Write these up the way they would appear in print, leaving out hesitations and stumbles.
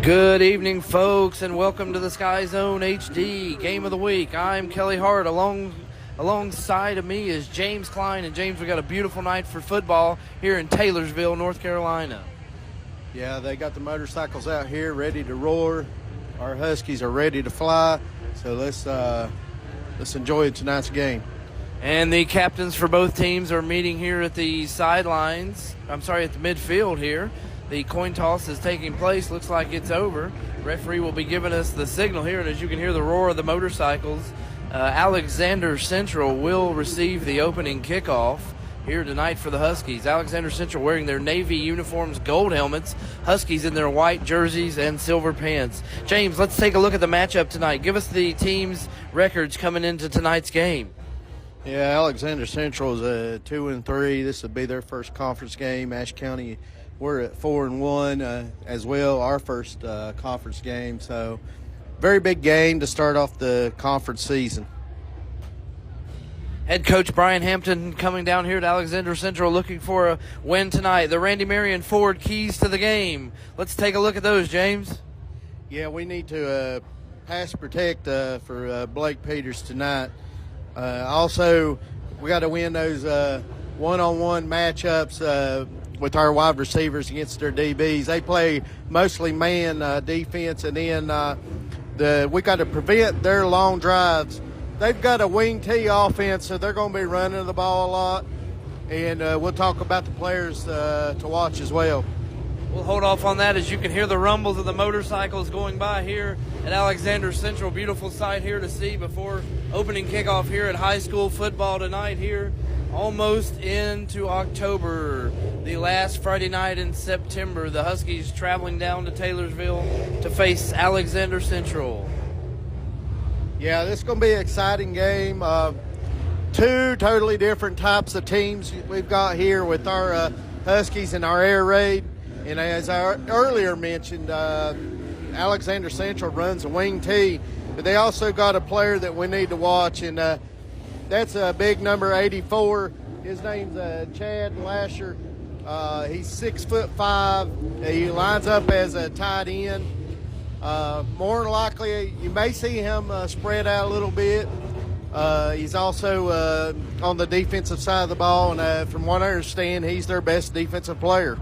Good evening, folks, and welcome to the SkyZhone HD Game of the Week. I'm Kelly Hart. Alongside of me is James Klein. And James, we got a beautiful night for football here in Taylorsville, North Carolina. Yeah, they got the motorcycles out here ready to roar. Our Huskies are ready to fly. So let's enjoy tonight's game. And the captains for both teams are meeting here at the sidelines. At the midfield here. The coin toss is taking place. Looks like it's over. Referee will be giving us the signal here, and as you can hear the roar of the motorcycles, Alexander Central will receive the opening kickoff here tonight for the Huskies. Alexander Central wearing their Navy uniforms, gold helmets, Huskies in their white jerseys and silver pants. James, let's take a look at the matchup tonight. Give us the team's records coming into tonight's game. Yeah, Alexander Central is 2-3. This will be their first conference game. Ashe County, we're at 4-1 as well, our first conference game. So very big game to start off the conference season. Head coach Brian Hampton coming down here to Alexander Central looking for a win tonight. The Randy Marion Ford keys to the game. Let's take a look at those, James. Yeah, we need to pass protect for Blake Peters tonight. Also, we got to win those one-on-one matchups with our wide receivers against their DBs. They play mostly man defense, and then we got to prevent their long drives. They've got a wing T offense, so they're going to be running the ball a lot, and we'll talk about the players to watch as well. We'll hold off on that as you can hear the rumbles of the motorcycles going by here at Alexander Central. Beautiful sight here to see before opening kickoff here at high school football tonight here. Almost into October, the last Friday night in September. The Huskies traveling down to Taylorsville to face Alexander Central. Yeah, this is going to be an exciting game. Two totally different types of teams we've got here with our Huskies and our air raid. And as I earlier mentioned, Alexander Central runs a wing T, but they also got a player that we need to watch, and that's a big number 84. His name's Chad Lasher. He's 6'5". He lines up as a tight end. More than likely, you may see him spread out a little bit. He's also on the defensive side of the ball, and from what I understand, he's their best defensive player.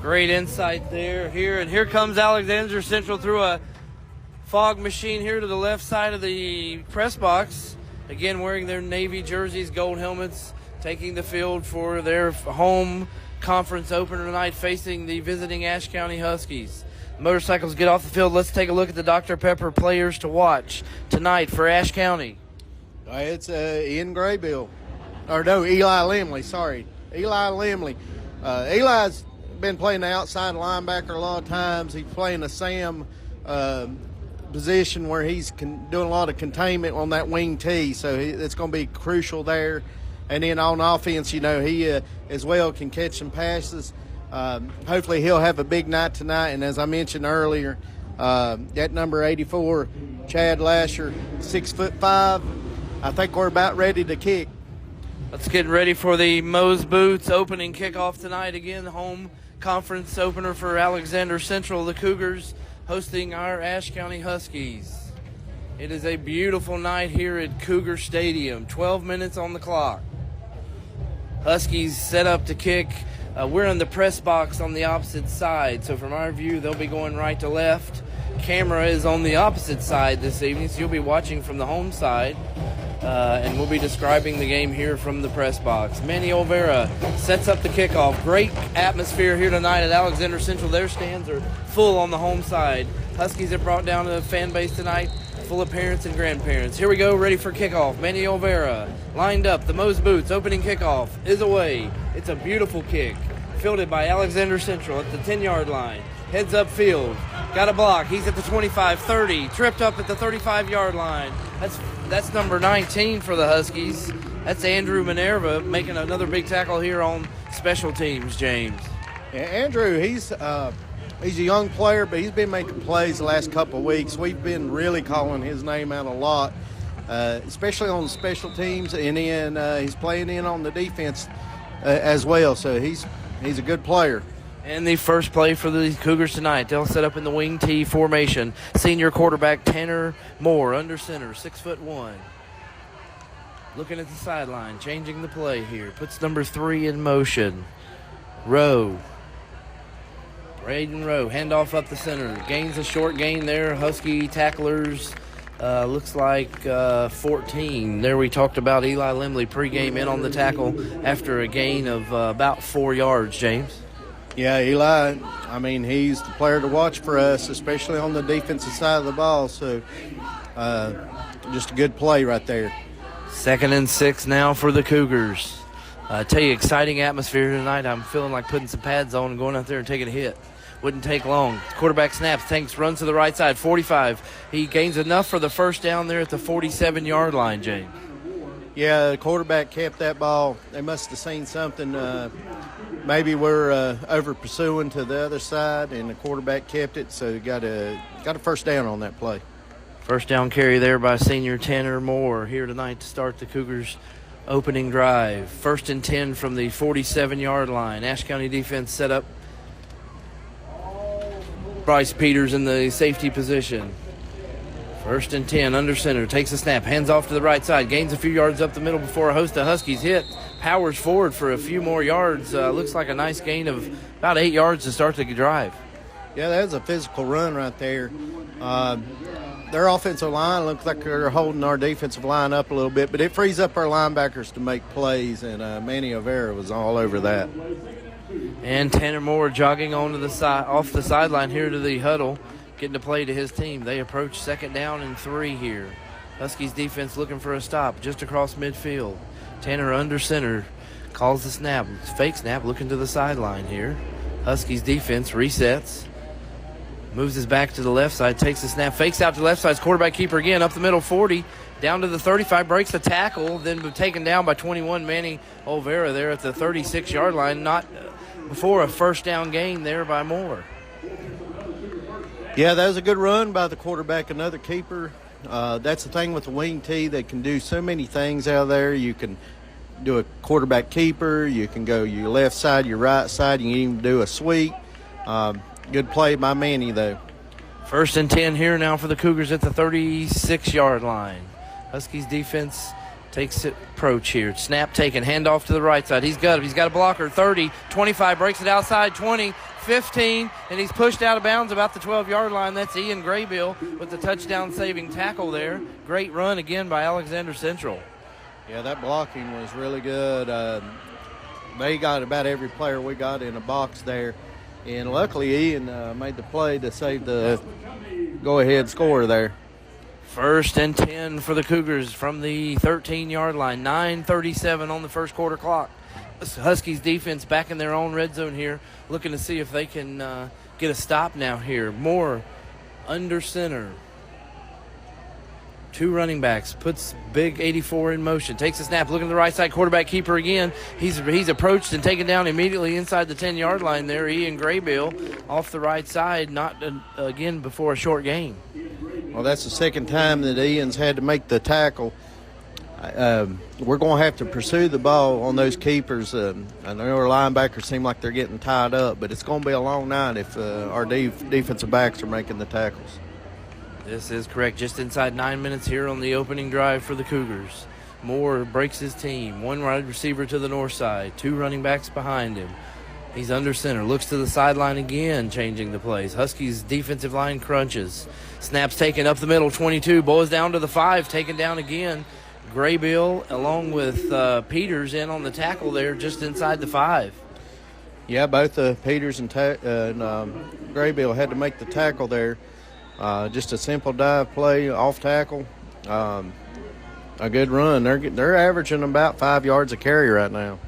Great insight there. Here comes Alexander Central through a fog machine here to the left side of the press box. Again, wearing their Navy jerseys, gold helmets, taking the field for their home conference opener tonight, facing the visiting Ashe County Huskies. Motorcycles get off the field. Let's take a look at the Dr. Pepper players to watch tonight for Ashe County. It's Ian Graybill. Eli Limley, sorry. Eli Limley. Eli's been playing the outside linebacker a lot of times. He's playing a Sam position where he's doing a lot of containment on that wing T, so it's going to be crucial there. And then on offense, he as well can catch some passes. Hopefully he'll have a big night tonight. And as I mentioned earlier, that number 84, Chad Lasher, 6'5". I think we're about ready to kick. Let's get ready for the Moe's Boots opening kickoff tonight. Again, home conference opener for Alexander Central, the Cougars hosting our Ashe County Huskies. It is a beautiful night here at Cougar Stadium. 12 minutes on the clock. Huskies set up to kick. We're in the press box on the opposite side, so from our view, they'll be going right to left. Camera is on the opposite side this evening, so you'll be watching from the home side. And we'll be describing the game here from the press box. Manny Olvera sets up the kickoff. Great atmosphere here tonight at Alexander Central. Their stands are full on the home side. Huskies have brought down a fan base tonight full of parents and grandparents. Here we go, ready for kickoff. Manny Olvera lined up. The Moe's Boots opening kickoff is away. It's a beautiful kick. Fielded by Alexander Central at the 10-yard line. Heads up field. Got a block. He's at the 25, 30. Tripped up at the 35-yard line. That's number 19 for the Huskies. That's Andrew Minerva making another big tackle here on special teams, James. Yeah, Andrew, he's a young player, but he's been making plays the last couple of weeks. We've been really calling his name out a lot, especially on special teams, and then he's playing in on the defense as well. So he's a good player. And the first play for the Cougars tonight, they'll set up in the wing T formation. Senior quarterback Tanner Moore, under center, 6'1". Looking at the sideline, changing the play here. Puts number 3 in motion. Rowe. Braden Rowe, handoff up the center. Gains a short gain there. Husky tacklers, looks like 14. There we talked about Eli Limley pregame in on the tackle after a gain of about 4 yards, James. Yeah, Eli, I mean, he's the player to watch for us, especially on the defensive side of the ball. So just a good play right there. 2nd and 6 now for the Cougars. I tell you, exciting atmosphere tonight. I'm feeling like putting some pads on and going out there and taking a hit. Wouldn't take long. Quarterback snaps, runs to the right side, 45. He gains enough for the first down there at the 47-yard line, James. Yeah, the quarterback kept that ball. They must have seen something. Maybe we're over pursuing to the other side, and the quarterback kept it, so got a first down on that play. First down carry there by senior Tanner Moore here tonight to start the Cougars' opening drive. 1st and 10 from the 47-yard line. Ashe County defense set up. Bryce Peters in the safety position. 1st and 10, under center, takes a snap, hands off to the right side, gains a few yards up the middle before a host of Huskies hit. Powers forward for a few more yards. Looks like a nice gain of about 8 yards to start the drive. Yeah, that was a physical run right there. Their offensive line looks like they're holding our defensive line up a little bit, but it frees up our linebackers to make plays, and Manny O'Vera was all over that. And Tanner Moore jogging onto the side, off the sideline here to the huddle, getting to play to his team. They approach 2nd down and 3 here. Huskies defense looking for a stop just across midfield. Tanner under center, calls the snap, fake snap, looking to the sideline here. Huskies defense resets, moves his back to the left side, takes the snap, fakes out to the left side, quarterback keeper again, up the middle, 40, down to the 35, breaks the tackle, then taken down by 21, Manny Olvera there at the 36-yard line, not before a first down gain there by Moore. Yeah, that was a good run by the quarterback, another keeper. That's the thing with the wing T. They can do so many things out there. You can do a quarterback keeper. You can go your left side, your right side. You can even do a sweep. Good play by Manny, though. 1st and 10 here now for the Cougars at the 36-yard line. Huskies defense takes it approach here. Snap taken, handoff to the right side. He's got a blocker, 30, 25, breaks it outside, 20, 15, and he's pushed out of bounds about the 12-yard line. That's Ian Graybill with the touchdown-saving tackle there. Great run again by Alexander Central. Yeah, that blocking was really good. They got about every player we got in a box there, and luckily Ian made the play to save the go-ahead score there. 1st and 10 for the Cougars from the 13-yard line. 9:37 on the first quarter clock. Huskies defense back in their own red zone here, looking to see if they can get a stop now here. Moore under center. 2 running backs, puts big 84 in motion, takes a snap, looking to the right side, quarterback keeper again. He's approached and taken down immediately inside the 10-yard line there. Ian Graybill off the right side, not again before a short gain. Well, that's the second time that Ian's had to make the tackle. We're going to have to pursue the ball on those keepers. I know our linebackers seem like they're getting tied up, but it's going to be a long night if our defensive backs are making the tackles. This is correct. Just inside 9 minutes here on the opening drive for the Cougars. Moore breaks his team. 1 wide receiver to the north side. 2 running backs behind him. He's under center. Looks to the sideline again, changing the plays. Huskies defensive line crunches. Snaps taken up the middle, 22. Boys down to the 5, taken down again. Graybill along with Peters in on the tackle there just inside the 5. Yeah, both Peters and Graybill had to make the tackle there. Just a simple dive play, off tackle. A good run. They're averaging about 5 yards a carry right now.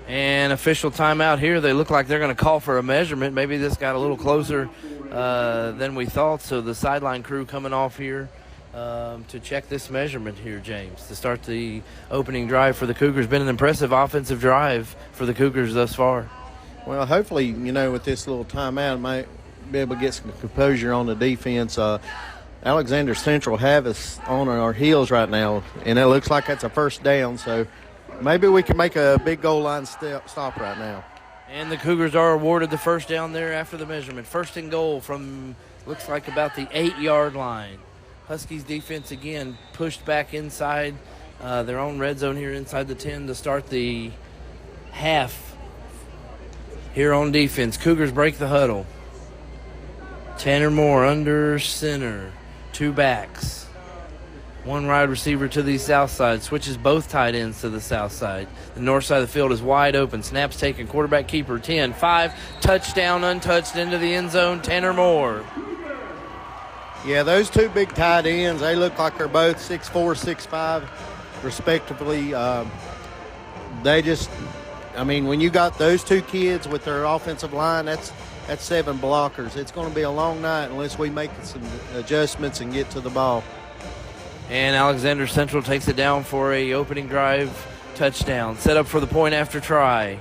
And official timeout here. They look like they're going to call for a measurement. Maybe this got a little closer than we thought. So the sideline crew coming off here to check this measurement here, James, to start the opening drive for the Cougars. Been an impressive offensive drive for the Cougars thus far. Well, hopefully, with this little timeout, might be able to get some composure on the defense. Alexander Central have us on our heels right now, and it looks like that's a first down. So maybe we can make a big goal line stop right now. And the Cougars are awarded the first down there after the measurement. First and goal from, looks like, about the 8-yard line. Huskies defense again pushed back inside their own red zone here inside the 10 to start the half here on defense. Cougars break the huddle. Tanner Moore under center. 2 backs. 1 wide receiver to the south side. Switches both tight ends to the south side. The north side of the field is wide open. Snaps taken. Quarterback keeper. 10, 5. Touchdown untouched into the end zone. Tanner Moore. Yeah, those 2 big tight ends, they look like they're both 6'4", 6'5", respectively. When you got those 2 kids with their offensive line, that's 7 blockers. It's going to be a long night unless we make some adjustments and get to the ball. And Alexander Central takes it down for a opening drive touchdown. Set up for the point after try.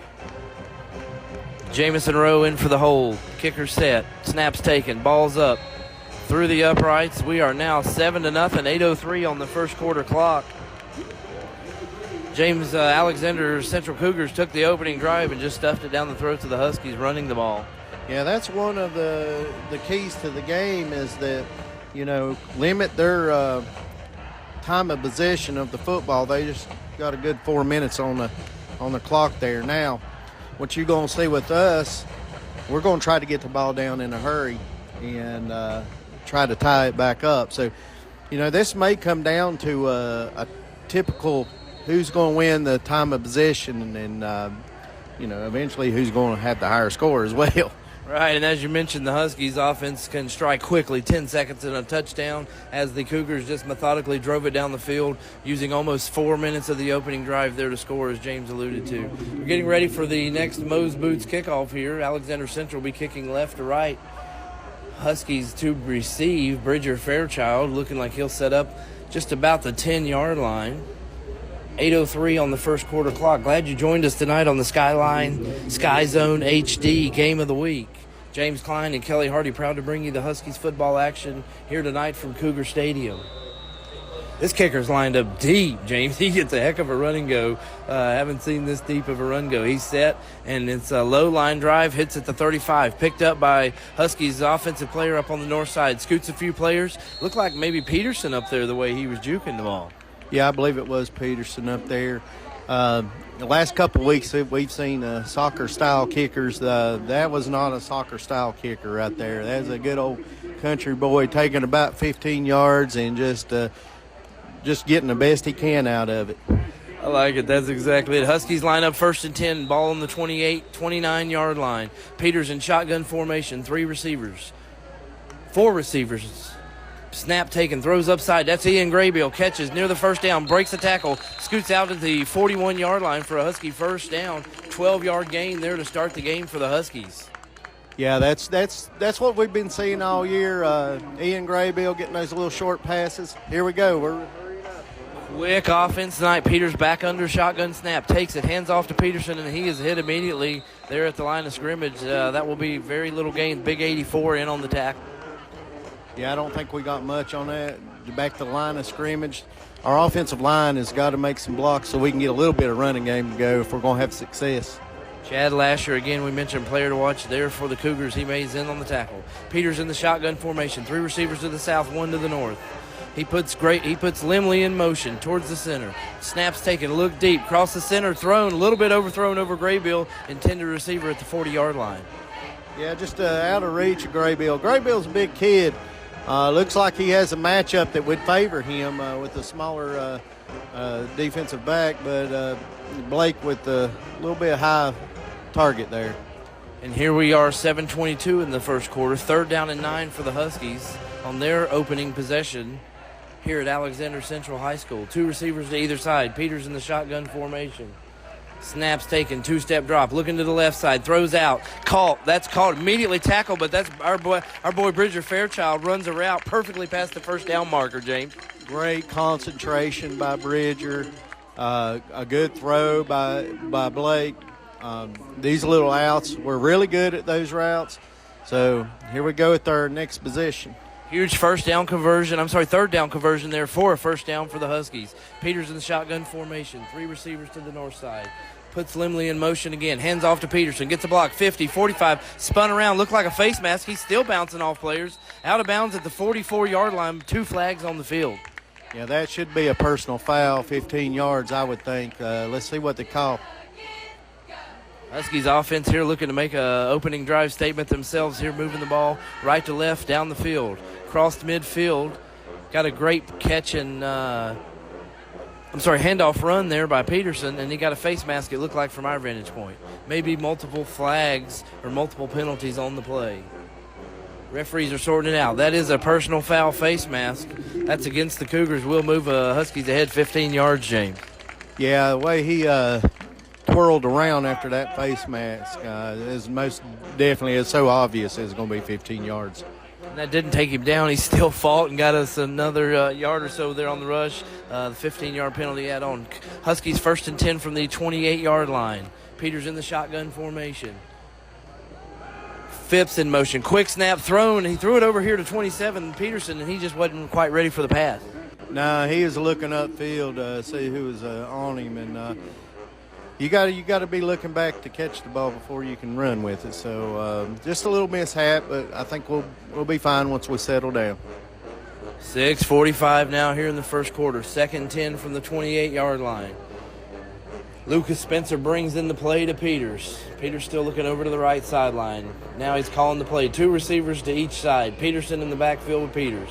Jamison Rowe in for the hold. Kicker set. Snaps taken. Ball's up. Through the uprights. We are now 7-0. 8:03 on the first quarter clock. Alexander Central Cougars took the opening drive and just stuffed it down the throats of the Huskies running the ball. Yeah, that's one of the keys to the game is that, limit their time of possession of the football. They just got a good 4 minutes on the clock there. Now, what you're going to see with us, we're going to try to get the ball down in a hurry and try to tie it back up. So, this may come down to a typical who's going to win the time of possession and eventually who's going to have the higher score as well. Right, and as you mentioned, the Huskies offense can strike quickly, 10 seconds and a touchdown, as the Cougars just methodically drove it down the field, using almost 4 minutes of the opening drive there to score, as James alluded to. We're getting ready for the next Moe's Boots kickoff here. Alexander Central will be kicking left to right. Huskies to receive. Bridger Fairchild looking like he'll set up just about the 10-yard line. 8:03 on the first quarter clock. Glad you joined us tonight on the SkyZone HD Game of the Week. James Klein and Kelly Hardy proud to bring you the Huskies football action here tonight from Cougar Stadium. This kicker's lined up deep, James. He gets a heck of a run and go. Haven't seen this deep of a run go. He's set, and it's a low line drive. Hits at the 35. Picked up by Huskies' offensive player up on the north side. Scoots a few players. Looked like maybe Peterson up there the way he was juking the ball. Yeah, I believe it was Peterson up there. The last couple of weeks we've seen soccer-style kickers. That was not a soccer-style kicker right there. That was a good old country boy taking about 15 yards and just getting the best he can out of it. I like it. That's exactly it. Huskies line up 1st and 10, ball on the 28, 29-yard line. Peters in shotgun formation, 4 receivers. Snap taken, throws upside. That's Ian Graybill. Catches near the first down, breaks the tackle, scoots out to the 41-yard line for a Husky first down. 12-yard gain there to start the game for the Huskies. Yeah, that's what we've been seeing all year. Ian Graybill getting those little short passes. Here we go. We're hurrying up. Quick offense tonight. Peters back under shotgun snap. Takes it, hands off to Peterson, and he is hit immediately there at the line of scrimmage. That will be very little gain. Big 84 in on the tackle. Yeah, I don't think we got much on that. Back to the line of scrimmage. Our offensive line has got to make some blocks so we can get a little bit of running game to go if we're going to have success. Chad Lasher, again, we mentioned player to watch there for the Cougars. He mays in on the tackle. Peters in the shotgun formation. 3 receivers to the south, 1 to the north. He puts Limley in motion towards the center. Snaps taken, look deep, cross the center, thrown, a little bit overthrown over Graybill, intended receiver at the 40-yard line. Yeah, just out of reach of Graybill. Graybill's a big kid. Looks like he has a matchup that would favor him with a smaller defensive back, but Blake with a little bit high target there. And here we are, 7:22 in the first quarter. 3rd down and 9 for the Huskies on their opening possession here at Alexander Central High School. 2 receivers to either side. Peters in the shotgun formation. Snaps taken, 2-step drop, looking to the left side, throws out, caught. That's caught, immediately tackled, but that's our boy Bridger Fairchild runs a route perfectly past the first down marker, James. Great concentration by Bridger, a good throw by Blake. These little outs, we're really good at those routes. So here we go with our next position. Huge third down conversion there for a first down for the Huskies. Peters in the shotgun formation, 3 receivers to the north side. puts Limley in motion again. Hands off to Peterson. Gets a block. 50, 45. Spun around. Looked like a face mask. He's still bouncing off players. Out of bounds at the 44-yard line. 2 flags on the field. Yeah, that should be a personal foul, 15 yards, I would think. Let's see what they call. Huskies offense here looking to make a opening drive statement themselves here, moving the ball right to left down the field. Crossed midfield. Got a great catch and handoff run there by Peterson, and he got a face mask, it looked like, from our vantage point. Maybe multiple flags or multiple penalties on the play. Referees are sorting it out. That is a personal foul face mask. That's against the Cougars. Will move Huskies ahead 15 yards, James. Yeah, the way he twirled around after that face mask is most definitely, it's so obvious it's going to be 15 yards. And that didn't take him down. He still fought and got us another yard or so there on the rush. The 15-yard penalty add on. Huskies 1st and 10 from the 28-yard line. Peters in the shotgun formation. Phipps in motion. Quick snap thrown. He threw it over here to 27, Peterson, and he just wasn't quite ready for the pass. No, he was looking upfield to see who was on him, and you got to be looking back to catch the ball before you can run with it. So just a little mishap, but I think we'll be fine once we settle down. 6:45 now here in the first quarter. 2nd and 10 from the 28-yard line. Lucas Spencer brings in the play to Peters. Peters still looking over to the right sideline. Now he's calling the play. 2 receivers to each side. Peterson in the backfield with Peters.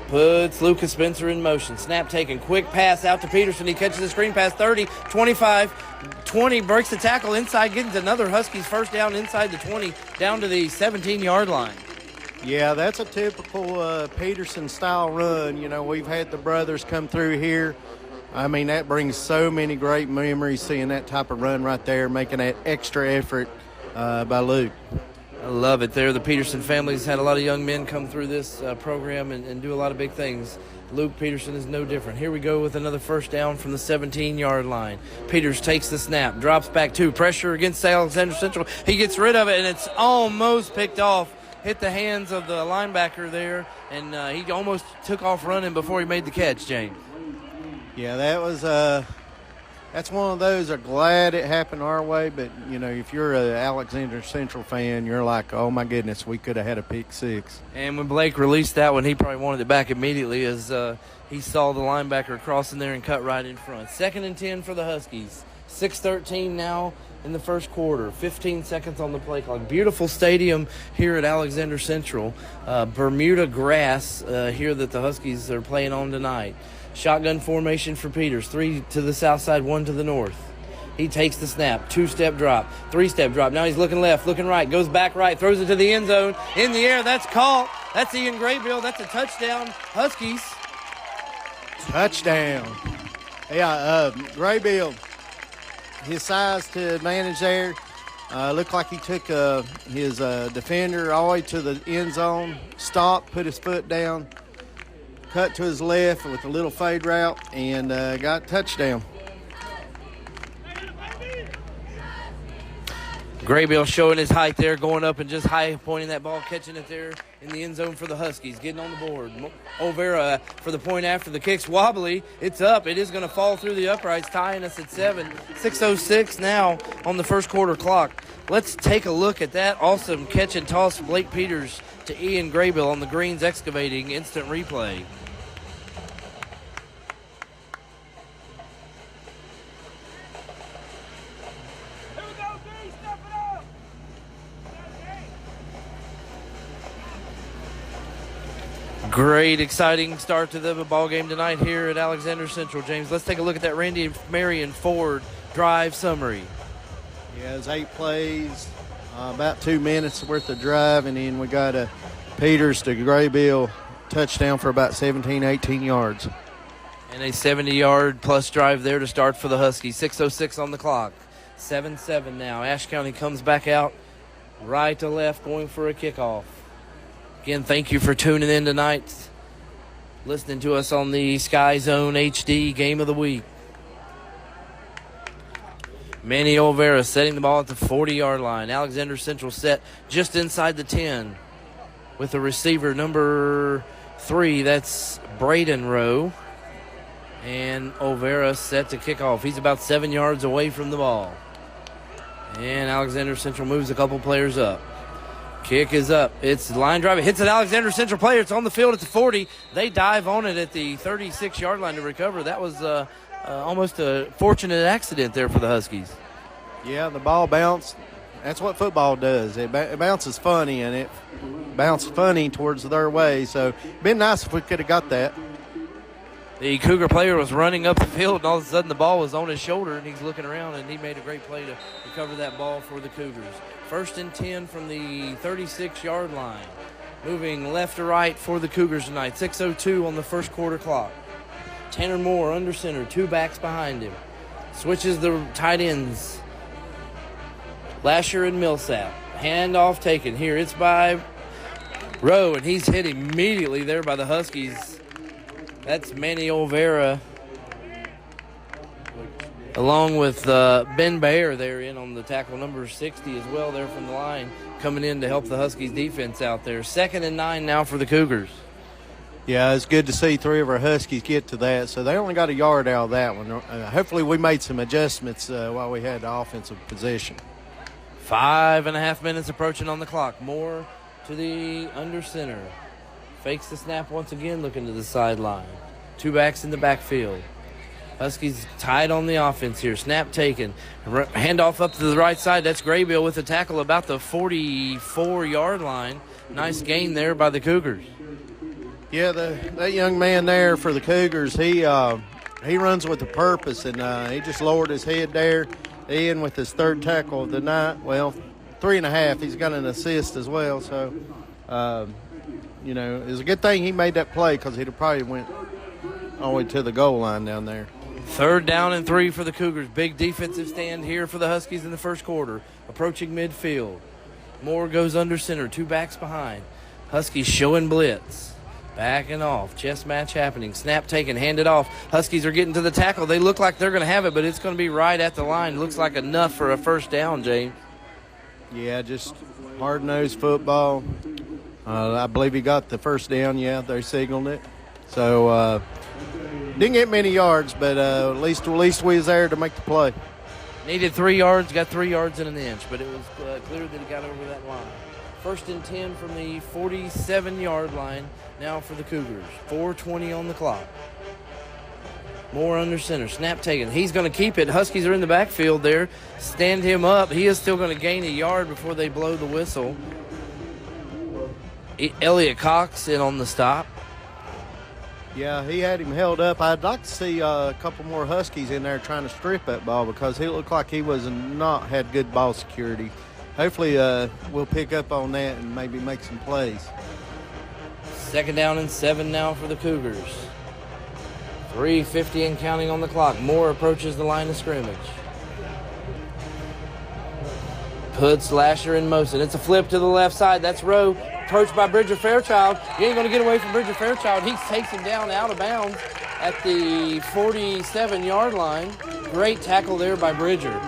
Puts Lucas Spencer in motion. Snap taken. Quick pass out to Peterson. He catches the screen pass. 30, 25, 20. Breaks the tackle inside. Getting another Huskies first down inside the 20. Down to the 17-yard line. Yeah, that's a typical Peterson-style run. You know, we've had the brothers come through here. I mean, that brings so many great memories, seeing that type of run right there, making that extra effort by Luke. I love it there. The Peterson family's had a lot of young men come through this program and do a lot of big things. Luke Peterson is no different. Here we go with another first down from the 17-yard line. Peters takes the snap, drops back 2. Pressure against Alexander Central. He gets rid of it, and it's almost picked off. Hit the hands of the linebacker there, and he almost took off running before he made the catch, James. Yeah, that was that's one of those. I'm glad it happened our way, but you know, if you're an Alexander Central fan, you're like, oh my goodness, we could have had a pick 6. And when Blake released that one, he probably wanted it back immediately as he saw the linebacker crossing there and cut right in front. 2nd and 10 for the Huskies. 6:13 now in the first quarter. 15 seconds on the play clock. Beautiful stadium here at Alexander Central. Bermuda grass here that the Huskies are playing on tonight. Shotgun formation for Peters. 3 to the south side, 1 to the north. He takes the snap. 2-step drop. 3-step drop. Now he's looking left, looking right. Goes back right. Throws it to the end zone. In the air. That's caught. That's Ian Graybill. That's a touchdown. Huskies. Touchdown. Yeah, Graybill, his size to advantage there. Looked like he took his defender all the way to the end zone. Stopped, put his foot down. Cut to his left with a little fade route and got touchdown. Graybill showing his height there, going up and just high pointing that ball, catching it there in the end zone for the Huskies, getting on the board. Olvera for the point after. The kick's wobbly. It's up. It is going to fall through the uprights, tying us at 7. 6:06 now on the first quarter clock. Let's take a look at that awesome catch and toss from Blake Peters to Ian Graybill on the Greens Excavating instant replay. Great, exciting start to the ball game tonight here at Alexander Central, James. Let's take a look at that Randy Marion Ford drive summary. Yeah, it's 8 plays, about 2 minutes worth of drive, and then we got a Peters to Graybill touchdown for about 17, 18 yards. And a 70-yard plus drive there to start for the Huskies. 6:06 on the clock. 7-7 now. Ashe County comes back out right to left going for a kickoff. Again, thank you for tuning in tonight, listening to us on the SkyZone HD Game of the Week. Manny Olvera setting the ball at the 40-yard line. Alexander Central set just inside the 10 with the receiver number 3. That's Braden Rowe. And Olvera set to kick off. He's about 7 yards away from the ball. And Alexander Central moves a couple players up. Kick is up. It's line drive. It hits an Alexander Central player. It's on the field at the 40. They dive on it at the 36-yard line to recover. That was almost a fortunate accident there for the Huskies. Yeah, the ball bounced. That's what football does. It bounces funny, and it bounced funny towards their way. So it'd been nice if we could have got that. The Cougar player was running up the field, and all of a sudden the ball was on his shoulder, and he's looking around, and he made a great play to recover that ball for the Cougars. 1st and 10 from the 36-yard line. Moving left to right for the Cougars tonight. 6:02 on the first quarter clock. Tanner Moore under center, 2 backs behind him. Switches the tight ends. Lasher and Millsap. Handoff taken. Here it's by Rowe, and he's hit immediately there by the Huskies. That's Manny Olvera, along with Ben Bayer there in on the tackle, number 60 as well there from the line, coming in to help the Huskies defense out there. 2nd and 9 now for the Cougars. Yeah, it's good to see 3 of our Huskies get to that. So they only got a yard out of that one. Hopefully we made some adjustments while we had the offensive position. 5.5 minutes approaching on the clock. Moore to the under center. Fakes the snap once again, looking to the sideline. 2 backs in the backfield. Huskies tied on the offense here. Snap taken. Handoff up to the right side. That's Graybill with the tackle about the 44-yard line. Nice gain there by the Cougars. Yeah, that young man there for the Cougars, he runs with a purpose, and he just lowered his head there. Ian with his 3rd tackle of the night. Well, 3.5. He's got an assist as well. So, it was a good thing he made that play because he'd have probably went all the way to the goal line down there. 3rd down and 3 for the Cougars. Big defensive stand here for the Huskies in the first quarter. Approaching midfield. Moore goes under center. 2 backs behind. Huskies showing blitz. Backing off. Chess match happening. Snap taken. Handed off. Huskies are getting to the tackle. They look like they're going to have it, but it's going to be right at the line. Looks like enough for a first down, James. Yeah, just hard-nosed football. I believe he got the first down. Yeah, they signaled it. So didn't get many yards, but at least we was there to make the play. Needed 3 yards, got 3 yards and an inch, but it was clear that he got over that line. 1st and 10 from the 47-yard line now for the Cougars. 4:20 on the clock. Moore under center. Snap taken. He's going to keep it. Huskies are in the backfield there. Stand him up. He is still going to gain a yard before they blow the whistle. Elliott Cox in on the stop. Yeah, he had him held up. I'd like to see a couple more Huskies in there trying to strip that ball because he looked like he had good ball security. Hopefully we'll pick up on that and maybe make some plays. 2nd down and 7 now for the Cougars. 3:50 and counting on the clock. Moore approaches the line of scrimmage. Puts Lasher in motion. It's a flip to the left side. That's Rowe. Approached by Bridger Fairchild. He ain't going to get away from Bridger Fairchild. He takes him down out of bounds at the 47-yard line. Great tackle there by Bridger.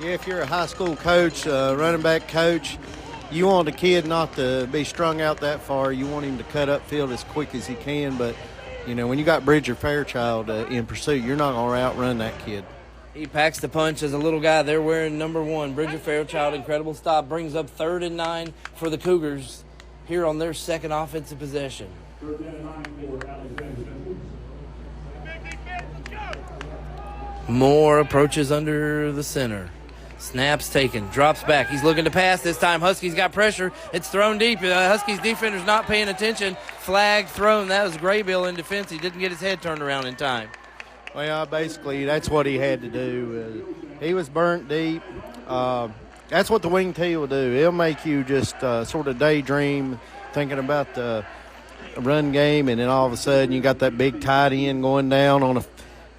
Yeah, if you're a high school coach, running back coach, you want a kid not to be strung out that far. You want him to cut upfield as quick as he can. But, when you got Bridger Fairchild in pursuit, you're not going to outrun that kid. He packs the punch as a little guy. They're wearing number 1. Bridger Fairchild, incredible stop. Brings up 3rd and 9 for the Cougars here on their 2nd offensive possession. Moore approaches under the center. Snaps taken. Drops back. He's looking to pass this time. Huskies got pressure. It's thrown deep. Huskies defender's not paying attention. Flag thrown. That was Graybill in defense. He didn't get his head turned around in time. Well, basically, that's what he had to do. He was burnt deep. That's what the wing tee will do. It'll make you just sort of daydream thinking about the run game, and then all of a sudden you got that big tight end going down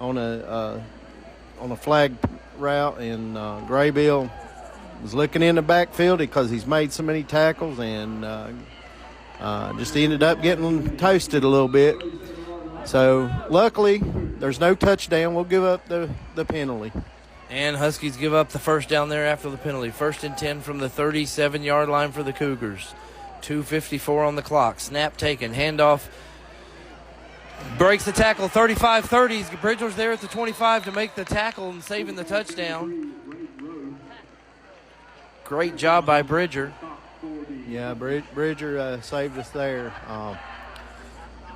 on a flag route, and Graybill was looking in the backfield because he's made so many tackles and just ended up getting toasted a little bit. So luckily there's no touchdown. We'll give up the penalty. And Huskies give up the first down there after the penalty. 1st and 10 from the 37-yard line for the Cougars. 2:54 on the clock. Snap taken. Handoff Breaks the tackle, 35-30. Bridger's there at the 25 to make the tackle and saving the touchdown. Great job by Bridger. Yeah, Bridger saved us there.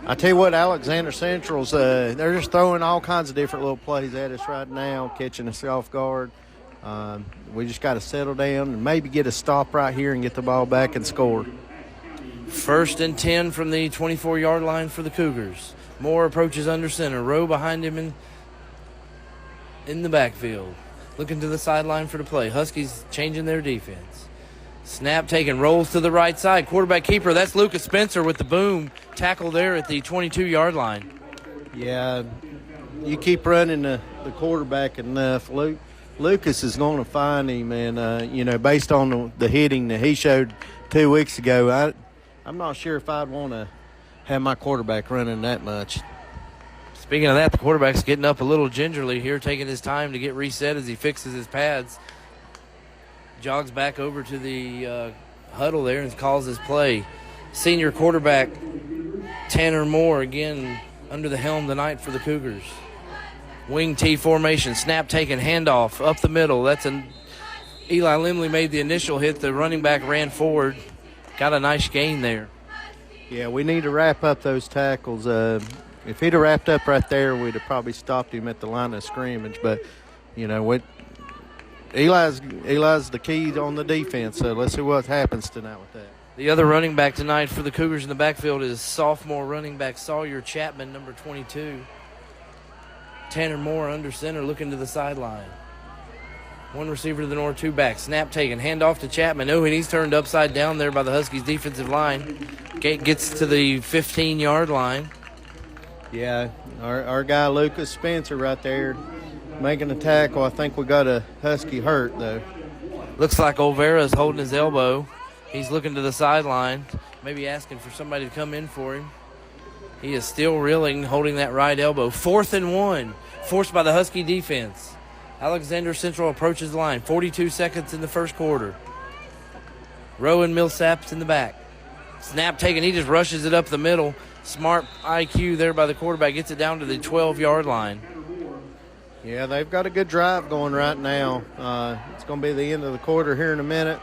I tell you what, Alexander Central's, they're just throwing all kinds of different little plays at us right now, catching us off guard. We just got to settle down and maybe get a stop right here and get the ball back and score. 1st and 10 from the 24-yard line for the Cougars. Moore approaches under center. Rowe behind him in the backfield. Looking to the sideline for the play. Huskies changing their defense. Snap taken, rolls to the right side. Quarterback keeper, that's Lucas Spencer with the boom. Tackle there at the 22-yard line. Yeah, you keep running the quarterback enough. Lucas is going to find him, and, based on the hitting that he showed 2 weeks ago, I'm not sure if I'd want to have my quarterback running that much. Speaking of that, the quarterback's getting up a little gingerly here, taking his time to get reset as he fixes his pads. Jogs back over to the huddle there and calls his play. Senior quarterback Tanner Moore again under the helm tonight for the Cougars. Wing T formation, snap taken, handoff up the middle. Eli Limley made the initial hit. The running back ran forward. Got a nice gain there. Yeah, we need to wrap up those tackles. If he'd have wrapped up right there, we'd have probably stopped him at the line of scrimmage. But, Eli's the key on the defense, so let's see what happens tonight with that. The other running back tonight for the Cougars in the backfield is sophomore running back Sawyer Chapman, number 22. Tanner Moore under center looking to the sideline. One receiver to the north, 2 back. Snap taken, handoff to Chapman. Oh, and he's turned upside down there by the Huskies defensive line. Gets to the 15-yard line. Yeah, our guy Lucas Spencer right there making a tackle. I think we got a Husky hurt, though. Looks like Olvera's holding his elbow. He's looking to the sideline, maybe asking for somebody to come in for him. He is still reeling, holding that right elbow. 4th and 1, forced by the Husky defense. Alexander Central approaches the line. 42 seconds in the first quarter. Rowe and Millsap's in the back. Snap taken. He just rushes it up the middle. Smart IQ there by the quarterback. Gets it down to the 12-yard line. Yeah, they've got a good drive going right now. It's going to be the end of the quarter here in a minute.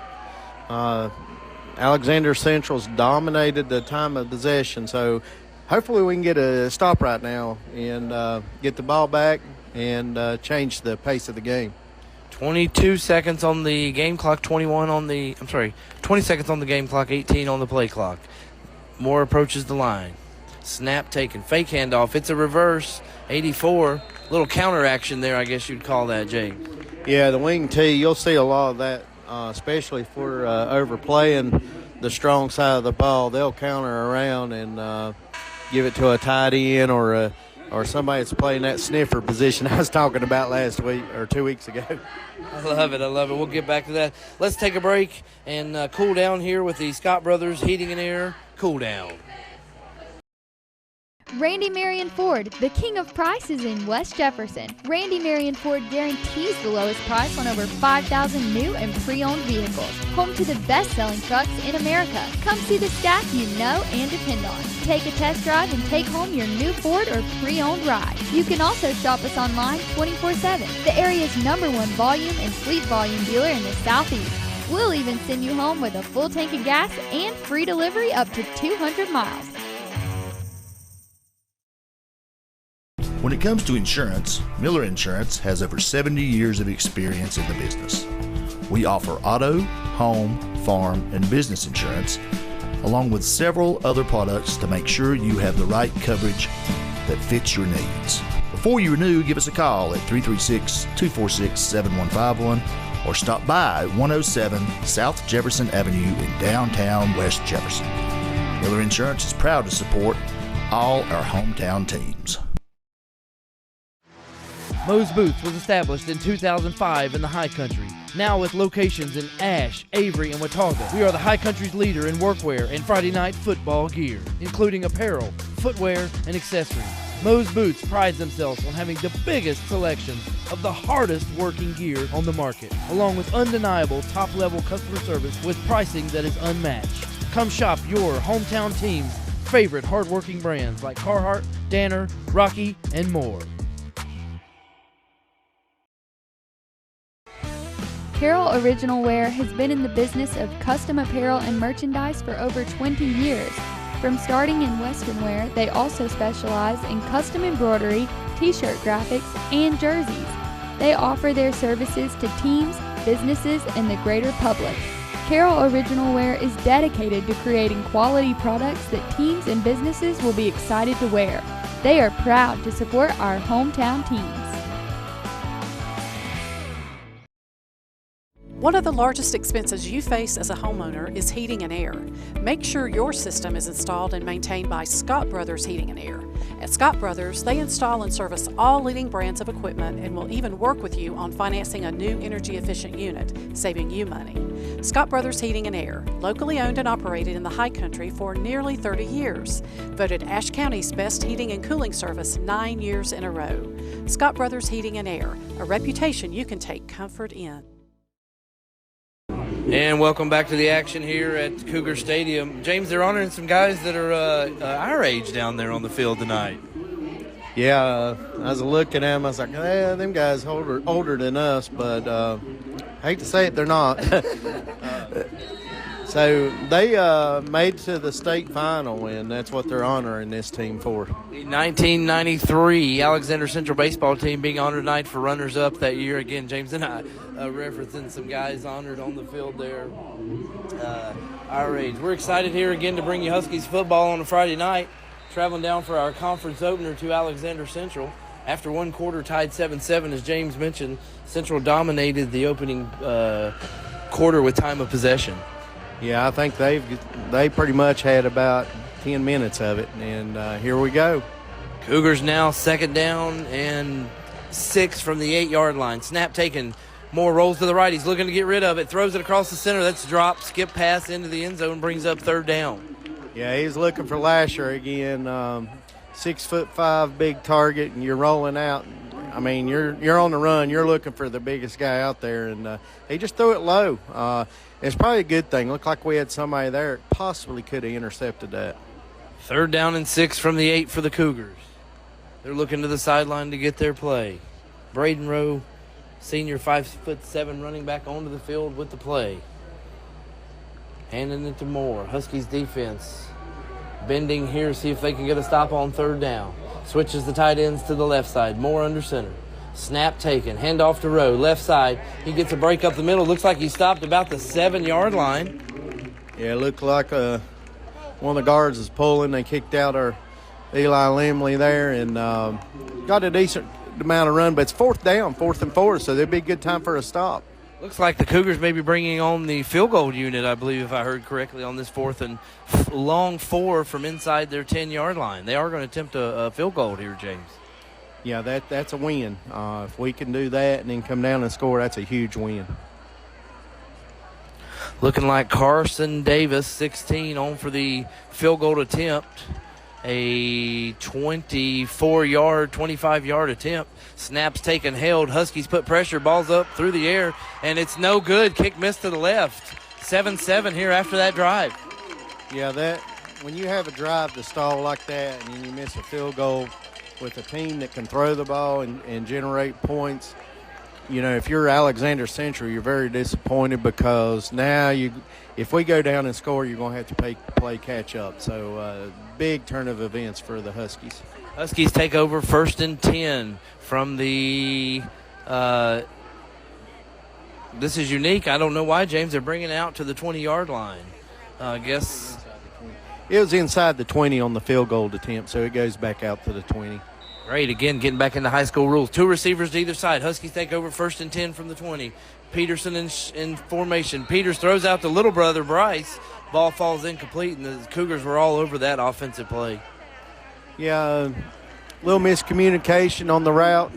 Alexander Central's dominated the time of possession, so hopefully we can get a stop right now and get the ball back and change the pace of the game. 22 seconds on the game clock, 20 seconds on the game clock, 18 on the play clock. Moore approaches the line. Snap taken, fake handoff. It's a reverse, 84. Little counter action there, I guess you'd call that, Jake. Yeah, the wing tee, you'll see a lot of that, especially if we're overplaying the strong side of the ball. They'll counter around and give it to a tight end or somebody that's playing that sniffer position I was talking about last week or 2 weeks ago. I love it. We'll get back to that. Let's take a break and cool down here with the Scott Brothers Heating and Air Cool Down. Randy Marion Ford, the king of prices in West Jefferson. Randy Marion Ford guarantees the lowest price on over 5,000 new and pre-owned vehicles. Home to the best-selling trucks in America. Come see the staff you know and depend on. Take a test drive and take home your new Ford or pre-owned ride. You can also shop us online 24/7. The area's #1 volume and fleet volume dealer in the Southeast. We'll even send you home with a full tank of gas and free delivery up to 200 miles. When it comes to insurance, Miller Insurance has over 70 years of experience in the business. We offer auto, home, farm, and business insurance, along with several other products to make sure you have the right coverage that fits your needs. Before you renew, give us a call at 336-246-7151 or stop by 107 South Jefferson Avenue in downtown West Jefferson. Miller Insurance is proud to support all our hometown teams. Moe's Boots was established in 2005 in the High Country. Now with locations in Ashe, Avery, and Watauga, we are the High Country's leader in workwear and Friday night football gear, including apparel, footwear, and accessories. Moe's Boots prides themselves on having the biggest selection of the hardest working gear on the market, along with undeniable top-level customer service with pricing that is unmatched. Come shop your hometown team's favorite hardworking brands like Carhartt, Danner, Rocky, and more. Carroll Original Wear has been in the business of custom apparel and merchandise for over 20 years. From starting in Western wear, they also specialize in custom embroidery, t-shirt graphics, and jerseys. They offer their services to teams, businesses, and the greater public. Carroll Original Wear is dedicated to creating quality products that teams and businesses will be excited to wear. They are proud to support our hometown teams. One of the largest expenses you face as a homeowner is heating and air. Make sure your system is installed and maintained by Scott Brothers Heating and Air. At Scott Brothers, they install and service all leading brands of equipment and will even work with you on financing a new energy-efficient unit, saving you money. Scott Brothers Heating and Air, locally owned and operated in the High Country for nearly 30 years. Voted Ashe County's best heating and cooling service 9 years in a row. Scott Brothers Heating and Air, a reputation you can take comfort in. And welcome back to the action here at Cougar Stadium. James, they're honoring some guys that are our age down there on the field tonight. Yeah, I was looking at them. I was like, yeah, them guys older than us, but I hate to say it, they're not. So they made to the state final, and that's what they're honoring this team for. The 1993 Alexander Central baseball team being honored tonight for runners-up that year. Again, James and I referencing some guys honored on the field there our age. We're excited here again to bring you Huskies football on a Friday night, traveling down for our conference opener to Alexander Central. After one quarter tied 7-7, as James mentioned, Central dominated the opening quarter with time of possession. Yeah, I think they pretty much had about 10 minutes of it, and here we go. Cougars now second down and 6 from the 8-yard line. Snap taken. Moore rolls to the right. He's looking to get rid of it. Throws it across the center. That's a drop. Skip pass into the end zone. Brings up third down. Yeah, he's looking for Lasher again. 6'5", big target, and you're rolling out. I mean, you're on the run. You're looking for the biggest guy out there, and he just threw it low. It's probably a good thing. Looked like we had somebody there that possibly could have intercepted that. Third down and 6 from the 8 for the Cougars. They're looking to the sideline to get their play. Braden Rowe, senior 5'7" running back onto the field with the play. Handing it to Moore. Huskies defense bending here, see if they can get a stop on third down. Switches the tight ends to the left side. More under center. Snap taken. Handoff to Rowe. Left side. He gets a break up the middle. Looks like he stopped about the 7-yard line. Yeah, it looked like one of the guards is pulling. They kicked out our Eli Limley there and got a decent amount of run, but it's fourth down, 4th and 4, so there'd be a good time for a stop. Looks like the Cougars may be bringing on the field goal unit, I believe, if I heard correctly, on this 4th and long 4 from inside their 10-yard line. They are going to attempt a field goal here, James. Yeah, that's a win. If we can do that and then come down and score, that's a huge win. Looking like Carson Davis, 16, on for the field goal attempt. A 24-yard, 25-yard attempt. Snaps taken, held. Huskies put pressure. Ball's up through the air, and it's no good. Kick missed to the left. 7-7 here after that drive. Yeah, that when you have a drive to stall like that and then you miss a field goal with a team that can throw the ball and generate points, you know, if you're Alexander Central, you're very disappointed because now if we go down and score, you're going to have to play catch up. So big turn of events for the Huskies. Huskies take over 1st and 10 from the this is unique. I don't know why, James. They're bringing it out to the 20-yard line. I guess it was inside the 20 on the field goal attempt, so it goes back out to the 20. Great, again, getting back into high school rules. 2 receivers to either side. Huskies take over 1st and 10 from the 20. Peterson in formation. Peters throws out to little brother Bryce. Ball falls incomplete, and the Cougars were all over that offensive play. Yeah, a little miscommunication on the route.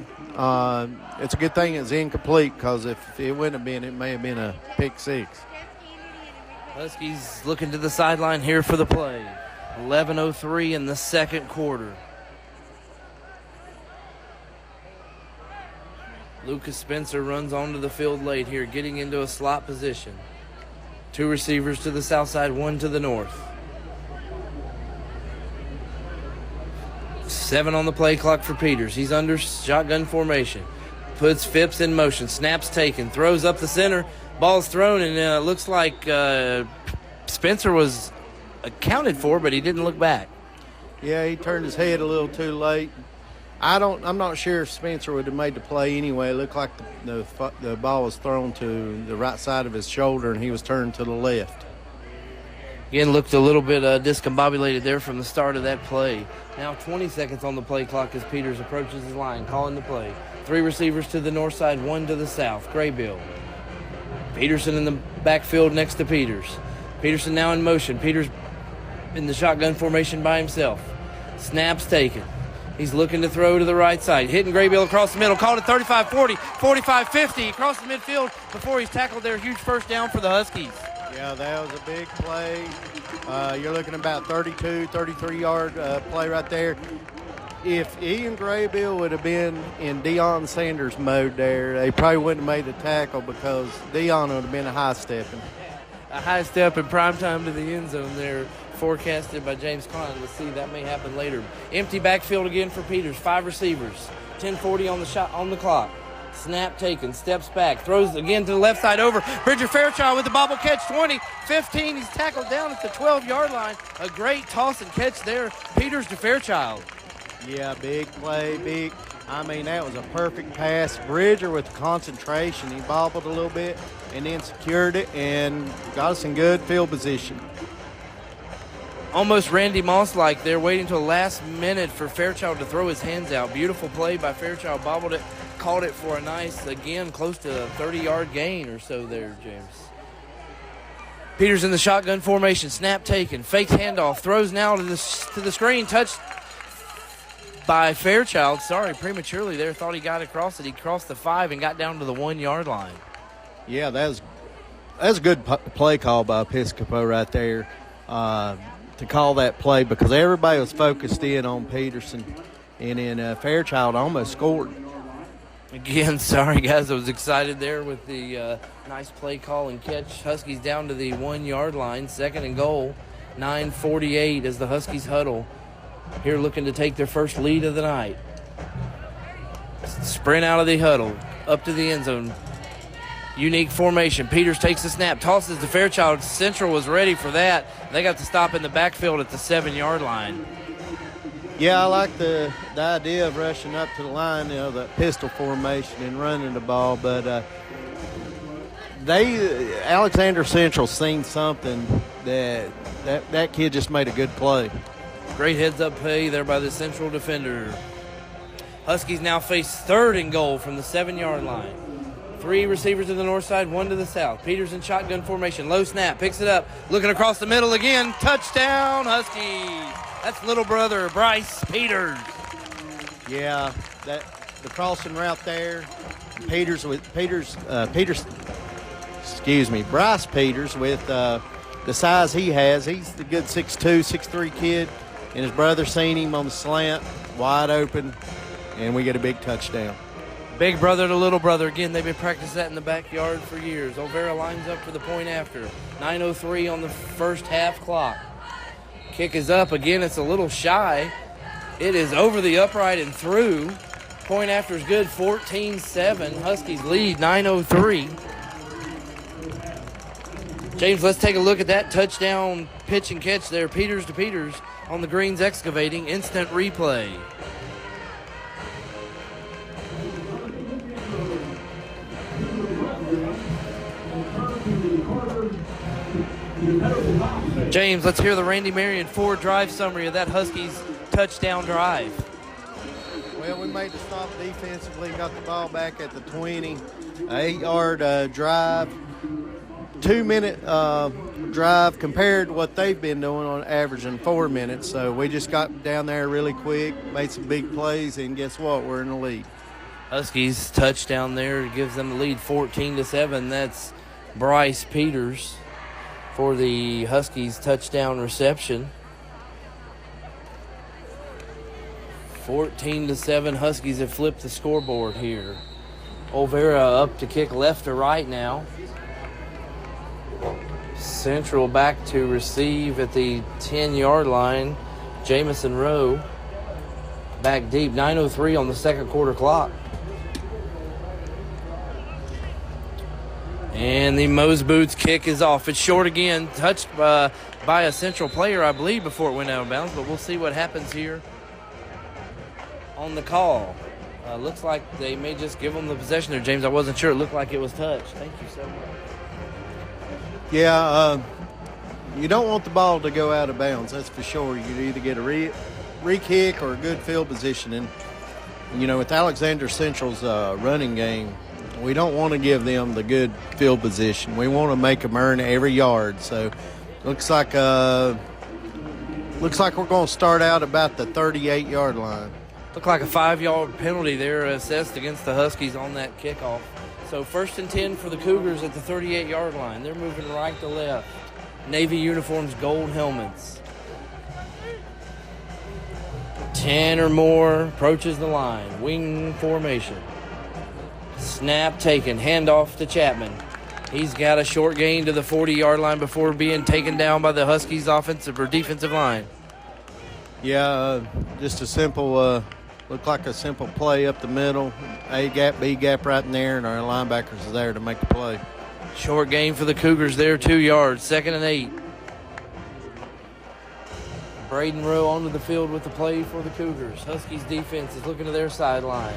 It's a good thing it's incomplete because if it wouldn't have been, it may have been a pick six. Huskies looking to the sideline here for the play. 11:03 in the second quarter. Lucas Spencer runs onto the field late here, getting into a slot position. 2 receivers to the south side, 1 to the north. 7 on the play clock for Peters. He's under shotgun formation. Puts Phipps in motion. Snaps taken. Throws up the center. Ball's thrown, and it looks like Spencer was accounted for, but he didn't look back. Yeah, he turned his head a little too late. I'm not sure if Spencer would have made the play anyway. It looked like the ball was thrown to the right side of his shoulder, and he was turned to the left. Again, looked a little bit discombobulated there from the start of that play. Now 20 seconds on the play clock as Peters approaches his line, calling the play. 3 receivers to the north side, 1 to the south. Graybill. Peterson in the backfield next to Peters. Peterson now in motion. Peters in the shotgun formation by himself. Snaps taken. He's looking to throw to the right side. Hitting Graybill across the middle. Called it 35-40, 45-50 across the midfield before he's tackled there. Huge first down for the Huskies. Yeah, that was a big play. You're looking at about 32, 33-yard play right there. If Ian Graybill would have been in Deion Sanders mode there, they probably wouldn't have made the tackle because Deion would have been a high-stepping. A high step in prime time to the end zone there, forecasted by James Klein. Let's see, that may happen later. Empty backfield again for Peters. 5 receivers. 10:40 on the clock. Snap taken, steps back, throws again to the left side over. Bridger Fairchild with the bobble catch, 20, 15. He's tackled down at the 12-yard line. A great toss and catch there. Peters to Fairchild. Yeah, big play, big. I mean, that was a perfect pass. Bridger with concentration. He bobbled a little bit and then secured it and got us in good field position. Almost Randy Moss-like there, waiting until the last minute for Fairchild to throw his hands out. Beautiful play by Fairchild. Bobbled it, caught it for a nice, again, close to a 30-yard gain or so there, James. Peters in the shotgun formation. Snap taken. Fakes handoff. Throws now to the screen. Touched by Fairchild. Sorry, prematurely there. Thought he got across it. He crossed the 5 and got down to the 1-yard line. Yeah, that was a good play call by Episcopo right there to call that play because everybody was focused in on Peterson, and then Fairchild almost scored. Again, sorry, guys. I was excited there with the nice play call and catch. Huskies down to the 1-yard line. 2nd and goal. 9:48 as the Huskies huddle. Here looking to take their first lead of the night. Sprint out of the huddle. Up to the end zone. Unique formation. Peters takes the snap. Tosses to Fairchild. Central was ready for that. They got to stop in the backfield at the 7-yard line. Yeah, I like the idea of rushing up to the line, the pistol formation and running the ball, but Alexander Central seen something that kid just made a good play. Great heads-up play there by the Central defender. Huskies now face 3rd and goal from the 7-yard line. 3 receivers to the north side, 1 to the south. Peters in shotgun formation. Low snap, picks it up, looking across the middle again. Touchdown, Huskies. That's little brother Bryce Peters. Yeah, the crossing route there. Bryce Peters with the size he has. He's a good 6'2", 6'3" kid, and his brother seen him on the slant, wide open, and we get a big touchdown. Big brother to little brother. Again, they've been practicing that in the backyard for years. Olvera lines up for the point after. 9:03 on the first half clock. Kick is up. Again, it's a little shy. It is over the upright and through. Point after is good. 14-7. Huskies lead. 9:03. James, let's take a look at that touchdown pitch and catch there. Peters to Peters on the Greens Excavating. Instant replay. James, let's hear the Randy Marion Ford drive summary of that Huskies touchdown drive. Well, we made the stop defensively, got the ball back at the 20, 8-yard drive, 2-minute drive compared to what they've been doing on average in 4 minutes. So we just got down there really quick, made some big plays, and guess what? We're in the lead. Huskies touchdown there gives them the lead 14-7. That's Bryce Peters for the Huskies touchdown reception. 14-7. Huskies have flipped the scoreboard here. Olvera up to kick left to right now. Central back to receive at the 10-yard line. Jamison Rowe. back deep. 9:03 on the second quarter clock. And the Moe's Boots kick is off. It's short again, touched by a Central player, I believe, before it went out of bounds, but we'll see what happens here on the call. Looks like they may just give them the possession there, James. I wasn't sure. It looked like it was touched. Thank you so much. Yeah, you don't want the ball to go out of bounds, that's for sure. You either get a re-kick or a good field position. And, with Alexander Central's running game, we don't want to give them the good field position. We want to make them earn every yard. So looks like we're going to start out about the 38-yard line. Looked like a 5-yard penalty there assessed against the Huskies on that kickoff. So 1st and 10 for the Cougars at the 38-yard line. They're moving right to left. Navy uniforms, gold helmets. 10 or more approaches the line. Wing formation. Snap taken. Handoff to Chapman. He's got a short gain to the 40-yard line before being taken down by the Huskies' offensive or defensive line. Yeah, just a simple, looked like a simple play up the middle. A gap, B gap right in there, and our linebackers are there to make the play. Short gain for the Cougars there, 2 yards. 2nd and 8. Braden Rowe onto the field with the play for the Cougars. Huskies defense is looking to their sideline.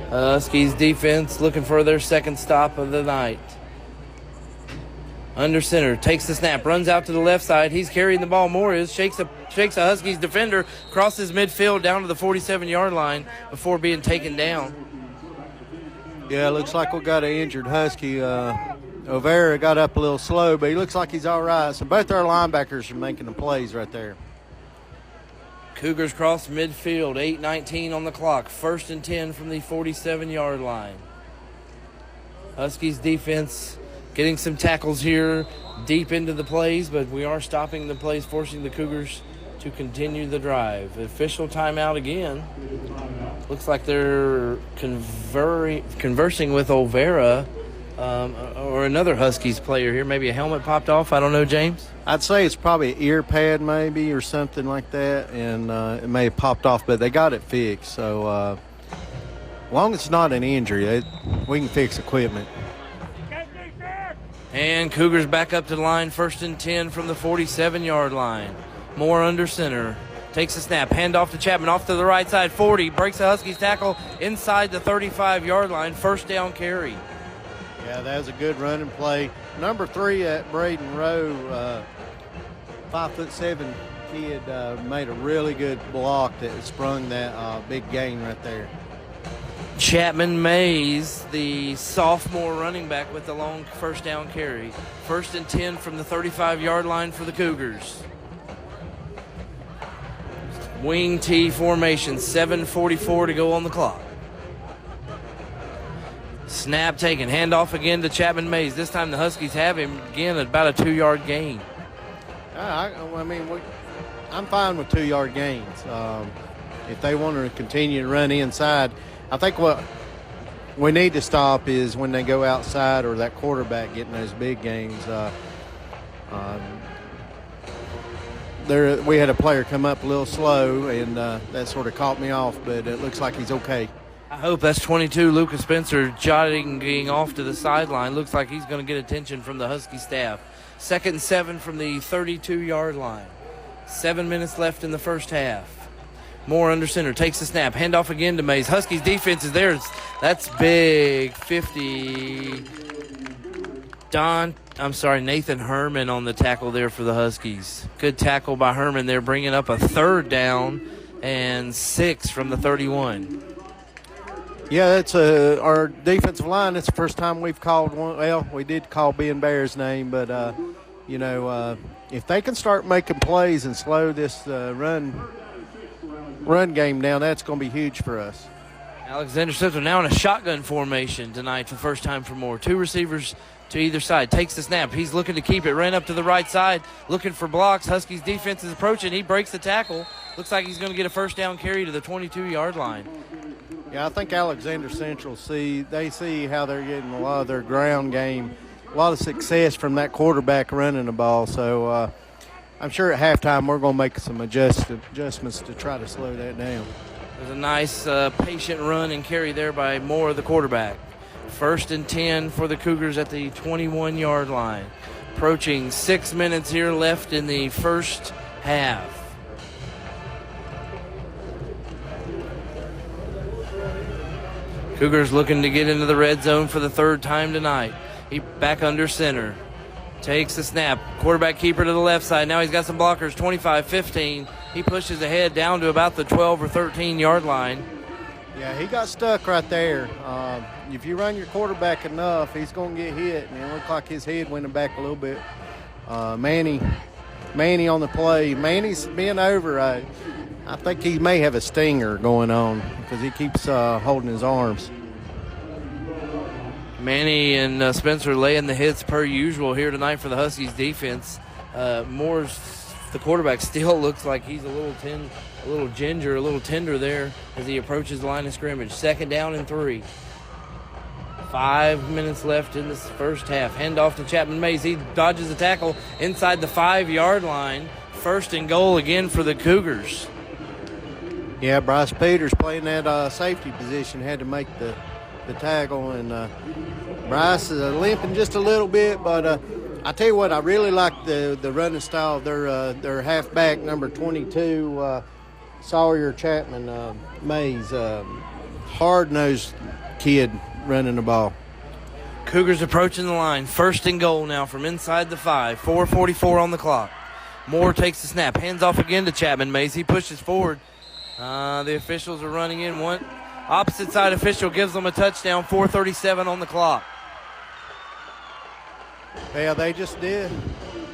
Huskies defense looking for their second stop of the night. Under center, takes the snap, runs out to the left side. He's carrying the ball. Shakes a Huskies defender, crosses midfield down to the 47-yard line before being taken down. Yeah, looks like we got an injured Husky. O'Vera got up a little slow, but he looks like he's all right. So both our linebackers are making the plays right there. Cougars cross midfield, 8:19 on the clock. 1st and 10 from the 47-yard line. Huskies defense getting some tackles here deep into the plays, but we are stopping the plays, forcing the Cougars to continue the drive. Official timeout again. Looks like they're conversing with O'Vera or another Huskies player here. Maybe a helmet popped off. I don't know, James. I'd say it's probably an ear pad maybe or something like that, and it may have popped off, but they got it fixed. So as long as it's not an injury, we can fix equipment. And Cougars back up to the line, 1st and 10 from the 47-yard line. Moore under center. Takes a snap, handoff to Chapman, off to the right side, 40. Breaks the Huskies tackle inside the 35-yard line. 1st down carry. Yeah, that was a good running play. Number 3 at Braden Rowe, 5'7" kid, made a really good block that sprung that big gain right there. Chapman Mays, the sophomore running back with the long 1st down carry. 1st and 10 from the 35-yard line for the Cougars. Wing T formation, 7:44 to go on the clock. Snap taken, handoff again to Chapman Mays. This time the Huskies have him again at about a 2-yard gain. I'm fine with 2-yard gains. If they want to continue to run inside, I think what we need to stop is when they go outside or that quarterback getting those big gains. We had a player come up a little slow, and that sort of caught me off, but it looks like he's okay. I hope that's 22, Lucas Spencer, jogging off to the sideline. Looks like he's going to get attention from the Husky staff. 2nd and 7 from the 32-yard line. 7 minutes left in the first half. Moore under center, takes the snap, handoff again to Mays. Huskies defense is there. That's big. 50. Nathan Herman on the tackle there for the Huskies. Good tackle by Herman there, bringing up a 3rd down and 6 from the 31. Yeah, that's our defensive line. It's the first time we've called one. Well, we did call Ben Bear's name, but, if they can start making plays and slow this run game down, that's going to be huge for us. Alexander Central now in a shotgun formation tonight for the first time for Moore. 2 receivers to either side. Takes the snap. He's looking to keep it. Ran up to the right side, looking for blocks. Huskies defense is approaching. He breaks the tackle. Looks like he's going to get a 1st down carry to the 22-yard line. Yeah, I think Alexander Central see how they're getting a lot of their ground game, a lot of success from that quarterback running the ball. So I'm sure at halftime we're going to make some adjustments to try to slow that down. There's a nice patient run and carry there by Moore, the quarterback. 1st and 10 for the Cougars at the 21-yard line. Approaching 6 minutes here left in the first half. Cougars looking to get into the red zone for the 3rd time tonight. He back under center. Takes the snap. Quarterback keeper to the left side. Now he's got some blockers. 25-15. He pushes ahead down to about the 12 or 13-yard line. Yeah, he got stuck right there. If you run your quarterback enough, he's going to get hit, and it looked like his head went back a little bit. Manny on the play. Manny's been over. I think he may have a stinger going on because he keeps holding his arms. Manny and Spencer laying the hits per usual here tonight for the Huskies defense. Moore's, the quarterback, still looks like he's a little ginger, a little tender there as he approaches the line of scrimmage. 2nd down and 3. 5 minutes left in this first half. Handoff to Chapman Mays. He dodges the tackle inside the 5-yard line. 1st and goal again for the Cougars. Yeah, Bryce Peters playing that safety position had to make the tackle, and Bryce is limping just a little bit, but I tell you what, I really like the running style of their halfback, number 22, Sawyer Chapman Mays. Hard-nosed kid running the ball. Cougars approaching the line. 1st and goal now from inside the 5. 4:44 on the clock. Moore takes the snap. Hands off again to Chapman Mays. He pushes forward. The officials are running in. One opposite side official gives them a touchdown. 4:37 on the clock. Yeah, they just did.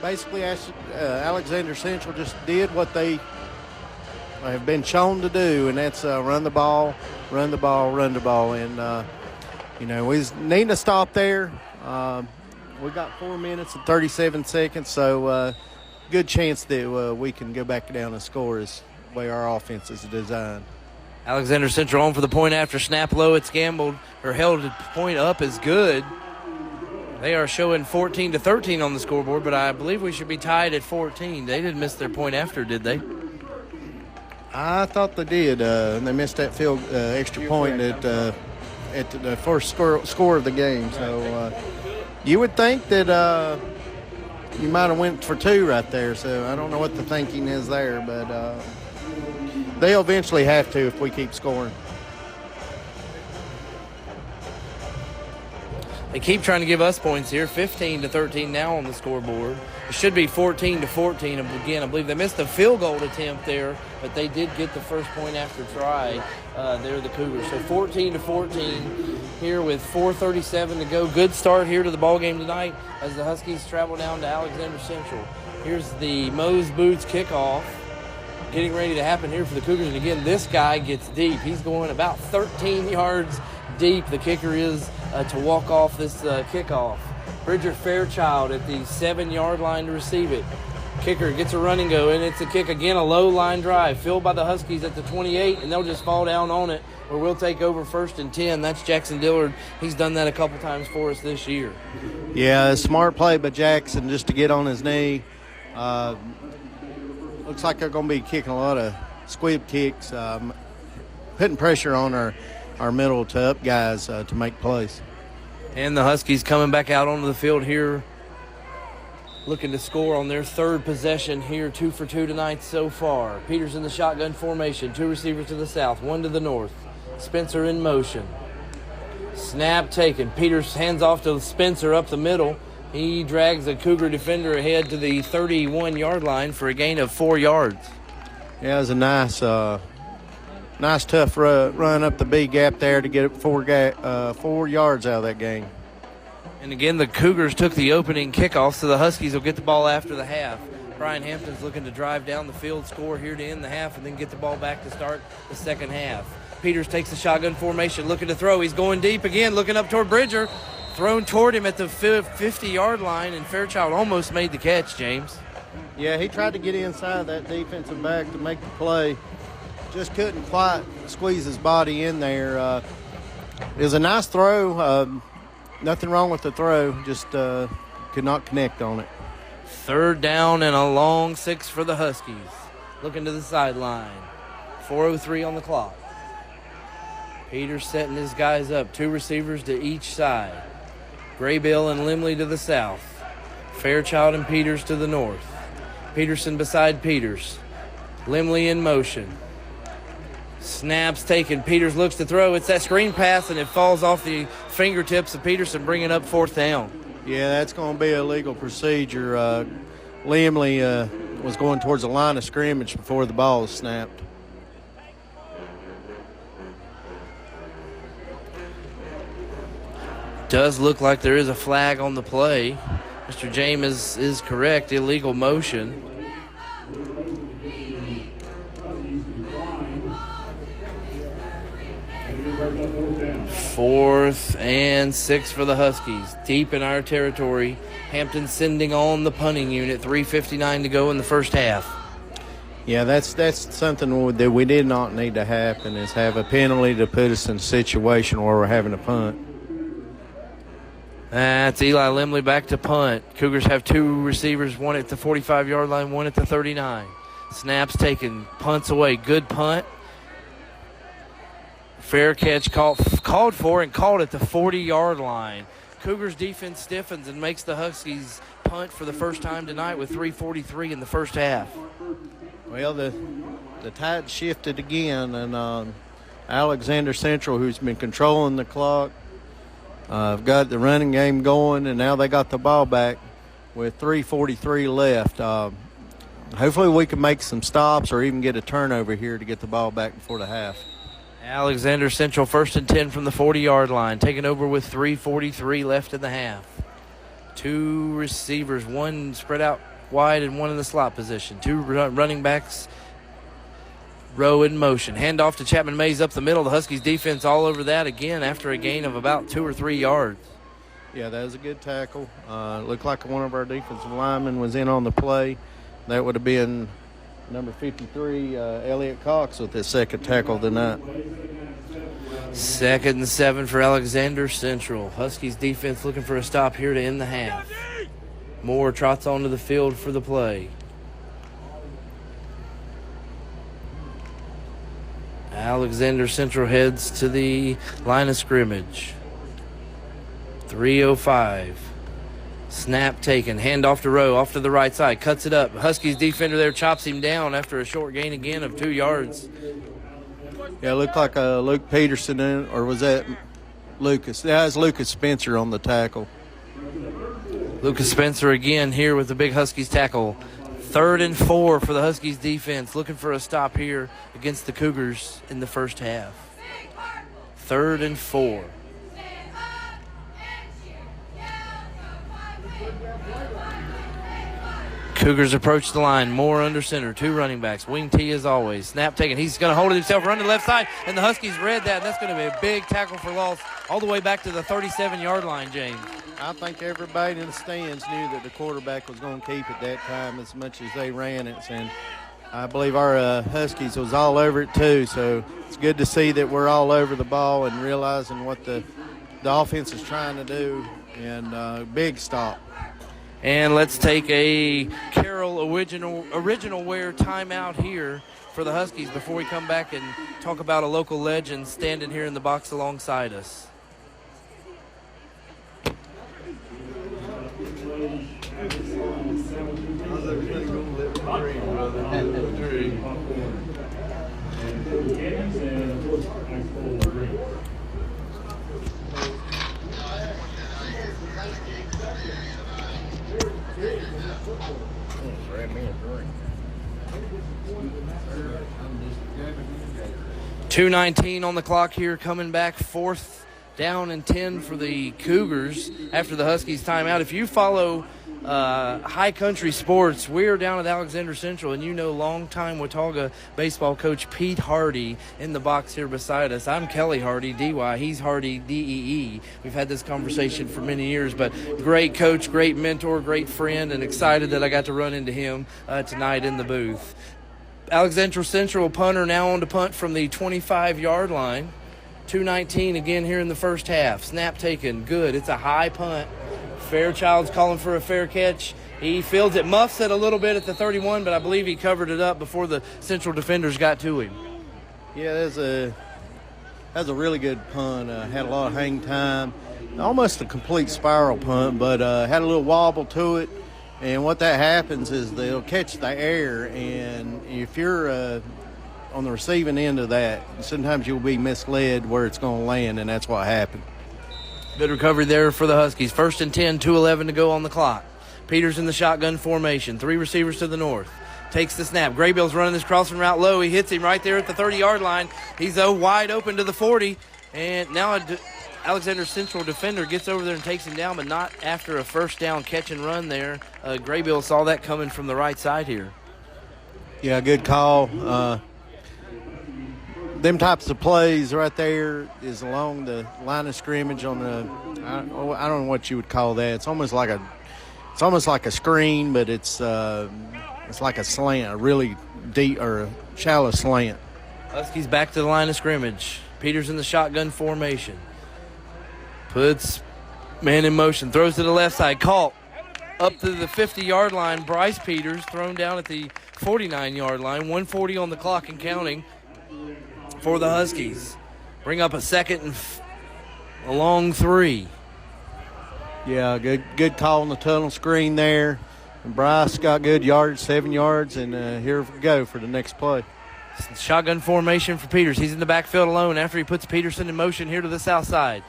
Basically, Alexander Central just did what they have been shown to do, and that's run the ball. And, we need to stop there. We got 4 minutes and 37 seconds, so good chance that we can go back down and score as the way our offense is designed. Alexander Central on for the point after snap low. It's gambled or held point up is good. They are showing 14-13 on the scoreboard, but I believe we should be tied at 14. They didn't miss their point after, did they? I thought they did. They missed that extra point at the first score of the game. So you would think that you might have went for 2 right there. So I don't know what the thinking is there, but they'll eventually have to if we keep scoring. They keep trying to give us points here. 15-13 now on the scoreboard. It should be 14-14 again. I believe they missed a field goal attempt there, but they did get the first point after try. They're the Cougars. So 14-14 here with 4:37 to go. Good start here to the ball game tonight as the Huskies travel down to Alexander Central. Here's the Moe's Boots kickoff getting ready to happen here for the Cougars. And again, this guy gets deep. He's going about 13 yards deep. The kicker is to walk off this kickoff. Bridger Fairchild at the 7-yard line to receive it. Kicker gets a run and go, and it's a kick again, a low line drive filled by the Huskies at the 28, and they'll just fall down on it, or we'll take over 1st and 10. That's Jackson Dillard. He's done that a couple times for us this year. Yeah, a smart play by Jackson just to get on his knee. Looks like they're going to be kicking a lot of squib kicks, putting pressure on our middle to up guys to make plays. And the Huskies coming back out onto the field here, looking to score on their 3rd possession here. 2 for 2 tonight so far. Peters in the shotgun formation. 2 receivers to the south, 1 to the north. Spencer in motion. Snap taken. Peters hands off to Spencer up the middle. He drags a Cougar defender ahead to the 31-yard line for a gain of 4 yards. Yeah, it was a nice tough run up the B gap there to get 4 yards out of that game. And again, the Cougars took the opening kickoff, so the Huskies will get the ball after the half. Brian Hampton's looking to drive down the field, score here to end the half, and then get the ball back to start the second half. Peters takes the shotgun formation, looking to throw. He's going deep again, looking up toward Bridger. Thrown toward him at the 50-yard line, and Fairchild almost made the catch, James. Yeah, he tried to get inside that defensive back to make the play. Just couldn't quite squeeze his body in there. It was a nice throw. Nothing wrong with the throw, just could not connect on it. Third down and a long 6 for the Huskies. Looking to the sideline. 4:03 on the clock. Peters setting his guys up. 2 receivers to each side. Graybill and Limley to the south. Fairchild and Peters to the north. Peterson beside Peters. Limley in motion. Snaps taken. Peters looks to throw. It's that screen pass, and it falls off the fingertips of Peterson, bringing up 4th down. Yeah, that's going to be a legal procedure. Limley was going towards the line of scrimmage before the ball was snapped. Does look like there is a flag on the play. Mr. James is correct. Illegal motion. Fourth and 6 for the Huskies. Deep in our territory. Hampton sending on the punting unit. 3:59 to go in the first half. Yeah, that's something that we did not need to happen, is have a penalty to put us in a situation where we're having to punt. That's Eli Limley back to punt. Cougars have 2 receivers, one at the 45-yard line, one at the 39. Snaps taken, punts away. Good punt. Fair catch called for and called at the 40-yard line. Cougars defense stiffens and makes the Huskies punt for the first time tonight with 3:43 in the first half. Well, the tide shifted again, and Alexander Central, who's been controlling the clock, got the running game going, and now they got the ball back with 3:43 left. Hopefully we can make some stops or even get a turnover here to get the ball back before the half. Alexander Central 1st and 10 from the 40-yard line, taking over with 3:43 left in the half. 2 receivers, one spread out wide and one in the slot position. 2 running backs, row in motion. Handoff to Chapman Mays up the middle. The Huskies defense all over that again after a gain of about 2 or 3 yards. Yeah, that was a good tackle. Looked like one of our defensive linemen was in on the play. That would have been number 53, Elliott Cox, with his second tackle tonight. 2nd and 7 for Alexander Central. Huskies defense looking for a stop here to end the half. Moore trots onto the field for the play. Alexander Central heads to the line of scrimmage. 3:05. Snap taken. Handoff to Rowe. Off to the right side. Cuts it up. Huskies defender there chops him down after a short gain again of 2 yards. Yeah, it looked like Luke Peterson, or was that Lucas? That was Lucas Spencer on the tackle. Lucas Spencer again here with the big Huskies tackle. 3rd and 4 for the Huskies defense. Looking for a stop here against the Cougars in the first half. 3rd and 4. Cougars approach the line. Moore under center. 2 running backs. Wing T as always. Snap taken. He's going to hold it himself, run to the left side, and the Huskies read that, and that's going to be a big tackle for loss all the way back to the 37-yard line, James. I think everybody in the stands knew that the quarterback was going to keep it that time as much as they ran it, and I believe our Huskies was all over it too, so it's good to see that we're all over the ball and realizing what the offense is trying to do, and big stop. And let's take a Carroll original wear timeout here for the Huskies before we come back and talk about a local legend standing here in the box alongside us. Grab me a drink. 2:19 on the clock here, coming back 4th down and 10 for the Cougars after the Huskies timeout. If you follow high country sports, we're down at Alexander Central, and you know longtime Watauga baseball coach Pete Hardy in the box here beside us. I'm Kelly Hardy, DY. He's Hardy, DEE. We've had this conversation for many years, but great coach, great mentor, great friend, and excited that I got to run into him tonight in the booth. Alexander Central punter now on to punt from the 25-yard line. 2:19 again here in the first half. Snap taken. Good. It's a high punt. Fairchild's calling for a fair catch, He fields it, muffs it a little bit at the 31, but I believe he covered it up before the Central defenders got to him. Yeah, that's a really good punt. Had a lot of hang time. Almost a complete spiral punt, but had a little wobble to it. And what that happens is they'll catch the air, and if you're on the receiving end of that, sometimes you'll be misled where it's going to land, and that's what happened. Good recovery there for the Huskies. 1st and 10, 2:11 to go on the clock. Peters in the shotgun formation. 3 receivers to the north. Takes the snap. Graybill's running this crossing route low. He hits him right there at the 30-yard line. He's wide open to the 40, and now Alexander Central defender gets over there and takes him down, but not after a first down catch and run there. Graybill saw that coming from the right side here. Yeah, good call. Them types of plays right there is along the line of scrimmage on the, I don't know what you would call that. It's almost like a screen, but it's like a slant, a really deep or a shallow slant. Huskies back to the line of scrimmage. Peters in the shotgun formation. Puts man in motion, throws to the left side, caught up to the 50-yard line. Bryce Peters thrown down at the 49-yard line. 1:40 on the clock and counting for the Huskies. Bring up a second and a long 3. Yeah, good call on the tunnel screen there. And Bryce got good yards, 7 yards, and here we go for the next play. Shotgun formation for Peters. He's in the backfield alone after he puts Peterson in motion here to the south side.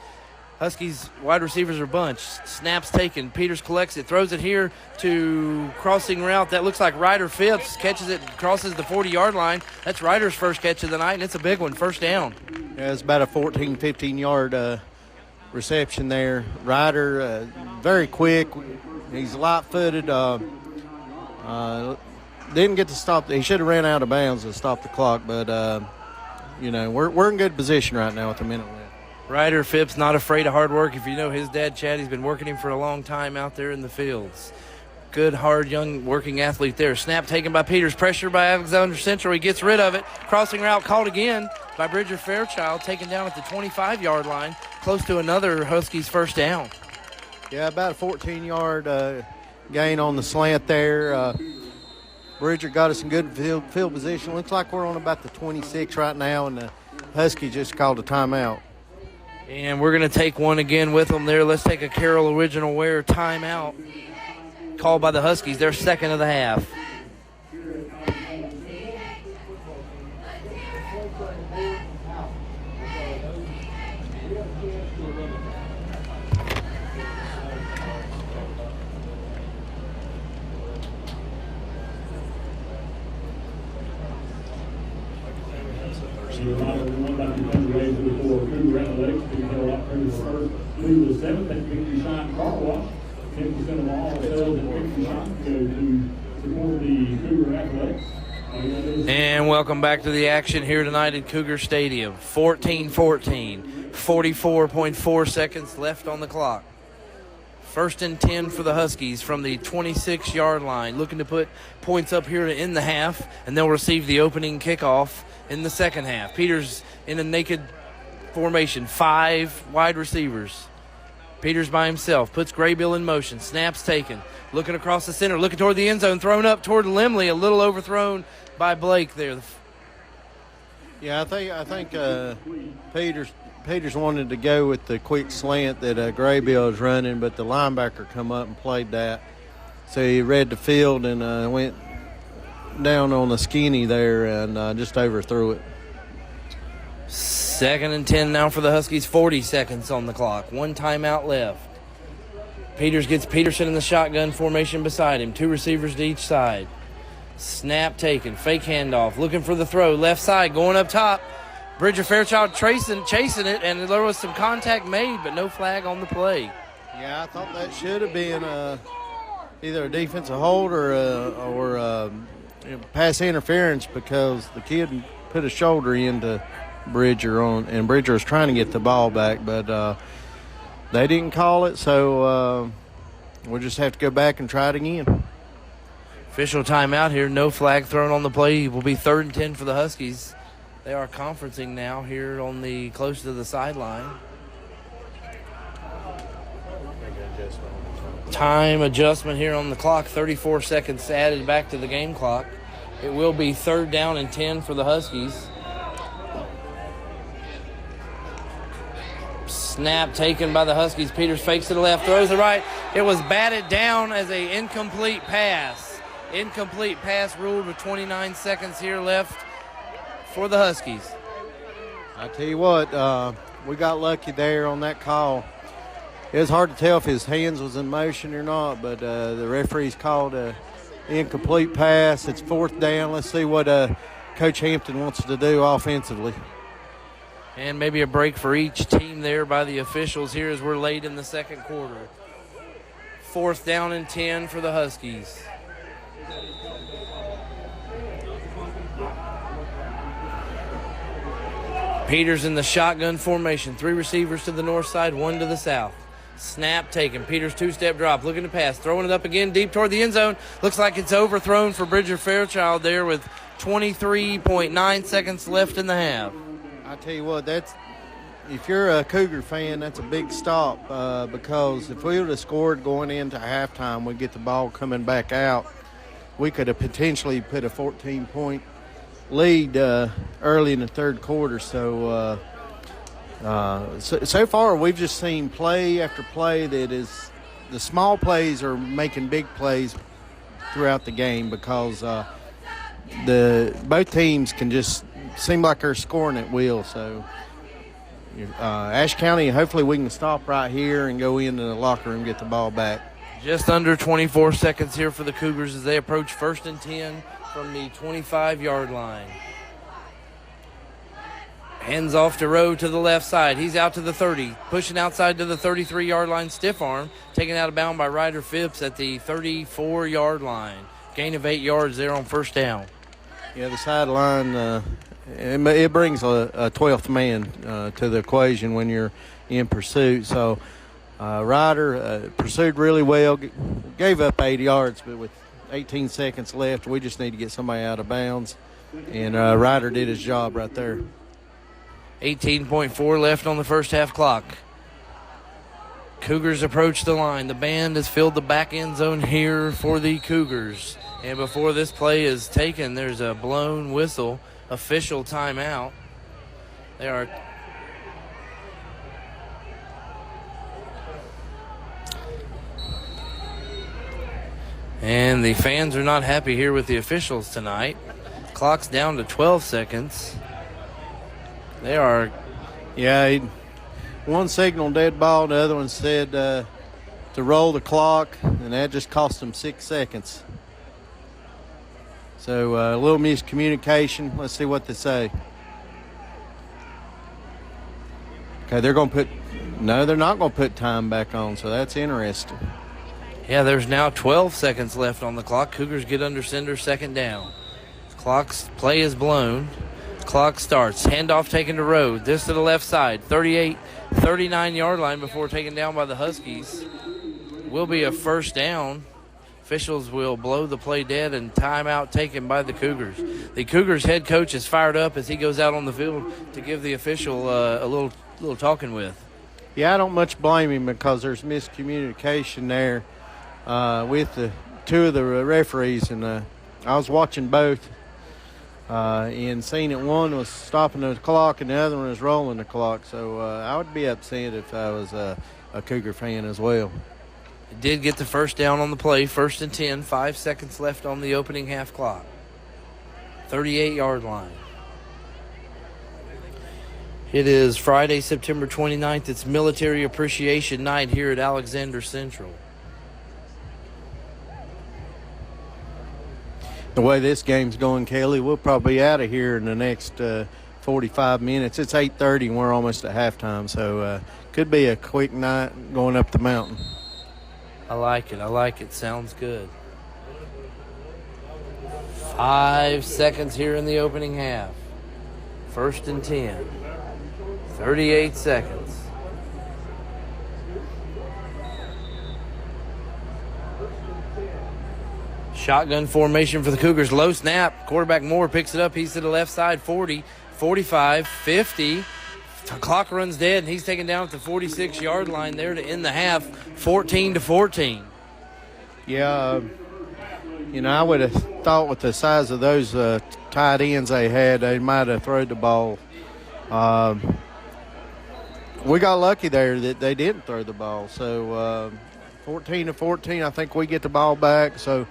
Huskies wide receivers are bunched. Snaps taken. Peters collects it, throws it here to crossing route. That looks like Ryder Phipps. Catches it, crosses the 40-yard line. That's Ryder's first catch of the night, and it's a big one, first down. Yeah, it's about a 14, 15-yard reception there. Ryder, very quick. He's light-footed. Didn't get to stop. He should have ran out of bounds to stop the clock, but, we're in good position right now with a minute left. Ryder Phipps not afraid of hard work. If you know his dad, Chad, he's been working him for a long time out there in the fields. Good, hard, young working athlete there. Snap taken by Peters. Pressure by Alexander Central. He gets rid of it. Crossing route called again by Bridger Fairchild, taken down at the 25-yard line, close to another Huskies first down. Yeah, about a 14-yard gain on the slant there. Bridger got us in good field position. Looks like we're on about the 26 right now, and the Huskies just called a timeout. And we're going to take one again with them there. Let's take a Carroll Original Wear timeout called by the Huskies, their second of the half. And welcome back to the action here tonight at Cougar Stadium. 14-14, 44.4 seconds left on the clock. 1st and 10 for the Huskies from the 26-yard line, looking to put points up here to end the half, and they'll receive the opening kickoff in the second half. Peters in a naked formation, 5 wide receivers. Peters by himself, puts Graybill in motion, snaps taken, looking across the center, looking toward the end zone, thrown up toward Limley, a little overthrown by Blake there. Yeah, I think Peters wanted to go with the quick slant that Graybill is running, but the linebacker come up and played that. So he read the field and went down on the skinny there and just overthrew it. 2nd and 10 now for the Huskies, 40 seconds on the clock. 1 timeout left. Peters gets Peterson in the shotgun formation beside him. 2 receivers to each side. Snap taken, fake handoff, looking for the throw. Left side, going up top. Bridger Fairchild chasing it, and there was some contact made, but no flag on the play. Yeah, I thought that should have been either a defensive hold or pass interference because the kid put a shoulder into Bridger and Bridger was trying to get the ball back, but they didn't call it, so we'll just have to go back and try it again. Official timeout here, no flag thrown on the play. It will be 3rd and 10 for the Huskies. They are conferencing now here on the close to the sideline. Time adjustment here on the clock. 34 seconds added back to the game clock. It will be 3rd down and 10 for the Huskies. Snap taken by the Huskies. Peters fakes to the left, throws it right. It was batted down as an incomplete pass. Incomplete pass ruled with 29 seconds here left for the Huskies. I tell you what, we got lucky there on that call. It was hard to tell if his hands was in motion or not, but the referees called an incomplete pass. It's 4th down. Let's see what Coach Hampton wants to do offensively. And maybe a break for each team there by the officials here as we're late in the second quarter. 4th down and 10 for the Huskies. Peters in the shotgun formation. 3 receivers to the north side, 1 to the south. Snap taken. Peters 2-step drop, looking to pass, throwing it up again deep toward the end zone. Looks like it's overthrown for Bridger Fairchild there with 23.9 seconds left in the half. I tell you what, if you're a Cougar fan, that's a big stop because if we would have scored going into halftime, we'd get the ball coming back out. We could have potentially put a 14-point lead early in the third quarter. So far we've just seen play after play that is the small plays are making big plays throughout the game because both teams can just seem like they're scoring at will. So Ashe County, hopefully we can stop right here and go into the locker room and get the ball back. Just under 24 seconds here for the Cougars as they approach 1st and 10 from the 25-yard line. Hands off to Rowe to the left side. He's out to the 30, pushing outside to the 33-yard line. Stiff arm, taken out of bounds by Ryder Phipps at the 34-yard line. Gain of 8 yards there on 1st down. Yeah, the sideline, it brings a 12th man to the equation when you're in pursuit. So Ryder pursued really well, gave up 8 yards, but with 18 seconds left, we just need to get somebody out of bounds. And Ryder did his job right there. 18.4 left on the first half clock. Cougars approach the line. The band has filled the back end zone here for the Cougars. And before this play is taken, there's a blown whistle, official timeout. They are and the fans are not happy here with the officials tonight. Clock's down to 12 seconds. They are. Yeah, one signaled dead ball, the other one said to roll the clock, and that just cost them 6 seconds. So a little miscommunication. Let's see what they say. Okay, they're going to put – no, they're not going to put time back on, so that's interesting. Yeah, there's now 12 seconds left on the clock. Cougars get under center, 2nd down. Clock's play is blown. Clock starts. Handoff taken to Rowe. This to the left side. 39-yard line before taken down by the Huskies. Will be a 1st down. Officials will blow the play dead and timeout taken by the Cougars. The Cougars head coach is fired up as he goes out on the field to give the official a little talking with. Yeah, I don't much blame him because there's miscommunication there with the 2 of the referees, and I was watching both and seeing that one was stopping the clock and the other one was rolling the clock. So I would be upset if I was a Cougar fan as well. It did get the 1st down on the play, 1st and 10, 5 seconds left on the opening half clock. 38-yard line. It is Friday, September 29th. It's Military Appreciation Night here at Alexander Central. The way this game's going, Kelly, we'll probably be out of here in the next 45 minutes. It's 8:30 and we're almost at halftime, so could be a quick night going up the mountain. I like it. Sounds good. 5 seconds here in the opening half. 1st and 10. 38 seconds. Shotgun formation for the Cougars. Low snap. Quarterback Moore picks it up. He's to the left side. 40, 45, 50. The clock runs dead, and he's taken down at the 46-yard line there to end the half, 14-14. Yeah, I would have thought with the size of those tight ends they had, they might have thrown the ball. We got lucky there that they didn't throw the ball. So 14-14, I think we get the ball back. So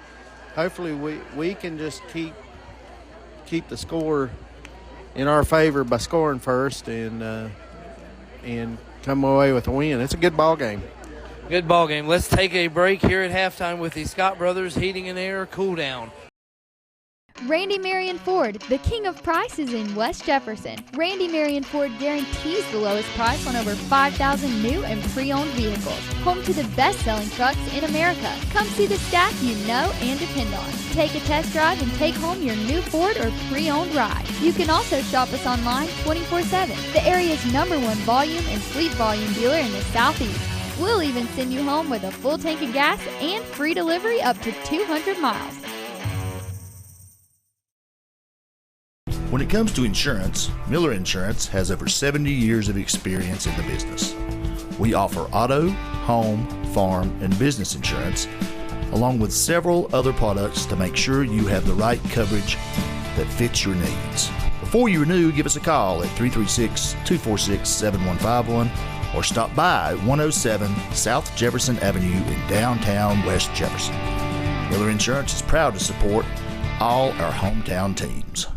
hopefully we can just keep the score in our favor by scoring first and come away with a win. It's a good ball game. Good ball game. Let's take a break here at halftime with the Scott Brothers Heating and Air Cool Down. Randy Marion Ford, the king of prices in West Jefferson. Randy Marion Ford guarantees the lowest price on over 5,000 new and pre-owned vehicles. Home to the best-selling trucks in America. Come see the staff you know and depend on. Take a test drive and take home your new Ford or pre-owned ride. You can also shop us online 24/7. The area's #1 volume and fleet volume dealer in the Southeast. We'll even send you home with a full tank of gas and free delivery up to 200 miles. When it comes to insurance, Miller Insurance has over 70 years of experience in the business. We offer auto, home, farm, and business insurance, along with several other products to make sure you have the right coverage that fits your needs. Before you renew, give us a call at 336-246-7151 or stop by 107 South Jefferson Avenue in downtown West Jefferson. Miller Insurance is proud to support all our hometown teams.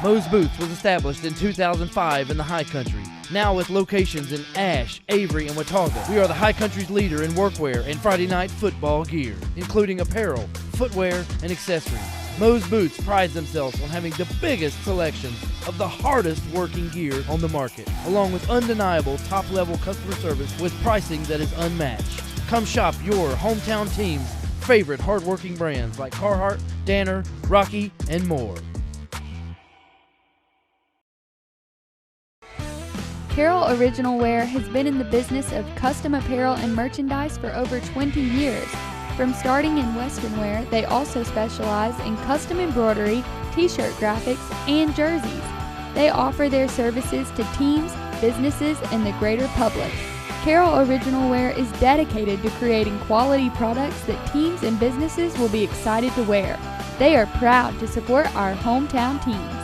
Moe's Boots was established in 2005 in the High Country. Now with locations in Ashe, Avery, and Watauga, we are the High Country's leader in workwear and Friday night football gear, including apparel, footwear, and accessories. Moe's Boots prides themselves on having the biggest selection of the hardest working gear on the market, along with undeniable top-level customer service with pricing that is unmatched. Come shop your hometown team's favorite hard-working brands like Carhartt, Danner, Rocky, and more. Carroll Original Wear has been in the business of custom apparel and merchandise for over 20 years. From starting in Western wear, they also specialize in custom embroidery, t-shirt graphics, and jerseys. They offer their services to teams, businesses, and the greater public. Carroll Original Wear is dedicated to creating quality products that teams and businesses will be excited to wear. They are proud to support our hometown teams.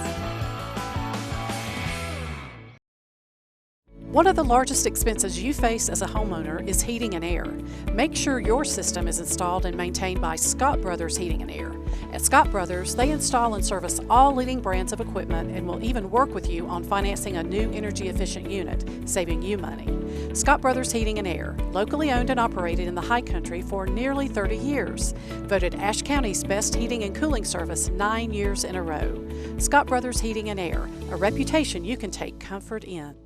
One of the largest expenses you face as a homeowner is heating and air. Make sure your system is installed and maintained by Scott Brothers Heating and Air. At Scott Brothers, they install and service all leading brands of equipment and will even work with you on financing a new energy-efficient unit, saving you money. Scott Brothers Heating and Air, locally owned and operated in the High Country for nearly 30 years. Voted Ashe County's best heating and cooling service 9 years in a row. Scott Brothers Heating and Air, a reputation you can take comfort in.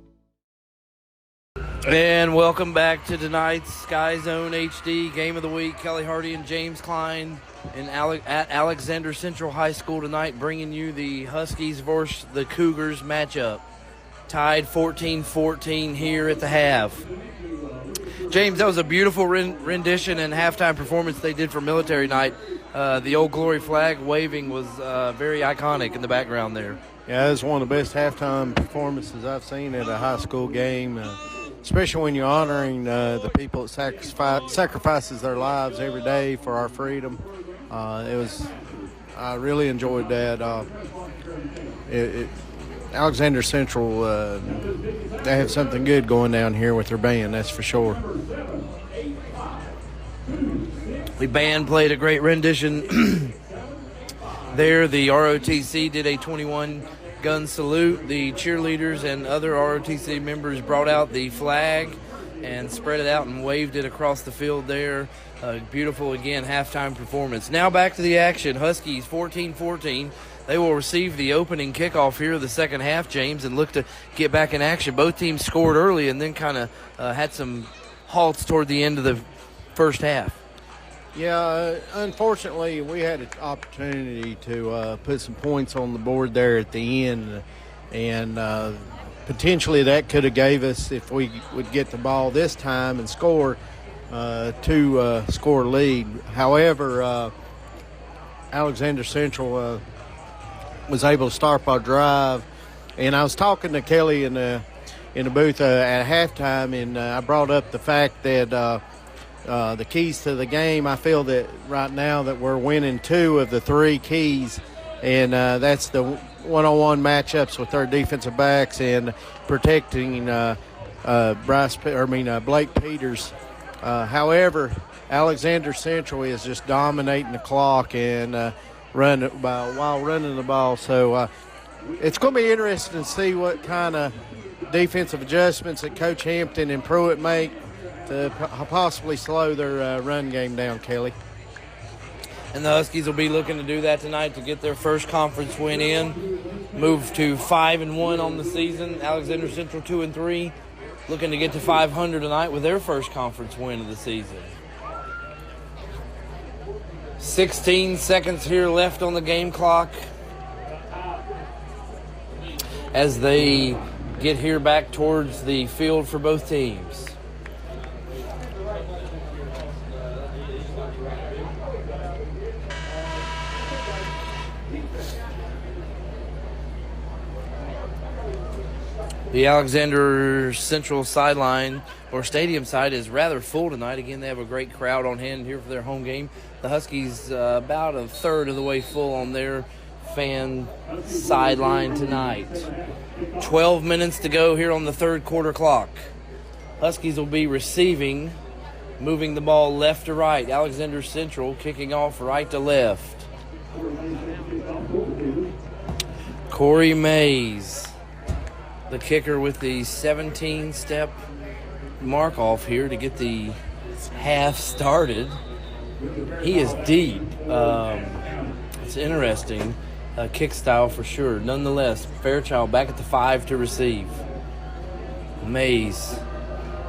And welcome back to tonight's SkyZone HD Game of the Week. Kelly Hardy and James Klein at Alexander Central High School tonight, bringing you the Huskies versus the Cougars matchup. Tied 14-14 here at the half. James, that was a beautiful rendition and halftime performance they did for Military Night. The Old Glory flag waving was very iconic in the background there. Yeah, it was one of the best halftime performances I've seen at a high school game. Especially when you're honoring the people that sacrifices their lives every day for our freedom. I really enjoyed that. Alexander Central, they have something good going down here with their band, that's for sure. The band played a great rendition there. The ROTC did a 21-gun salute. The cheerleaders and other ROTC members brought out the flag and spread it out and waved it across the field there. Beautiful, again, halftime performance. Now back to the action. Huskies 14-14. They will receive the opening kickoff here of the second half, James, and look to get back in action. Both teams scored early and then kind of had some halts toward the end of the first half. Yeah, unfortunately, we had an opportunity to put some points on the board there at the end, and potentially that could have gave us, if we would get the ball this time and score, two-score lead. However, Alexander Central was able to start our drive, and I was talking to Kelly in the booth at halftime, and I brought up the fact that the keys to the game. I feel that right now that we're winning 2 of the 3 keys, and that's the one-on-one matchups with our defensive backs and protecting Blake Peters. However, Alexander Central is just dominating the clock and while running the ball. So it's going to be interesting to see what kind of defensive adjustments that Coach Hampton and Pruitt make to possibly slow their run game down, Kelly. And the Huskies will be looking to do that tonight to get their first conference win in. Move to 5-1 on the season. Alexander Central 2-3. Looking to get to 500 tonight with their first conference win of the season. 16 seconds here left on the game clock as they get here back towards the field for both teams. The Alexander Central sideline or stadium side is rather full tonight. Again, they have a great crowd on hand here for their home game. The Huskies about a third of the way full on their fan sideline tonight. 12 minutes to go here on the third quarter clock. Huskies will be receiving, moving the ball left to right. Alexander Central kicking off right to left. Corey Mays, the kicker, with the 17-step mark off here to get the half started. He is deep. It's interesting kick style for sure. Nonetheless, Fairchild back at the 5 to receive. Mays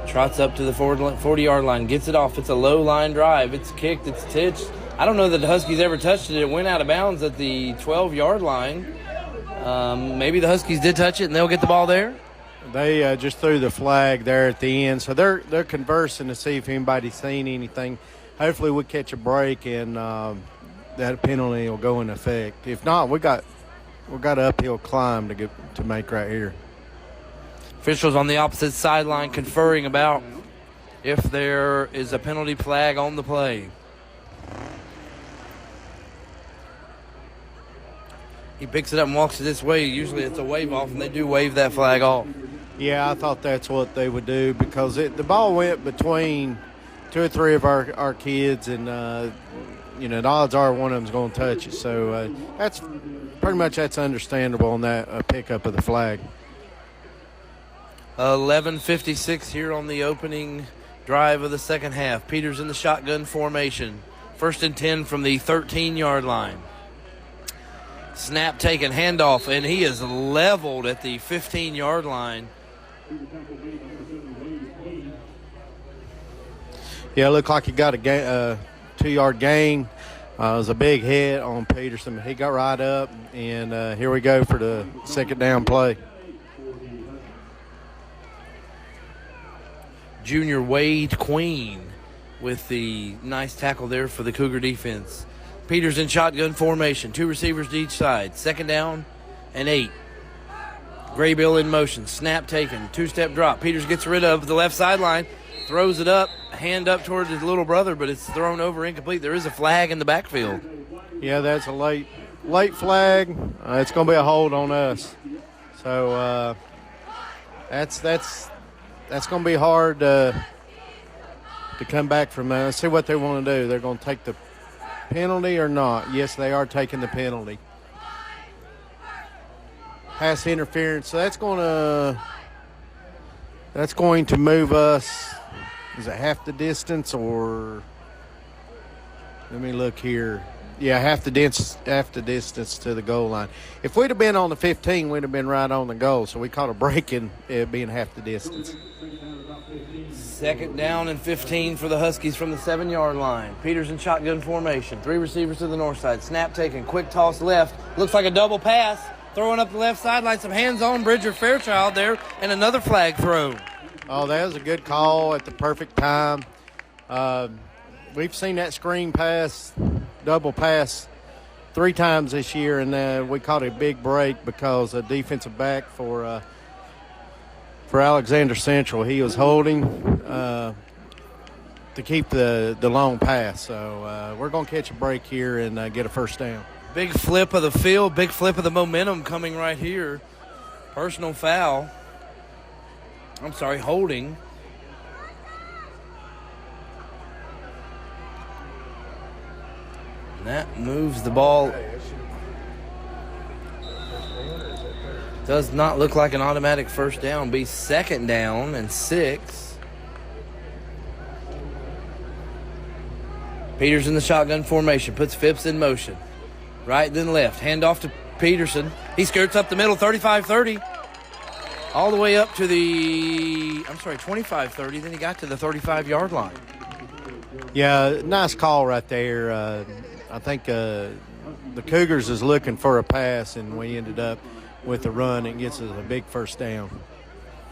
trots up to the 40-yard line, gets it off. It's a low line drive. It's kicked. It's titched. I don't know that the Huskies ever touched it. It went out of bounds at the 12-yard line. Maybe the Huskies did touch it, and they'll get the ball there. They just threw the flag there at the end, so they're conversing to see if anybody's seen anything. Hopefully, we catch a break and that penalty will go into effect. If not, we got an uphill climb to make right here. Officials on the opposite sideline conferring about if there is a penalty flag on the play. He picks it up and walks it this way. Usually it's a wave off, and they do wave that flag off. Yeah, I thought that's what they would do because the ball went between 2 or 3 of our kids, and the odds are one of them's going to touch it. So that's understandable on that pickup of the flag. 11:56 here on the opening drive of the second half. Peters in the shotgun formation. 1st and 10 from the 13-yard line. Snap taken, handoff, and he is leveled at the 15-yard line. Yeah, it looked like he got a 2-yard gain. It was a big hit on Peterson. He got right up, and here we go for the second down play. Junior Wade Queen with the nice tackle there for the Cougar defense. Peters in shotgun formation, 2 receivers to each side. 2nd down and 8. Graybill in motion, snap taken, 2-step drop. Peters gets rid of the left sideline, throws it up, hand up towards his little brother, but it's thrown over incomplete. There is a flag in the backfield. Yeah, that's a late flag. It's going to be a hold on us. So that's going to be hard to come back from that. Let's see what they want to do. They're going to take the penalty or not? Yes, they are taking the penalty. Pass interference. So that's going to move us. Is it half the distance or? Let me look here. Yeah, half the distance to the goal line. If we'd have been on the 15, we'd have been right on the goal. So we caught a break in it being half the distance. 2nd down and 15 for the Huskies from the 7-yard line. Peters in shotgun formation. 3 receivers to the north side. Snap taken. Quick toss left. Looks like a double pass. Throwing up the left sideline. Some hands on Bridger Fairchild there. And another flag thrown. Oh, that was a good call at the perfect time. We've seen that screen pass, double pass 3 times this year, and we caught a big break because a defensive back for Alexander Central, he was holding keep the long pass. So we're going to catch a break here and get a first down. Big flip of the field, big flip of the momentum coming right here. Personal foul. I'm sorry, holding. And that moves the ball. Does not look like an automatic first down. Be second down and 6. Peters in the shotgun formation. Puts Phipps in motion. Right, then left. Handoff to Peterson. He skirts up the middle, 35-30. All the way up to the, 25-30. Then he got to the 35-yard line. Yeah, nice call right there. I think the Cougars is looking for a pass, and we ended up with a run. It gets us a big first down.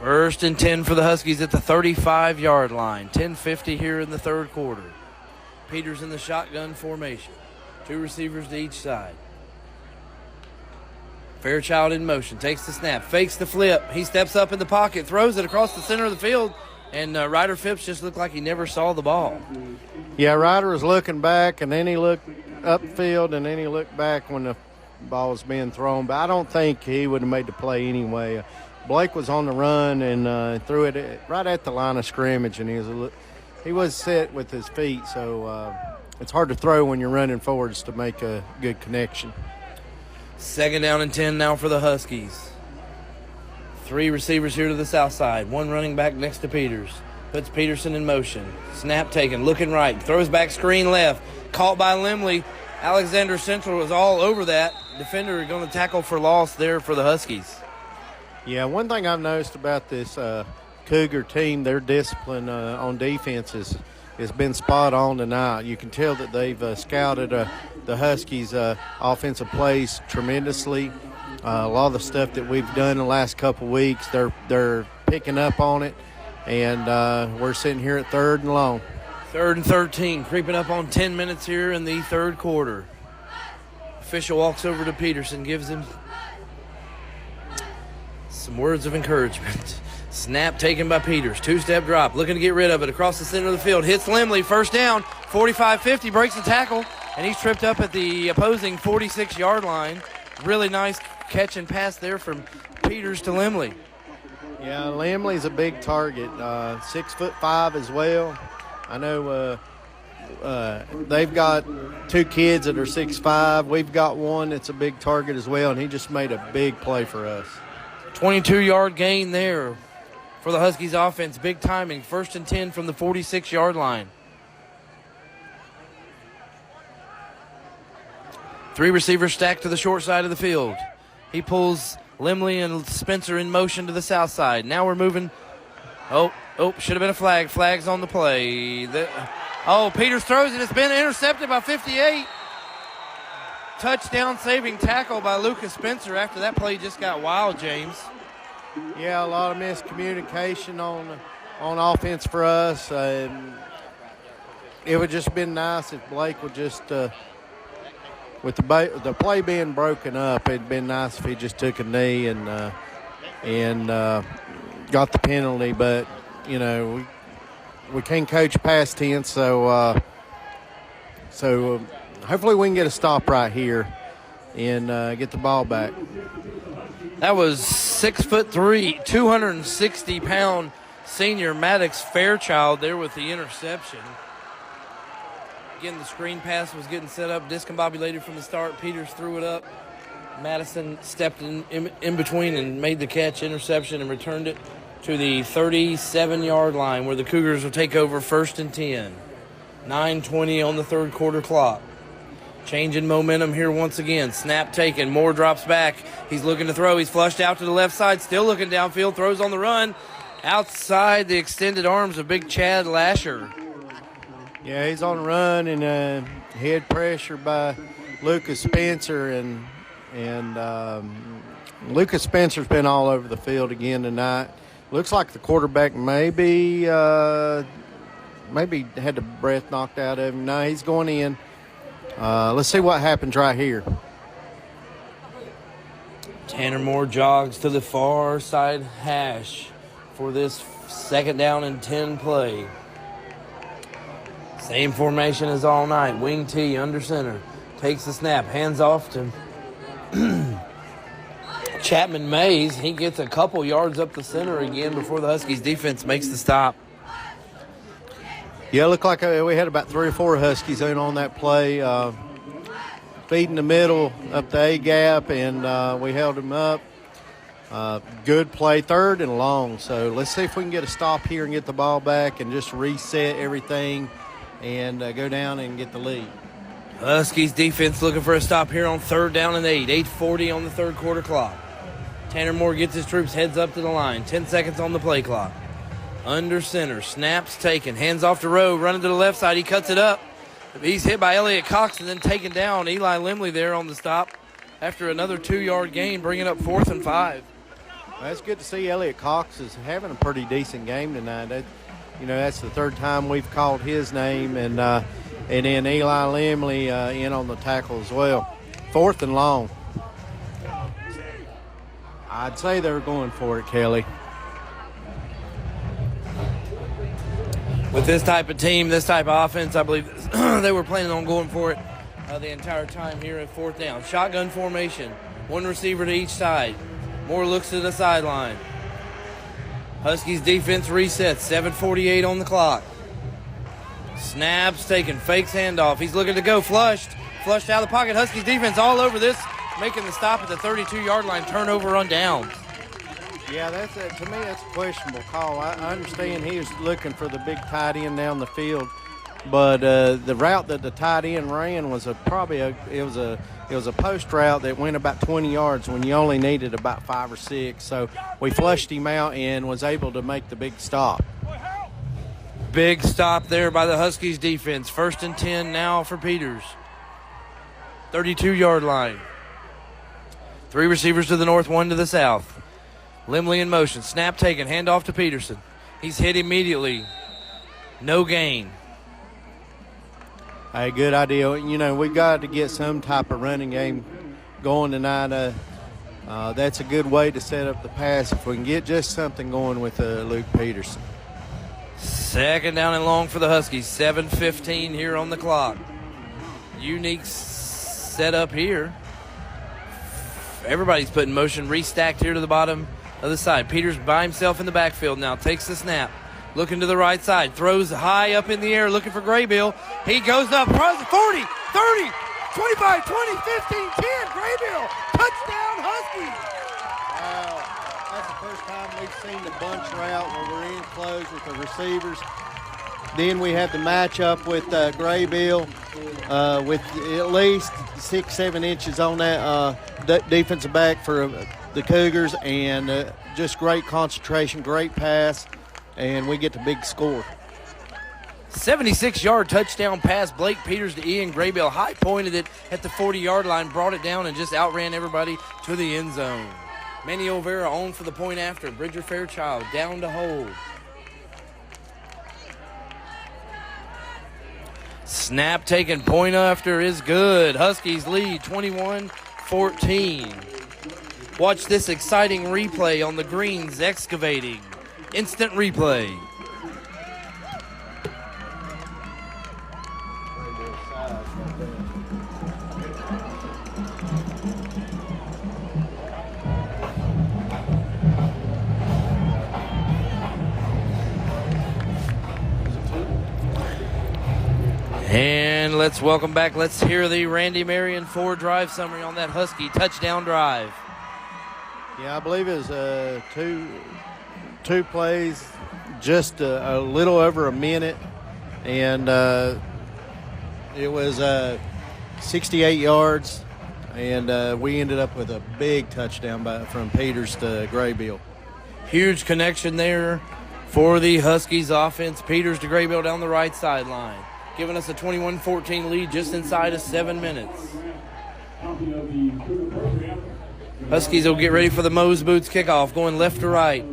1st and 10 for the Huskies at the 35-yard line. 10:50 here in the third quarter. Peters in the shotgun formation. 2 receivers to each side. Fairchild in motion. Takes the snap. Fakes the flip. He steps up in the pocket. Throws it across the center of the field. And Ryder Phipps just looked like he never saw the ball. Yeah, Ryder was looking back, and then he looked upfield, and then he looked back when the ball was being thrown. But I don't think he would have made the play anyway. Blake was on the run and threw it right at the line of scrimmage, and he was set with his feet. So it's hard to throw when you're running forwards to make a good connection. 2nd down and 10 now for the Huskies. 3 receivers here to the south side. 1 running back next to Peters. Puts Peterson in motion. Snap taken, looking right. Throws back screen left. Caught by Limley. Alexander Central was all over that. Defender going to tackle for loss there for the Huskies. Yeah, one thing I've noticed about this Cougar team, their discipline on defense has been spot on tonight. You can tell that they've scouted the Huskies' offensive plays tremendously. A lot of the stuff that we've done in the last couple weeks, they're picking up on it, and we're sitting here at 3rd and long. 3rd and 13, creeping up on 10 minutes here in the third quarter. Official walks over to Peterson, gives him some words of encouragement. Snap taken by Peters. 2-step drop, looking to get rid of it across the center of the field. Hits Limley, first down, 45-50, breaks the tackle, and he's tripped up at the opposing 46-yard line. Really nice catch and pass there from Peters to Limley. Yeah, Limley's a big target, 6'5" as well. I know they've got 2 kids that are 6'5". We've got one that's a big target as well, and he just made a big play for us. 22-yard gain there for the Huskies offense. Big timing. 1st and 10 from the 46-yard line. 3 receivers stacked to the short side of the field. He pulls Limley and Spencer in motion to the south side. Now we're moving. Oh, should have been a flag. Flag's on the play. Peters throws it. It's been intercepted by 58. Touchdown saving tackle by Lucas Spencer after that play just got wild, James. Yeah, a lot of miscommunication on offense for us. It would just been nice if Blake would just, with the play being broken up, it'd been nice if he just took a knee and got the penalty. But, you know, we can't coach past tense, so hopefully we can get a stop right here and get the ball back. That was 6'3", 260-pound senior Maddox Fairchild there with the interception. Again, the screen pass was getting set up, discombobulated from the start. Peters threw it up. Madison stepped in between and made the catch, interception, and returned it to the 37-yard line where the Cougars will take over 1st and 10. 9:20 on the third quarter clock. Change in momentum here once again. Snap taken. Moore drops back. He's looking to throw. He's flushed out to the left side. Still looking downfield. Throws on the run. Outside the extended arms of big Chad Lasher. Yeah, he's on the run and head pressure by Lucas Spencer. And Lucas Spencer's been all over the field again tonight. Looks like the quarterback maybe had the breath knocked out of him. No, he's going in. Let's see what happens right here. Tanner Moore jogs to the far side hash for this 2nd down and 10 play. Same formation as all night. Wing T under center. Takes the snap. Hands off to Chapman Mays. He gets a couple yards up the center again before the Huskies defense makes the stop. Yeah, it looked like we had about 3 or 4 Huskies in on that play. Feeding the middle up the A-gap, and we held them up. Good play, 3rd and long. So let's see if we can get a stop here and get the ball back and just reset everything and go down and get the lead. Huskies defense looking for a stop here on 3rd down and 8. 8:40 on the 3rd quarter clock. Tanner Moore gets his troops heads up to the line. 10 seconds on the play clock. Under center. Snaps taken. Hands off to Rowe. Running to the left side. He cuts it up. He's hit by Elliott Cox and then taken down. Eli Limley there on the stop after another 2-yard gain, bringing up 4th and 5. That's good to see. Elliott Cox is having a pretty decent game tonight. That's the 3rd time we've called his name, and then Eli Limley in on the tackle as well. 4th and long. I'd say they're going for it, Kelly. With this type of team, this type of offense, I believe they were planning on going for it the entire time here at 4th down. Shotgun formation, 1 receiver to each side. Moore looks to the sideline. Huskies defense resets, 7:48 on the clock. Snaps taken, fakes handoff. He's looking to go, flushed out of the pocket. Huskies defense all over this, making the stop at the 32-yard line, turnover on downs. Yeah, to me that's a questionable call. I understand he was looking for the big tight end down the field, but the route that the tight end ran was a post route that went about 20 yards when you only needed about 5 or 6. So we flushed him out and was able to make the big stop. Big stop there by the Huskies defense. 1st and 10 now for Peters. 32-yard line. 3 receivers to the north, 1 to the south. Limley in motion. Snap taken. Hand off to Peterson. He's hit immediately. No gain. Hey, good idea. We've got to get some type of running game going tonight. That's a good way to set up the pass if we can get just something going with Luke Peterson. 2nd down and long for the Huskies. 7:15 here on the clock. Unique setup here. Everybody's put in motion. Restacked here to the bottom of the side. Peters by himself in the backfield now. Takes the snap. Looking to the right side. Throws high up in the air looking for Graybill. He goes up. 40, 30, 25, 20, 15, 10. Graybill. Touchdown Huskies. Wow. That's the first time we've seen the bunch route where we're in close with the receivers. Then we have the matchup with Graybill with at least 6-7 inches on that defensive back for the Cougars, and just great concentration, great pass, and we get the big score. 76-yard touchdown pass. Blake Peters to Ian Graybill. High pointed it at the 40-yard line, brought it down, and just outran everybody to the end zone. Manny Olvera on for the point after. Bridger Fairchild down to hold. Snap taken, point after is good. Huskies lead 21-14. Watch this exciting replay on the Greens Excavating. Instant replay. And let's welcome back. Let's hear the Randy Marion Ford drive summary on that Husky touchdown drive. Yeah, I believe it was two plays, just a little over a minute, and it was 68 yards, and we ended up with a big touchdown from Peters to Graybill. Huge connection there for the Huskies offense. Peters to Graybill down the right sideline, giving us a 21-14 lead just inside of 7 minutes. Huskies will get ready for the Moe's Boots kickoff, going left to right.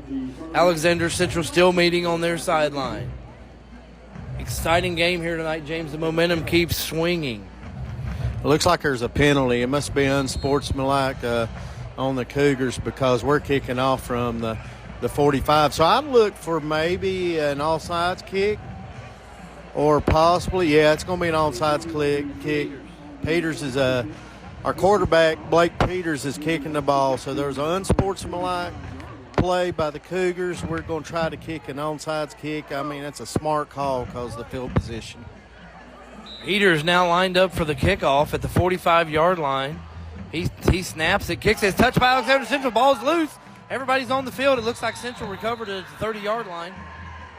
Alexander Central still meeting on their sideline. Exciting game here tonight, James. The momentum keeps swinging. It looks like there's a penalty. It must be unsportsmanlike on the Cougars because we're kicking off from the 45. So I'd look for maybe an all-sides kick. or possibly, yeah, it's going to be an onside kick. Peters is our quarterback, Blake Peters, is kicking the ball. So there's an unsportsmanlike play by the Cougars. We're going to try to kick an onside kick. I mean, that's a smart call because of the field position. Peters now lined up for the kickoff at the 45-yard line. He snaps it, kicks it. It's touched by Alexander Central. Ball's loose. Everybody's on the field. It looks like Central recovered it at the 30-yard line.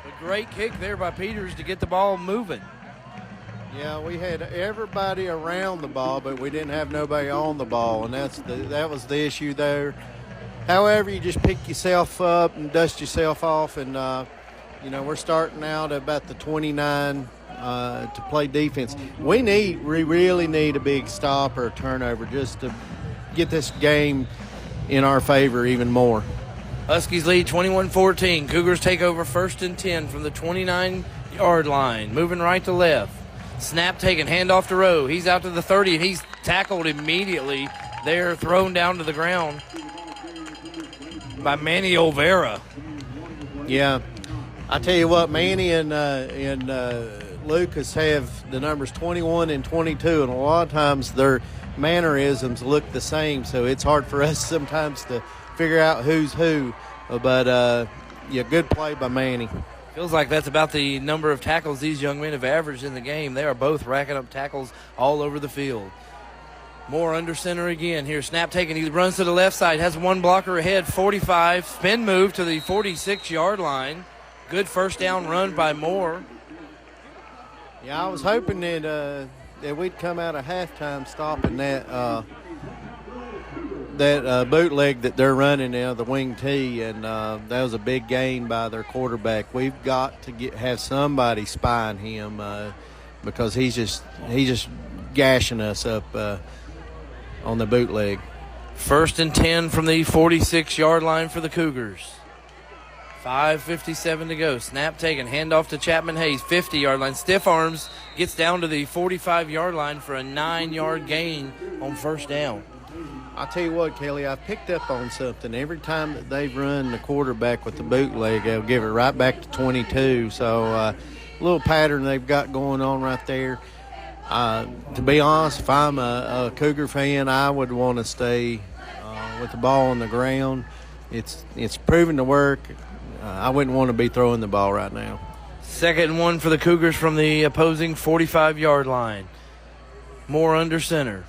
A great kick there by Peters to get the ball moving. Yeah, we had everybody around the ball, but we didn't have nobody on the ball, and that was the issue there. However, you just pick yourself up and dust yourself off, and we're starting out at about the 29 to play defense. We really need a big stop or a turnover just to get this game in our favor even more. Huskies lead 21-14. Cougars take over 1st and 10 from the 29-yard line. Moving right to left. Snap taken, handoff to Rowe. He's out to the 30, and he's tackled immediately there, thrown down to the ground by Manny Olvera. Yeah, I tell you what, Manny and Lucas have the numbers 21 and 22, and a lot of times their mannerisms look the same, so it's hard for us sometimes to figure out who's who. But, good play by Manny. Feels like that's about the number of tackles these young men have averaged in the game. They are both racking up tackles all over the field. Moore under center again here. Snap taken. He runs to the left side. Has one blocker ahead. 45. Spin move to the 46-yard line. Good first down run by Moore. Yeah, I was hoping that we'd come out of halftime stopping that bootleg that they're running now, the wing T, and that was a big gain by their quarterback. We've got to have somebody spying him because he's just gashing us up on the bootleg. 1st and 10 from the 46-yard line for the Cougars. 5:57 to go. Snap taken. Handoff to Chapman Hayes. 50-yard line. Stiff arms. Gets down to the 45-yard line for a 9-yard gain on first down. I'll tell you what, Kelly, I've picked up on something. Every time that they've run the quarterback with the bootleg, they'll give it right back to 22. So a little pattern they've got going on right there. To be honest, if I'm a Cougar fan, I would want to stay with the ball on the ground. It's proven to work. I wouldn't want to be throwing the ball right now. 2nd and 1 for the Cougars from the opposing 45-yard line. Moore under center.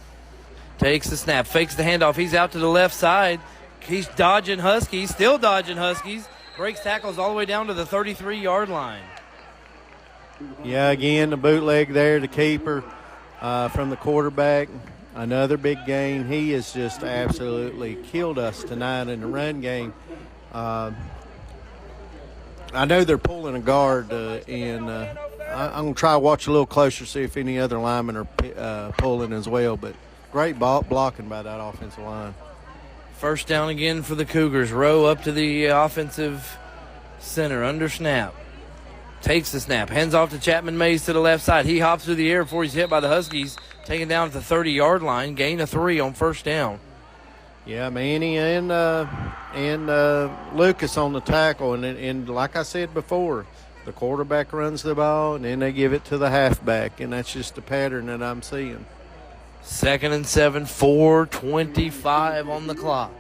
Takes the snap, fakes the handoff. He's out to the left side. He's dodging Huskies, still dodging Huskies. Breaks tackles all the way down to the 33-yard line. Yeah, again, the bootleg there, the keeper from the quarterback. Another big gain. He has just absolutely killed us tonight in the run game. I know they're pulling a guard, and I'm going to try to watch a little closer, see if any other linemen are pulling as well. But great blocking by that offensive line. First down again for the Cougars. Rowe up to the offensive center under snap. Takes the snap. Hands off to Chapman Mays to the left side. He hops through the air before he's hit by the Huskies. Taken down at the 30-yard line. Gain of 3 on first down. Yeah, Manny and Lucas on the tackle. And like I said before, the quarterback runs the ball, and then they give it to the halfback. And that's just the pattern that I'm seeing. 2nd and 7, 4:25 on the clock.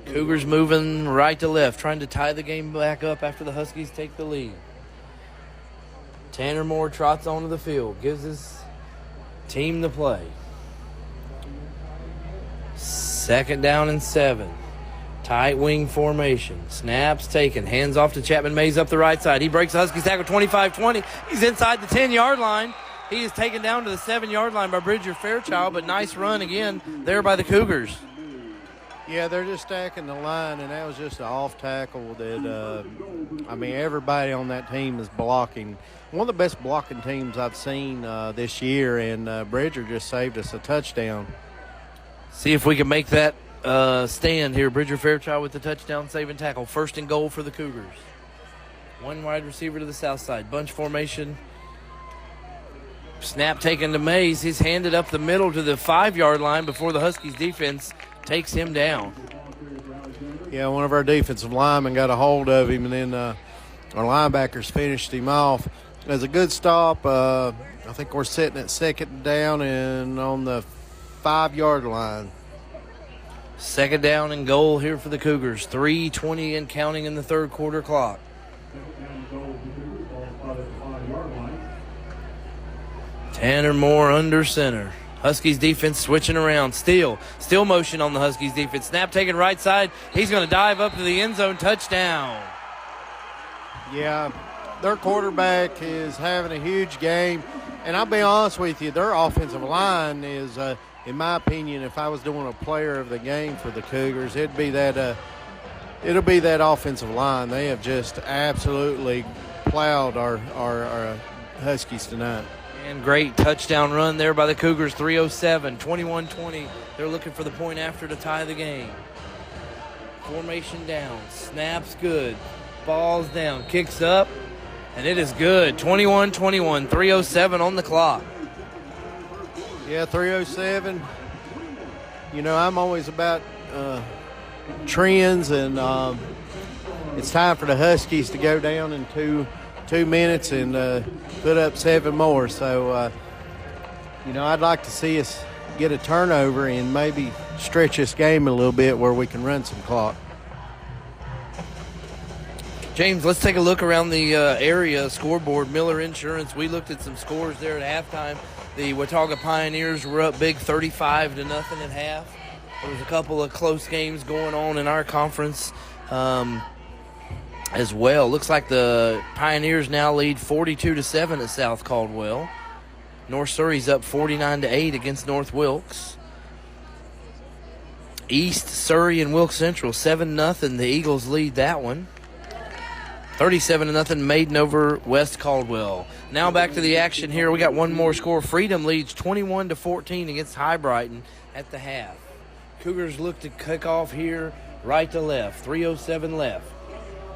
Cougars moving right to left, trying to tie the game back up after the Huskies take the lead. Tanner Moore trots onto the field, gives his team the play. 2nd down and 7. Tight wing formation. Snaps taken. Hands off to Chapman Mays up the right side. He breaks the Huskies tackle 25-20. He's inside the 10-yard line. He is taken down to the 7-yard line by Bridger Fairchild, but nice run again there by the Cougars. Yeah, they're just stacking the line, and that was just an off tackle that, everybody on that team is blocking. One of the best blocking teams I've seen this year, and Bridger just saved us a touchdown. See if we can make that stand here. Bridger Fairchild with the touchdown saving tackle. 1st and goal for the Cougars. One wide receiver to the south side. Bunch formation. Snap taken to Mays. He's handed up the middle to the 5-yard line before the Huskies defense takes him down. Yeah, one of our defensive linemen got a hold of him, and then our linebackers finished him off. It's a good stop. I think we're sitting at second down and on the 5-yard line. Second down and goal here for the Cougars. 3:20 and counting in the third quarter clock. Tanner Moore under center. Huskies defense switching around. Still motion on the Huskies defense. Snap taken right side. He's going to dive up to the end zone. Touchdown. Yeah, their quarterback is having a huge game. And I'll be honest with you, their offensive line is, in my opinion, if I was doing a player of the game for the Cougars, it'll be that offensive line. They have just absolutely plowed our Huskies tonight. And great touchdown run there by the Cougars. 3:07, 21-20. They're looking for the point after to tie the game. Formation down. Snaps good. Ball's down. Kicks up. And it is good. 21-21. 3:07 on the clock. Yeah, 3:07. You know, I'm always about trends, and it's time for the Huskies to go down in two minutes and put up 7 more. So, you know, I'd like to see us get a turnover and maybe stretch this game a little bit where we can run some clock. James, let's take a look around the area scoreboard. Miller Insurance, we looked at some scores there at halftime. The Watauga Pioneers were up big 35-0 at half. There was a couple of close games going on in our conference as well. Looks like the Pioneers now lead 42-7 at South Caldwell. North Surrey's up 49-8 against North Wilkes. East Surrey and Wilkes Central 7-0. The Eagles lead that one. 37-0 Maiden over West Caldwell. Now back to the action here. We got one more score. Freedom leads 21-14 against High Brighton at the half. Cougars look to kick off here right to left. 3:07 left.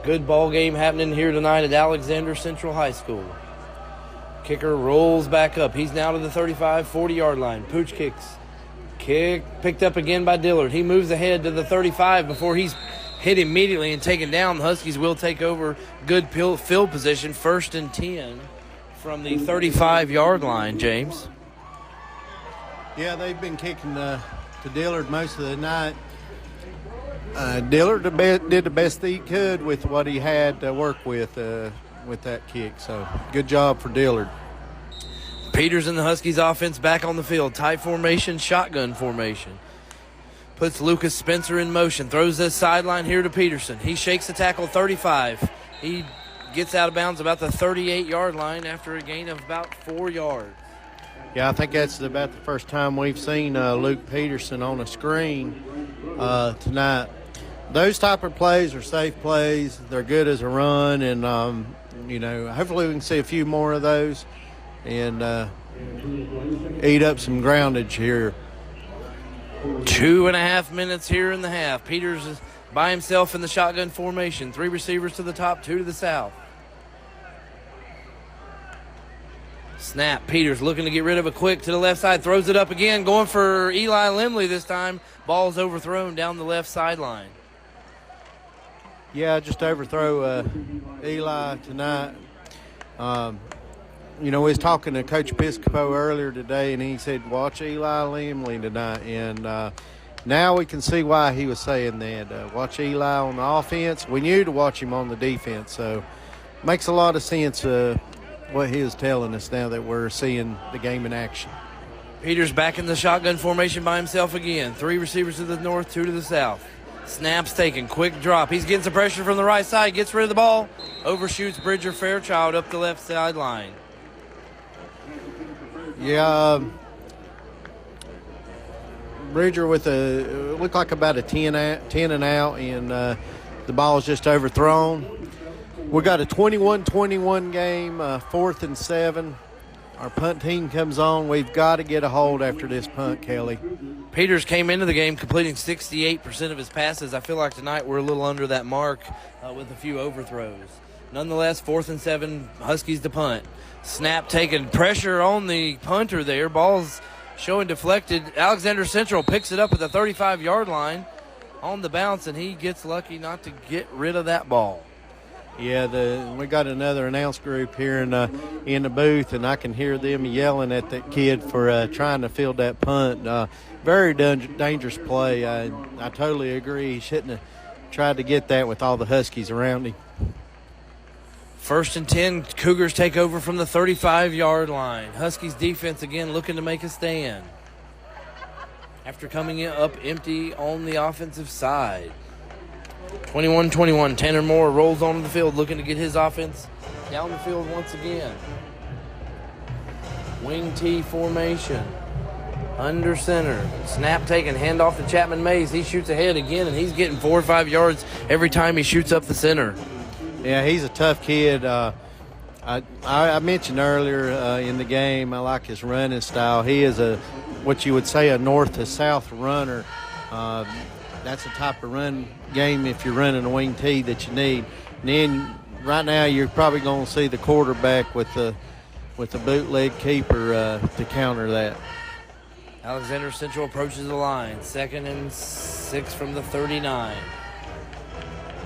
Good ball game happening here tonight at Alexander Central High School. Kicker rolls back up. He's now to the 35, 40-yard line. Pooch kicks. Kick picked up again by Dillard. He moves ahead to the 35 before he's hit immediately and taken down. The Huskies will take over good field position, 1st and 10 from the 35-yard line, James. Yeah, they've been kicking to Dillard most of the night. Dillard did the best that he could with what he had to work with that kick. So good job for Dillard. Peters and the Huskies offense back on the field. Tight formation, shotgun formation. Puts Lucas Spencer in motion. Throws this sideline here to Peterson. He shakes the tackle 35. He gets out of bounds about the 38-yard line after a gain of about 4 yards. Yeah, I think that's about the first time we've seen Luke Peterson on a screen tonight. Those type of plays are safe plays. They're good as a run, and, you know, hopefully we can see a few more of those and eat up some groundage here. 2.5 minutes here in the half. Peters is by himself in the shotgun formation. 3 receivers to the top, 2 to the south. Snap. Peters looking to get rid of it quick to the left side. Throws it up again. Going for Eli Limley this time. Ball's overthrown down the left sideline. Yeah, just overthrow Eli tonight. You know, we was talking to Coach Piscopo earlier today, and he said, watch Eli Limley tonight. And now we can see why he was saying that. Watch Eli on the offense. We knew to watch him on the defense. So makes a lot of sense what he was telling us now that we're seeing the game in action. Peters back in the shotgun formation by himself again. 3 receivers to the north, 2 to the south. Snaps taken, quick drop. He's getting some pressure from the right side, gets rid of the ball. Overshoots Bridger Fairchild up the left sideline. Yeah, Bridger with looked like about a 10 and out, and the ball is just overthrown. We got a 21-21 game, 4th and 7. Our punt team comes on. We've got to get a hold after this punt, Kelly. Peters came into the game completing 68% of his passes. I feel like tonight we're a little under that mark with a few overthrows. Nonetheless, 4th and 7, Huskies to punt. Snap taken, pressure on the punter there. Ball's showing deflected. Alexander Central picks it up at the 35-yard line on the bounce, and he gets lucky not to get rid of that ball. Yeah, we got another announce group here in the booth, and I can hear them yelling at that kid for trying to field that punt. Very dangerous play. I totally agree. He shouldn't have tried to get that with all the Huskies around him. 1st and 10, Cougars take over from the 35-yard line. Huskies defense again looking to make a stand after coming in up empty on the offensive side. 21-21, Tanner Moore rolls onto the field looking to get his offense down the field once again. Wing T formation. Under center. Snap taken, handoff to Chapman Mays. He shoots ahead again, and he's getting 4 or 5 yards every time he shoots up the center. Yeah, he's a tough kid. I mentioned earlier in the game, I like his running style. He is what you would say a north to south runner. That's the type of run game if you're running a wing T that you need. And then right now you're probably going to see the quarterback with the bootleg keeper to counter that. Alexander Central approaches the line. 2nd and 6 from the 39.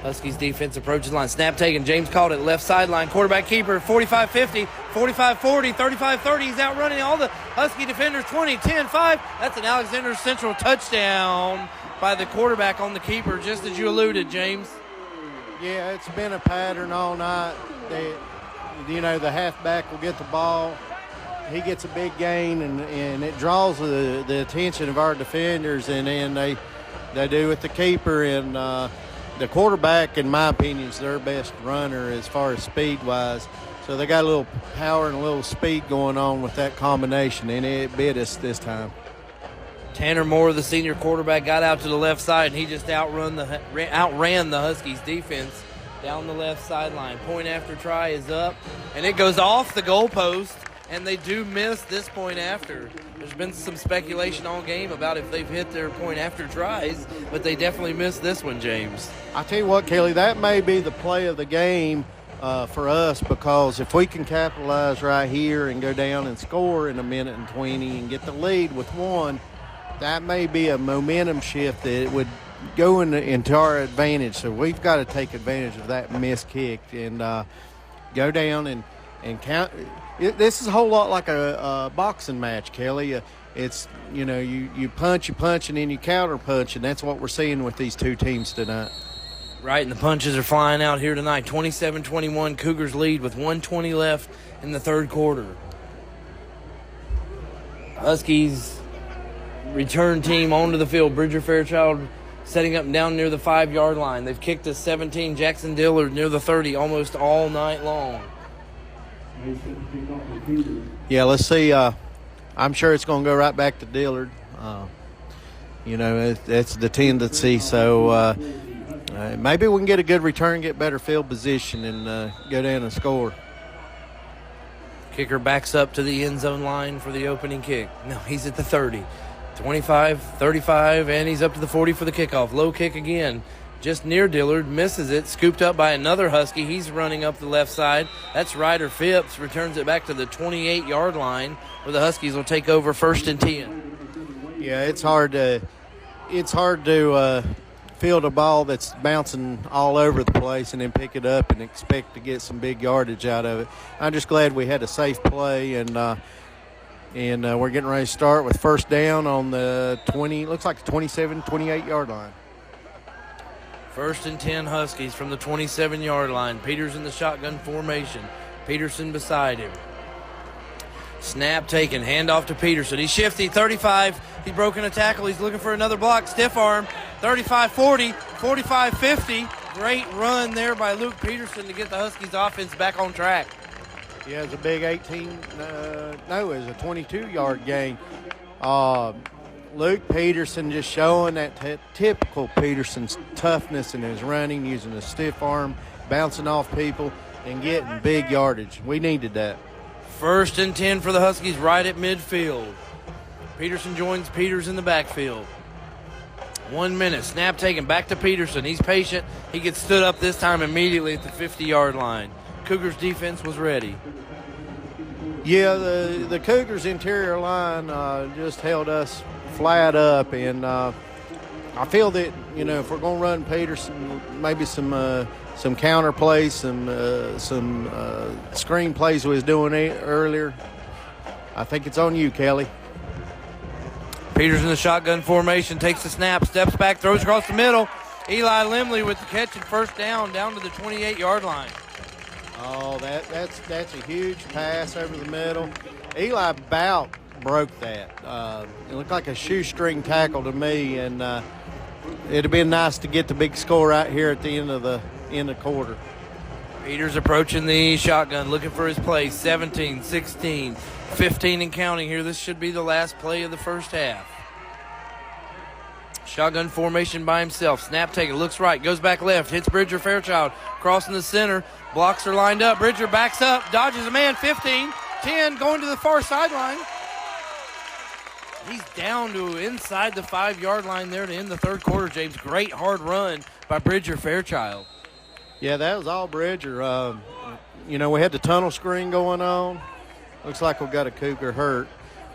Huskies defense approaches the line. Snap taken. James called it. Left sideline. Quarterback keeper. 45-50, 45-40, 35-30. He's outrunning all the Husky defenders. 20, 10, 5. That's an Alexander Central touchdown by the quarterback on the keeper, just as you alluded, James. Yeah, it's been a pattern all night. The halfback will get the ball. He gets a big gain, and it draws the attention of our defenders, and then they do with the keeper. And the quarterback, in my opinion, is their best runner as far as speed-wise. So they got a little power and a little speed going on with that combination, and it bit us this time. Tanner Moore, the senior quarterback, got out to the left side, and he just outran the Huskies defense down the left sideline. Point after try is up, and it goes off the goalpost, and they do miss this point after. There's been some speculation all game about if they've hit their point after tries, but they definitely missed this one, James. I tell you what, Kelly, that may be the play of the game for us, because if we can capitalize right here and go down and score in 1:20 and get the lead with 1, that may be a momentum shift that would go into our advantage. So we've got to take advantage of that missed kick and go down and count. This is a whole lot like a boxing match, Kelly. It's, you punch, and then you counter punch, and that's what we're seeing with these two teams tonight. Right, and the punches are flying out here tonight. 27-21, Cougars lead with 1:20 left in the third quarter. Huskies return team onto the field. Bridger Fairchild setting up down near the 5-yard line. They've kicked a 17. Jackson Dillard near the 30 almost all night long. Yeah, let's see. I'm sure it's going to go right back to Dillard. That's the tendency. So maybe we can get a good return, get better field position, and go down and score. Kicker backs up to the end zone line for the opening kick. No, he's at the 30. 25, 35, and he's up to the 40 for the kickoff. Low kick again. Just near Dillard, misses it, scooped up by another Husky. He's running up the left side. That's Ryder Phipps, returns it back to the 28-yard line where the Huskies will take over 1st and 10. Yeah, it's hard to field a ball that's bouncing all over the place and then pick it up and expect to get some big yardage out of it. I'm just glad we had a safe play, and we're getting ready to start with first down on the 20, looks like the 27, 28-yard line. 1st and 10 Huskies from the 27-yard line. Peters in the shotgun formation. Peterson beside him. Snap taken. Handoff to Peterson. He's shifty. 35. He's broken a tackle. He's looking for another block. Stiff arm. 35-40. 45-50. Great run there by Luke Peterson to get the Huskies offense back on track. Yeah, it was a big 18. It was a 22-yard gain. Luke Peterson just showing that typical Peterson's toughness in his running, using a stiff arm, bouncing off people, and getting big yardage. We needed that. 1st and 10 for the Huskies right at midfield. Peterson joins Peters in the backfield. 1 minute. Snap taken back to Peterson. He's patient. He gets stood up this time immediately at the 50-yard line. Cougars defense was ready. Yeah, the Cougars interior line just held us flat up, and I feel that, if we're going to run Peterson, maybe some some counter plays, some screen plays we was doing earlier. I think it's on you, Kelly. Peters in the shotgun formation, takes the snap, steps back, throws across the middle. Eli Limley with the catch and first down to the 28-yard line. Oh, that's a huge pass over the middle. Eli about broke that. It looked like a shoestring tackle to me, and it'd have been nice to get the big score right here at the end of the quarter. Peters approaching the shotgun, looking for his play. 17, 16, 15 and counting here. This should be the last play of the first half. Shotgun formation by himself. Snap taken, looks right, goes back left, hits Bridger Fairchild, crossing the center. Blocks are lined up. Bridger backs up, dodges a man. 15, 10, going to the far sideline. He's down to inside the 5-yard line there to end the third quarter, James. Great hard run by Bridger Fairchild. Yeah, that was all Bridger. We had the tunnel screen going on. Looks like we got a Cougar hurt.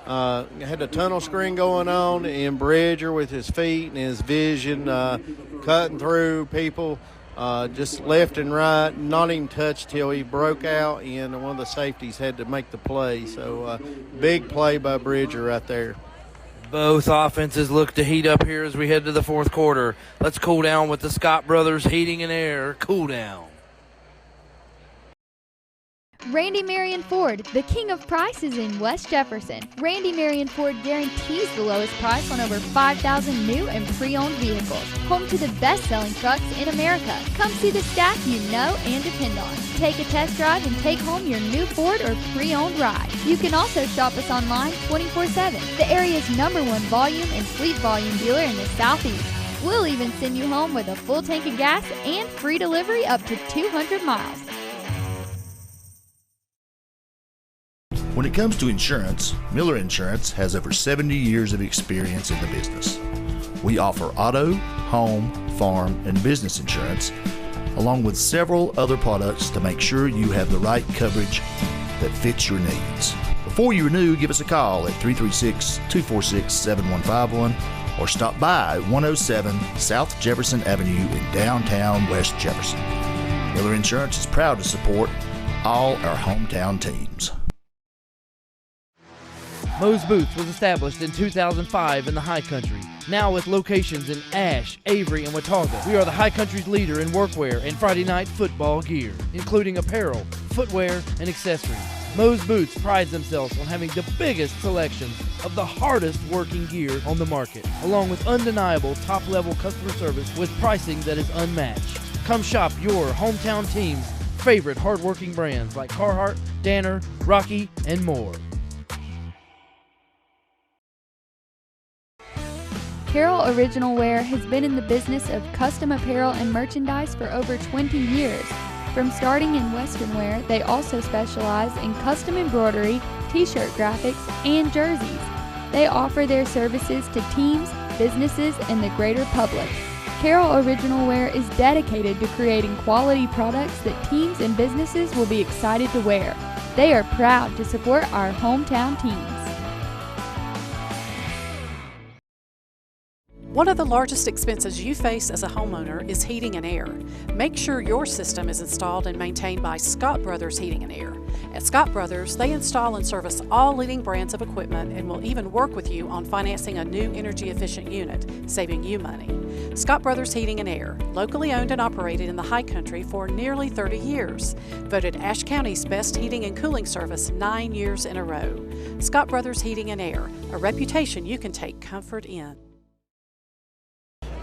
Had the tunnel screen going on, and Bridger with his feet and his vision cutting through people just left and right, not even touched till he broke out, and one of the safeties had to make the play. So big play by Bridger right there. Both offenses look to heat up here as we head to the fourth quarter. Let's cool down with the Scott Brothers Heating and Air Cool Down. Randy Marion Ford, the king of prices in West Jefferson. Randy Marion Ford guarantees the lowest price on over 5,000 new and pre-owned vehicles. Home to the best-selling trucks in America. Come see the staff you know and depend on. Take a test drive and take home your new Ford or pre-owned ride. You can also shop us online 24/7. The area's #1 volume and fleet volume dealer in the Southeast. We'll even send you home with a full tank of gas and free delivery up to 200 miles. When it comes to insurance, Miller Insurance has over 70 years of experience in the business. We offer auto, home, farm, and business insurance, along with several other products to make sure you have the right coverage that fits your needs. Before you renew, give us a call at 336-246-7151 or stop by 107 South Jefferson Avenue in downtown West Jefferson. Miller Insurance is proud to support all our hometown teams. Moe's Boots was established in 2005 in the High Country. Now with locations in Ashe, Avery, and Watauga, we are the High Country's leader in workwear and Friday night football gear, including apparel, footwear, and accessories. Moe's Boots prides themselves on having the biggest selection of the hardest working gear on the market, along with undeniable top-level customer service with pricing that is unmatched. Come shop your hometown team's favorite hard-working brands like Carhartt, Danner, Rocky, and more. Carroll Original Wear has been in the business of custom apparel and merchandise for over 20 years. From starting in Western wear, they also specialize in custom embroidery, t-shirt graphics, and jerseys. They offer their services to teams, businesses, and the greater public. Carroll Original Wear is dedicated to creating quality products that teams and businesses will be excited to wear. They are proud to support our hometown teams. One of the largest expenses you face as a homeowner is heating and air. Make sure your system is installed and maintained by Scott Brothers Heating and Air. At Scott Brothers, they install and service all leading brands of equipment and will even work with you on financing a new energy-efficient unit, saving you money. Scott Brothers Heating and Air, locally owned and operated in the High Country for nearly 30 years. Voted Ashe County's best heating and cooling service 9 years in a row. Scott Brothers Heating and Air, a reputation you can take comfort in.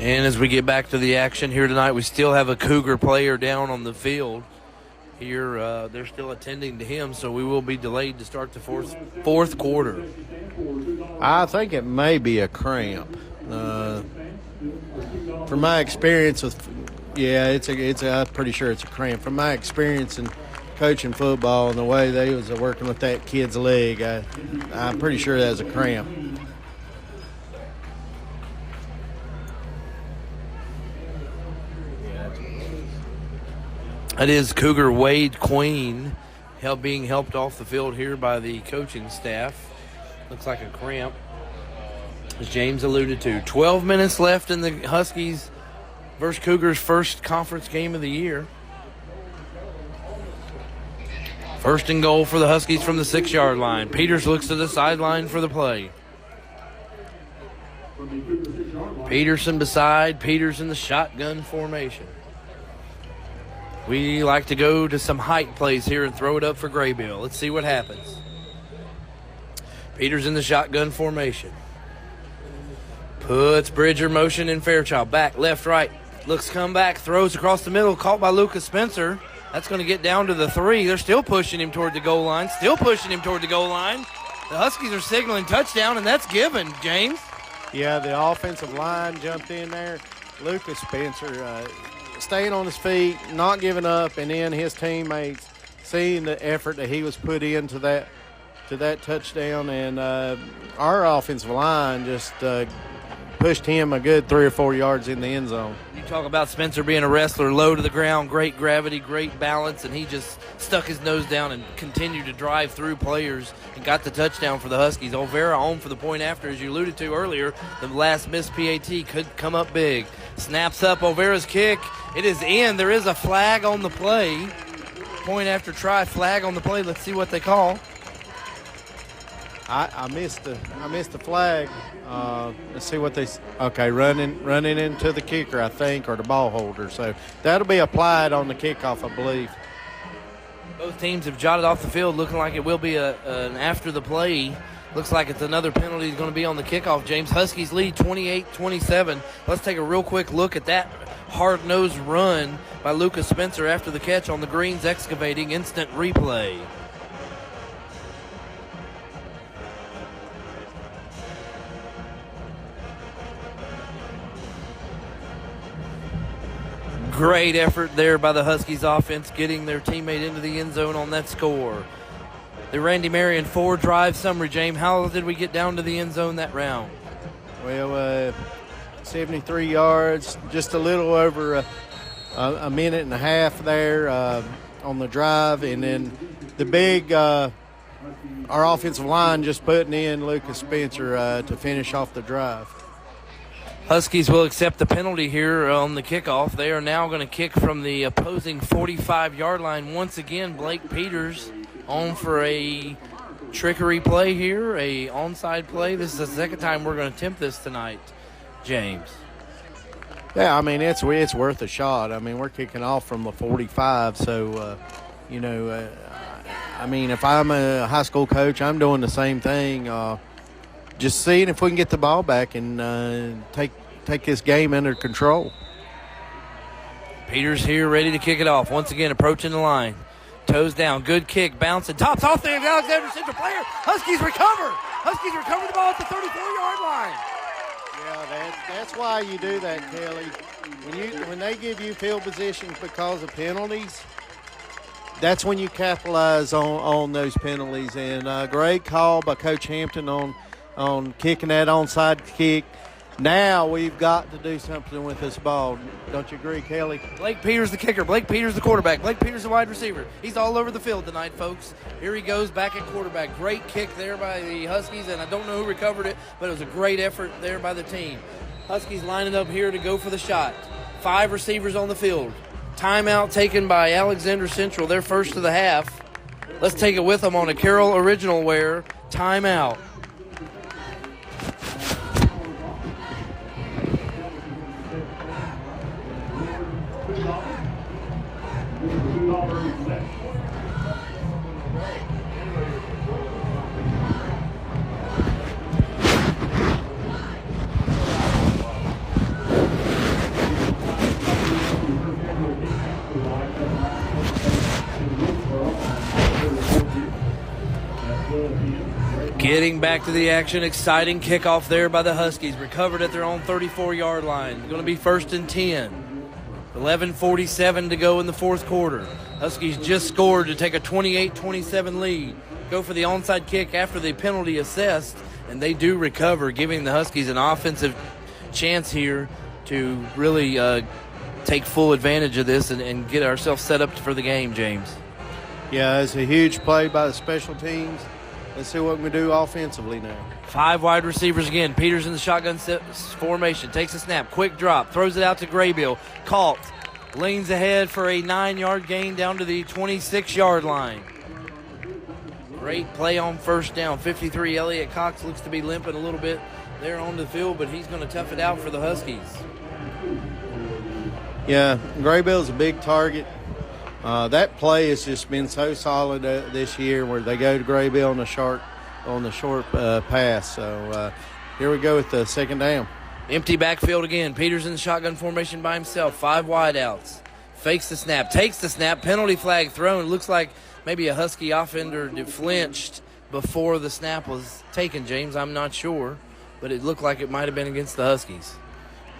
And as we get back to the action here tonight, we still have a Cougar player down on the field. Here, they're still attending to him, so we will be delayed to start the fourth quarter. I think it may be a cramp. From my experience with, I'm pretty sure it's a cramp. From my experience in coaching football and the way they was working with that kid's leg, I'm pretty sure that's a cramp. That is Cougar Wade Queen being helped off the field here by the coaching staff. Looks like a cramp, as James alluded to. 12 minutes left in the Huskies versus Cougars' first conference game of the year. First and goal for the Huskies from the 6-yard line. Peters looks to the sideline for the play. Peterson beside Peters in the shotgun formation. We like to go to some height plays here and throw it up for Graybill. Let's see what happens. Peters in the shotgun formation. Puts Bridger motion in Fairchild. Back, left, right. Looks come back, throws across the middle, caught by Lucas Spencer. That's going to get down to the 3. They're still pushing him toward the goal line. The Huskies are signaling touchdown, and that's given, James. Yeah, the offensive line jumped in there. Lucas Spencer staying on his feet, not giving up, and then his teammates seeing the effort that he was put into that touchdown, and our offensive line just pushed him a good 3 or 4 yards in the end zone. You talk about Spencer being a wrestler, low to the ground, great gravity, great balance, and he just stuck his nose down and continued to drive through players and got the touchdown for the Huskies. Olvera home for the point after, as you alluded to earlier. The last missed PAT could come up big. Snaps up Olvera's kick. It is in. There is a flag on the play. Point after try, flag on the play. Let's see what they call. I missed the flag. Let's see what they. Okay, running into the kicker, I think, or the ball holder. So that'll be applied on the kickoff, I believe. Both teams have jotted off the field, looking like it will be an after the play. Looks like it's another penalty going to be on the kickoff. James, Huskies lead 28-27. Let's take a real quick look at that hard-nosed run by Lucas Spencer after the catch on the Greens Excavating. Instant replay. Great effort there by the Huskies offense, getting their teammate into the end zone on that score. The Randy Marion 4 drive summary, James. How did we get down to the end zone that round? Well, 73 yards, just a little over a minute and a half there on the drive. And then the big, our offensive line just putting in Lucas Spencer to finish off the drive. Huskies will accept the penalty here on the kickoff. They are now going to kick from the opposing 45-yard line. Once again, Blake Peters on for a trickery play here, a onside play. This is the second time we're going to attempt this tonight, James. Yeah, I mean, it's worth a shot. I mean, we're kicking off from the 45, so, I mean, if I'm a high school coach, I'm doing the same thing. Just seeing if we can get the ball back and take this game under control. Peters here ready to kick it off. Once again, approaching the line. Toes down, good kick, bouncing, tops off the Alexander Central player. Huskies recover the ball at the 34-yard line. Yeah, that's why you do that, Kelly. When they give you field positions because of penalties, that's when you capitalize on those penalties. And great call by Coach Hampton on kicking that onside kick. Now we've got to do something with this ball. Don't you agree, Kelly? Blake Peters the kicker. Blake Peters the quarterback. Blake Peters the wide receiver. He's all over the field tonight, folks. Here he goes back at quarterback. Great kick there by the Huskies, and I don't know who recovered it, but it was a great effort there by the team. Huskies lining up here to go for the shot. 5 receivers on the field. Timeout taken by Alexander Central, their first of the half. Let's take it with them on a Carroll original wear. Timeout. Getting back to the action, exciting kickoff there by the Huskies. Recovered at their own 34-yard line. Going to be 1st and 10. 11:47 to go in the fourth quarter. Huskies just scored to take a 28-27 lead. Go for the onside kick after the penalty assessed, and they do recover, giving the Huskies an offensive chance here to really take full advantage of this and get ourselves set up for the game, James. Yeah, it's a huge play by the special teams. Let's see what we can do offensively now. 5 wide receivers again. Peters in the shotgun formation. Takes a snap. Quick drop. Throws it out to Graybill. Caught. Leans ahead for a 9-yard gain down to the 26-yard line. Great play on first down. 53, Elliott Cox looks to be limping a little bit there on the field, but he's going to tough it out for the Huskies. Yeah, Graybill's a big target. That play has just been so solid this year, where they go to Graybill on the short pass. So here we go with the second down. Empty backfield again. Peters in the shotgun formation by himself. 5 wideouts. Fakes the snap, takes the snap, penalty flag thrown. Looks like maybe a Husky offender flinched before the snap was taken, James. I'm not sure, but it looked like it might have been against the Huskies.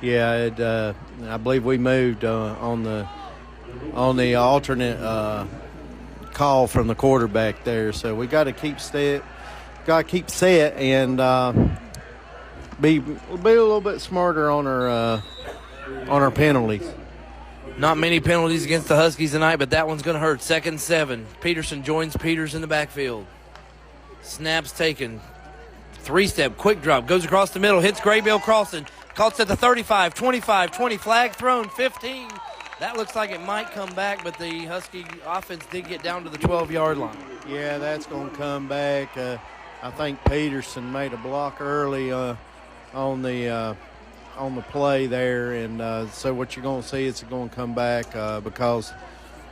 Yeah, I believe we moved on the alternate call from the quarterback there. So we got to keep set, and be a little bit smarter on our penalties. Not many penalties against the Huskies tonight, but that one's going to hurt. 2nd and 7. Peterson joins Peters in the backfield. Snaps taken. 3-step, quick drop. Goes across the middle, hits Graybill crossing. Caught at the 35, 25, 20. Flag thrown, 15. That looks like it might come back, but the Husky offense did get down to the 12-yard line. Yeah, that's going to come back. I think Peterson made a block early on the play there, and so what you're going to see is it's going to come back because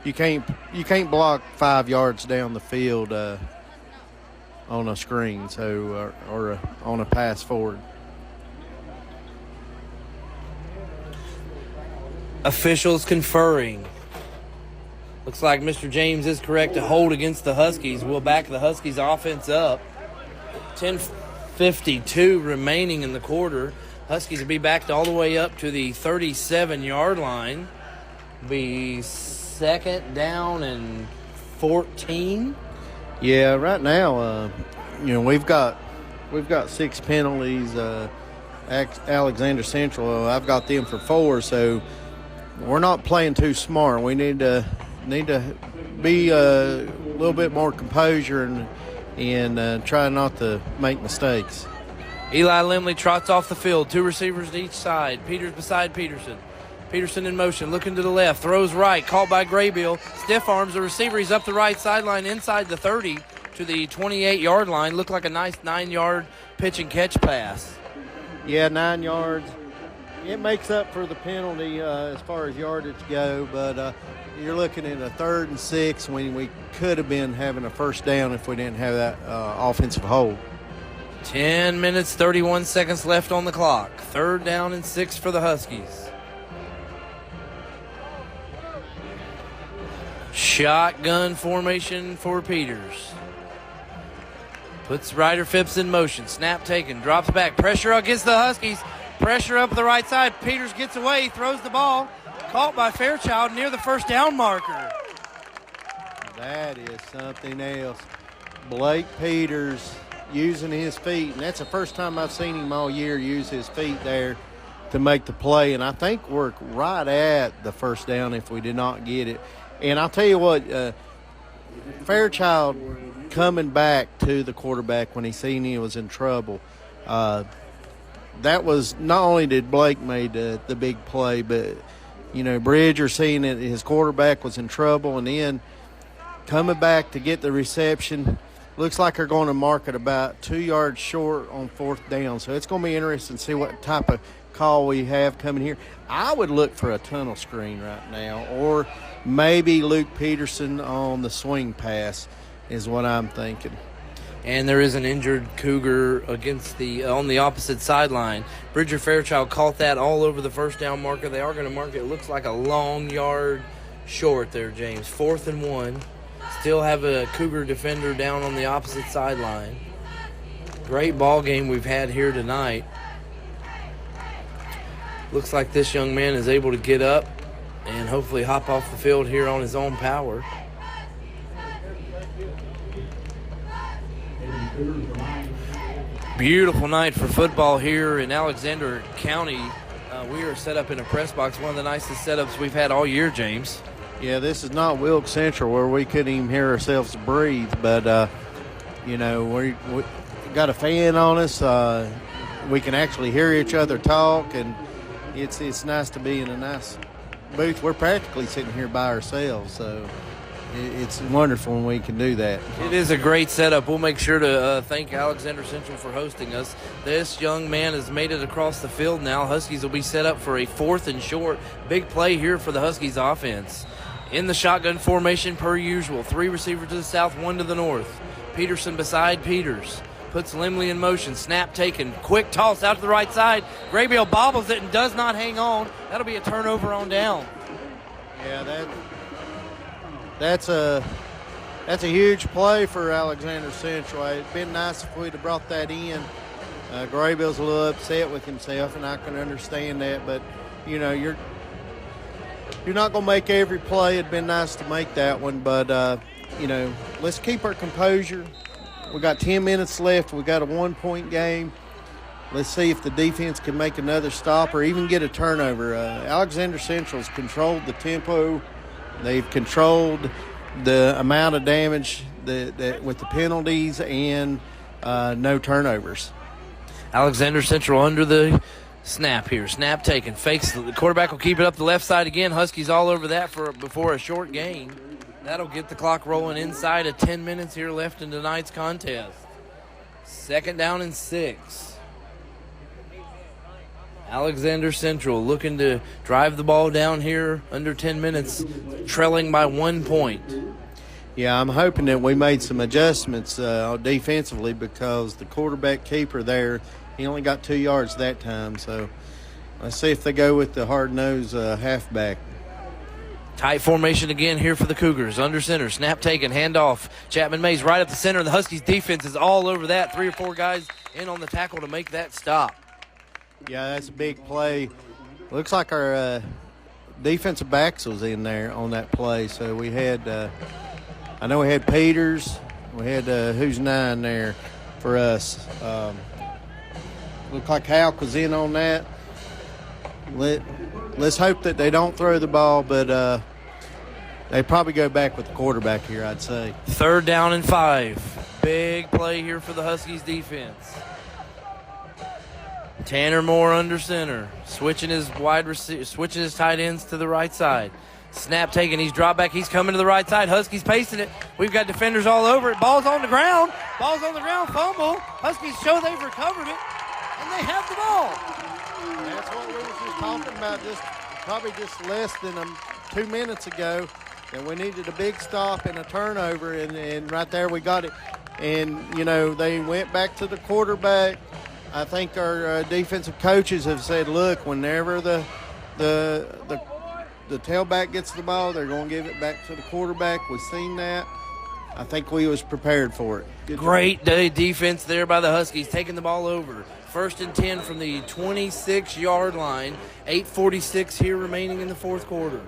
you can't block 5 yards down the field on a screen, so or on a pass forward. Officials conferring. Looks like Mr. James is correct to hold against the Huskies. We'll back the Huskies offense up. 10:52 remaining in the quarter. Huskies will be backed all the way up to the 37-yard line. Be 2nd down and 14. Yeah, right now, we've got 6 penalties. Alexander Central, I've got them for 4, so we're not playing too smart. We need to be a little bit more composure and try not to make mistakes. Eli Limley trots off the field. 2 receivers to each side. Peters beside Peterson. Peterson in motion, looking to the left, throws right, called by Graybill. Stiff arms the receiver. He's up the right sideline inside the 30 to the 28-yard line. Looked like a nice 9-yard pitch and catch pass. Yeah, 9 yards. It makes up for the penalty as far as yardage go, but you're looking at a 3rd and 6 when we could have been having a first down if we didn't have that offensive hold. 10 minutes, 31 seconds left on the clock. 3rd down and 6 for the Huskies. Shotgun formation for Peters. Puts Ryder Phipps in motion. Snap taken, drops back. Pressure against the Huskies. Pressure up the right side. Peters gets away, throws the ball. Caught by Fairchild near the first down marker. That is something else. Blake Peters using his feet, and that's the first time I've seen him all year use his feet there to make the play, and I think we're right at the first down if we did not get it. And I'll tell you what, Fairchild coming back to the quarterback when he seen he was in trouble, that was not only did Blake made the big play, but, Bridger seeing that his quarterback was in trouble and then coming back to get the reception. Looks like they're going to mark it about 2 yards short on 4th down. So it's going to be interesting to see what type of call we have coming here. I would look for a tunnel screen right now, or maybe Luke Peterson on the swing pass is what I'm thinking. And there is an injured Cougar against on the opposite sideline. Bridger Fairchild caught that all over the first down marker. They are going to mark it. It looks like a long yard short there, James. 4th and 1. Still have a Cougar defender down on the opposite sideline. Great ball game we've had here tonight. Looks like this young man is able to get up and hopefully hop off the field here on his own power. Beautiful night for football here in Alexander County. We are set up in a press box, one of the nicest setups we've had all year, James. Yeah, this is not Wilkes Central where we couldn't even hear ourselves breathe, but, we got a fan on us. We can actually hear each other talk, and it's nice to be in a nice booth. We're practically sitting here by ourselves, so it's wonderful when we can do that. It is a great setup. We'll make sure to thank Alexander Central for hosting us. This young man has made it across the field now. Huskies will be set up for a 4th and short. Big play here for the Huskies offense. In the shotgun formation per usual. 3 receivers to the south, 1 to the north. Peterson beside Peters. Puts Limley in motion. Snap taken. Quick toss out to the right side. Graybill bobbles it and does not hang on. That'll be a turnover on down. Yeah, that's a huge play for Alexander Central. It'd been nice if we'd have brought that in. Graybill's a little upset with himself, and I can understand that. But you know, you're not going to make every play. It'd been nice to make that one, but you know, let's keep our composure. We got 10 minutes left. We got a 1-point game. Let's see if the defense can make another stop or even get a turnover. Alexander Central's controlled the tempo. They've controlled the amount of damage that with the penalties and no turnovers. Alexander Central under the snap here. Snap taken. Fakes. The quarterback will keep it up the left side again. Huskies all over that before a short gain. That'll get the clock rolling inside of 10 minutes here left in tonight's contest. 2nd down and 6. Alexander Central looking to drive the ball down here under 10 minutes, trailing by 1 point. Yeah, I'm hoping that we made some adjustments defensively because the quarterback keeper there, he only got 2 yards that time. So let's see if they go with the hard-nosed halfback. Tight formation again here for the Cougars. Under center, snap taken, handoff. Chapman Mays right up the center. The Huskies defense is all over that. 3 or 4 guys in on the tackle to make that stop. Yeah, that's a big play. Looks like our defensive backs was in there on that play. So we had, I know we had Peters. We had who's 9 there for us. Looked like Halk was in on that. Let's hope that they don't throw the ball, but they probably go back with the quarterback here, I'd say. 3rd down and 5. Big play here for the Huskies defense. Tanner Moore under center, switching his tight ends to the right side. Snap taken, he's dropped back, he's coming to the right side. Huskies pacing it. We've got defenders all over it. Ball's on the ground, fumble. Huskies show they've recovered it, and they have the ball. That's what we were just talking about, probably just less than 2 minutes ago, that we needed a big stop and a turnover, and right there we got it. And, you know, they went back to the quarterback. I think our defensive coaches have said, look, whenever the tailback gets the ball, they're going to give it back to the quarterback. We've seen that. I think we was prepared for it. Great day defense there by the Huskies, taking the ball over. 1st and 10 from the 26-yard line. 8:46 here remaining in the 4th quarter.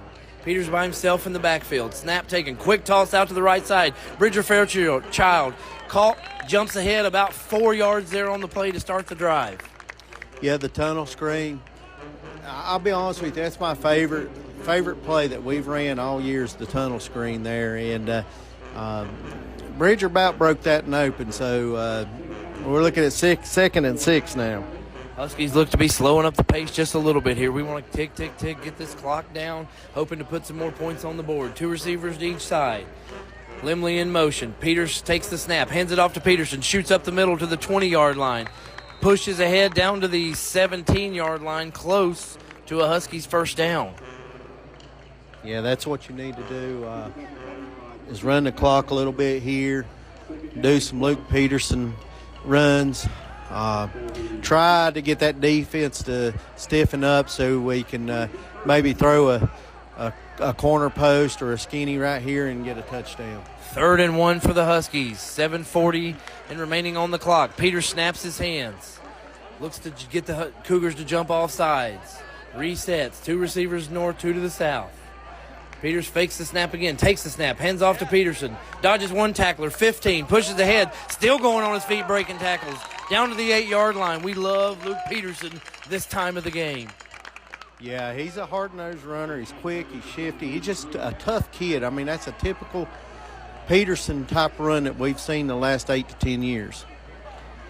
Peters by himself in the backfield. Snap taken. Quick toss out to the right side. Bridger Fairchild caught, jumps ahead about 4 yards there on the play to start the drive. Yeah, the tunnel screen. I'll be honest with you, that's my favorite play that we've ran all year is the tunnel screen there. And Bridger about broke that one open, so we're looking at 2nd and 6 now. Huskies look to be slowing up the pace just a little bit here. We want to tick, tick, tick, get this clock down, hoping to put some more points on the board. 2 receivers to each side. Limley in motion. Peters takes the snap, hands it off to Peterson, shoots up the middle to the 20-yard line, pushes ahead down to the 17-yard line, close to a Huskies 1st down. Yeah, that's what you need to do, is run the clock a little bit here, do some Luke Peterson runs, try to get that defense to stiffen up so we can maybe throw a corner post or a skinny right here and get a touchdown. 3rd and 1 for the Huskies. 7:40 and remaining on the clock. Peters snaps his hands. Looks to get the Cougars to jump off sides. Resets. 2 receivers north, 2 to the south. Peters fakes the snap again, takes the snap, hands off to Peterson. Dodges 1 tackler, 15, pushes ahead, still going on his feet, breaking tackles. Down to the 8-yard line. We love Luke Peterson this time of the game. Yeah, he's a hard-nosed runner. He's quick, he's shifty. He's just a tough kid. I mean, that's a typical Peterson-type run that we've seen the last 8 to 10 years.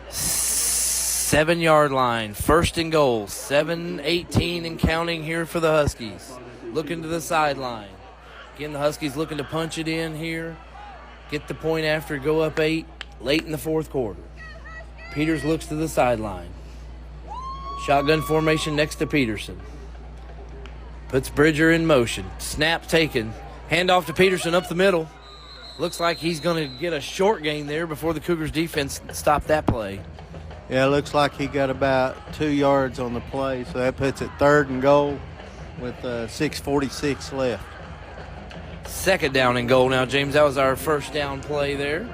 7-yard line, 1st and goal. 7:18 and counting here for the Huskies. Looking to the sideline. Again, the Huskies looking to punch it in here. Get the point after, go up 8 late in the fourth quarter. Peters looks to the sideline. Shotgun formation next to Peterson. Puts Bridger in motion. Snap taken. Handoff to Peterson up the middle. Looks like he's going to get a short gain there before the Cougars defense stopped that play. Yeah, it looks like he got about 2 yards on the play, so that puts it 3rd and goal with 6:46 left. 2nd down and goal now, James. That was our first down play there.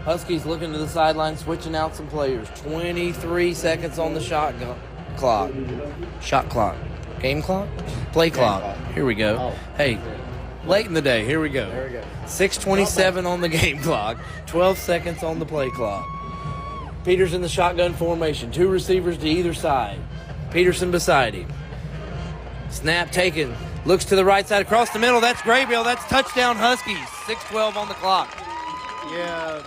Huskies looking to the sideline, switching out some players. 23 seconds on the shot clock. Shot clock. Game clock? Play clock. Here we go. Hey, late in the day. Here we go. 6:27 on the game clock. 12 seconds on the play clock. Peters in the shotgun formation. 2 receivers to either side. Peterson beside him. Snap taken. Looks to the right side across the middle. That's Graybill. That's touchdown Huskies. 6:12 on the clock. Yeah,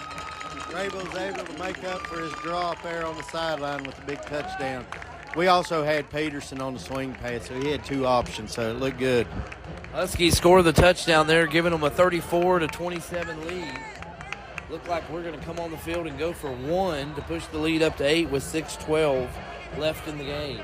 Graybill's able to make up for his draw up there on the sideline with a big touchdown. We also had Peterson on the swing pass, so he had 2 options, so it looked good. Huskies score the touchdown there, giving them a 34-27 lead. Look like we're going to come on the field and go for 1 to push the lead up to 8 with 6:12 left in the game.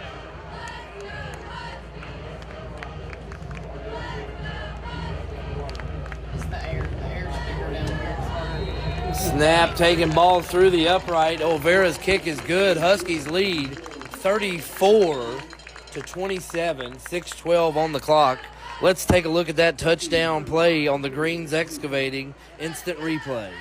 Snap taking ball through the upright. Olvera's kick is good. Huskies lead 34-27, 6:12 on the clock. Let's take a look at that touchdown play on the Greens Excavating instant replay.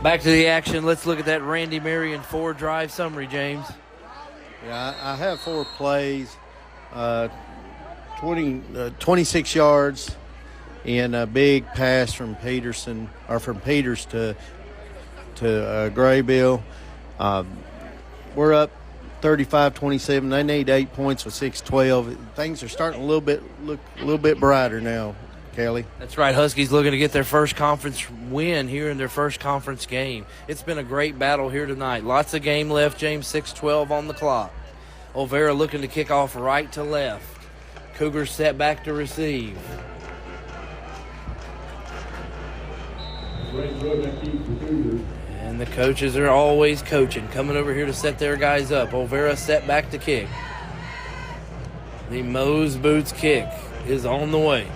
Back to the action. Let's look at that Randy Marion 4-drive summary, James. Yeah, I have 4 plays, 26 yards, and a big pass from Peterson, or from Peters to Graybill. We're up 35-27. They need 8 points with 6:12. Things are starting look a little bit brighter now, Kelly. That's right. Huskies looking to get their first conference win here in their first conference game. It's been a great battle here tonight. Lots of game left, James. 6:12 on the clock. Olvera looking to kick off right to left. Cougars set back to receive. And the coaches are always coaching, coming over here to set their guys up. Olvera set back to kick. The Moe's Boots kick is on the way.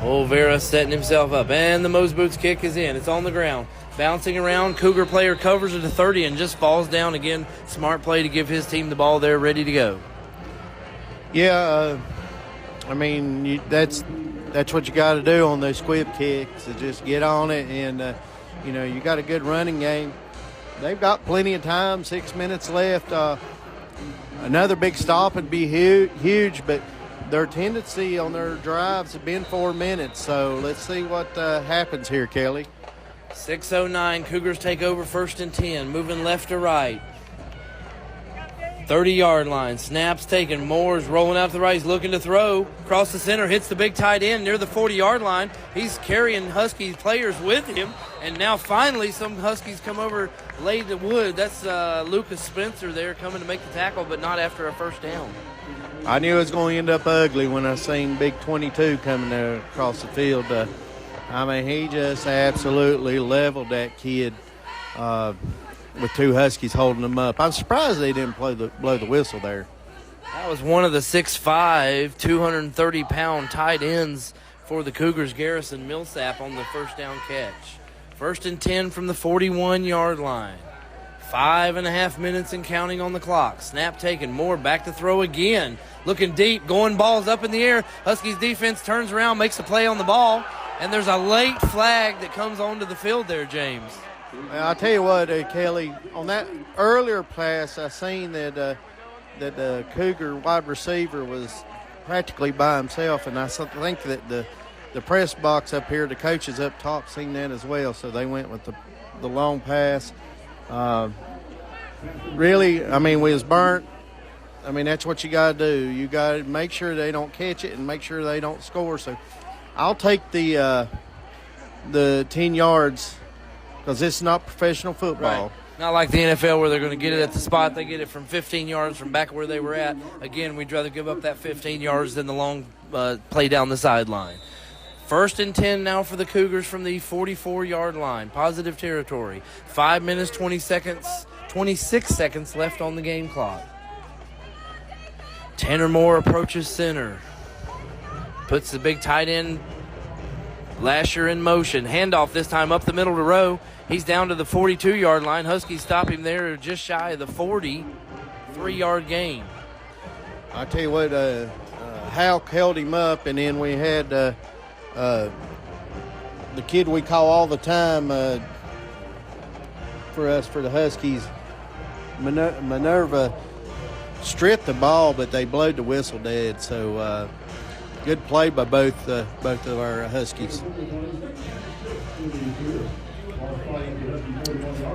Olvera setting himself up, and the Moe's Boots kick is in. It's on the ground. Bouncing around, Cougar player covers it to 30 and just falls down again. Smart play to give his team the ball there, ready to go. Yeah, I mean, that's what you got to do on those squib kicks, is just get on it, and, you got a good running game. They've got plenty of time, 6 minutes left. Another big stop would be huge, but their tendency on their drives have been 4 minutes, so let's see what happens here, Kelly. 6:09, Cougars take over 1st and 10, moving left to right. 30-yard line, snaps taken. Moore's rolling out to the right. He's looking to throw. Across the center, hits the big tight end near the 40-yard line. He's carrying Husky players with him. And now finally some Huskies come over, lay the wood. That's Lucas Spencer there coming to make the tackle, but not after a first down. I knew it was going to end up ugly when I seen Big 22 coming there across the field. He just absolutely leveled that kid with 2 Huskies holding him up. I'm surprised they didn't blow the whistle there. That was one of the 6'5", 230-pound tight ends for the Cougars, Garrison Millsap, on the first down catch. 1st and 10 from the 41-yard line. 5.5 minutes and counting on the clock. Snap taken. Moore back to throw again. Looking deep, going balls up in the air. Huskies defense turns around, makes a play on the ball, and there's a late flag that comes onto the field there, James. I'll tell you what, Kelly, on that earlier pass, I seen that the Cougar wide receiver was practically by himself, and I think that the press box up here, the coaches up top, seen that as well, so they went with the long pass. Really, we was burnt. That's what you got to do. You got to make sure they don't catch it and make sure they don't score. So I'll take the 10 yards because it's not professional football. Right. Not like the NFL where they're going to get it at the spot. They get it from 15 yards from back where they were at. Again, we'd rather give up that 15 yards than the long play down the sideline. 1st and 10 now for the Cougars from the 44-yard line. Positive territory. 5 minutes, 26 seconds left on the game clock. Tanner Moore approaches center. Puts the big tight end Lasher in motion. Handoff this time up the middle to Rowe. He's down to the 42-yard line. Huskies stop him there just shy of the 40. 3-yard gain. I tell you what, Hal held him up, and then we had the kid we call all the time for the Huskies, Minerva, stripped the ball, but they blowed the whistle dead. So good play by both of our Huskies.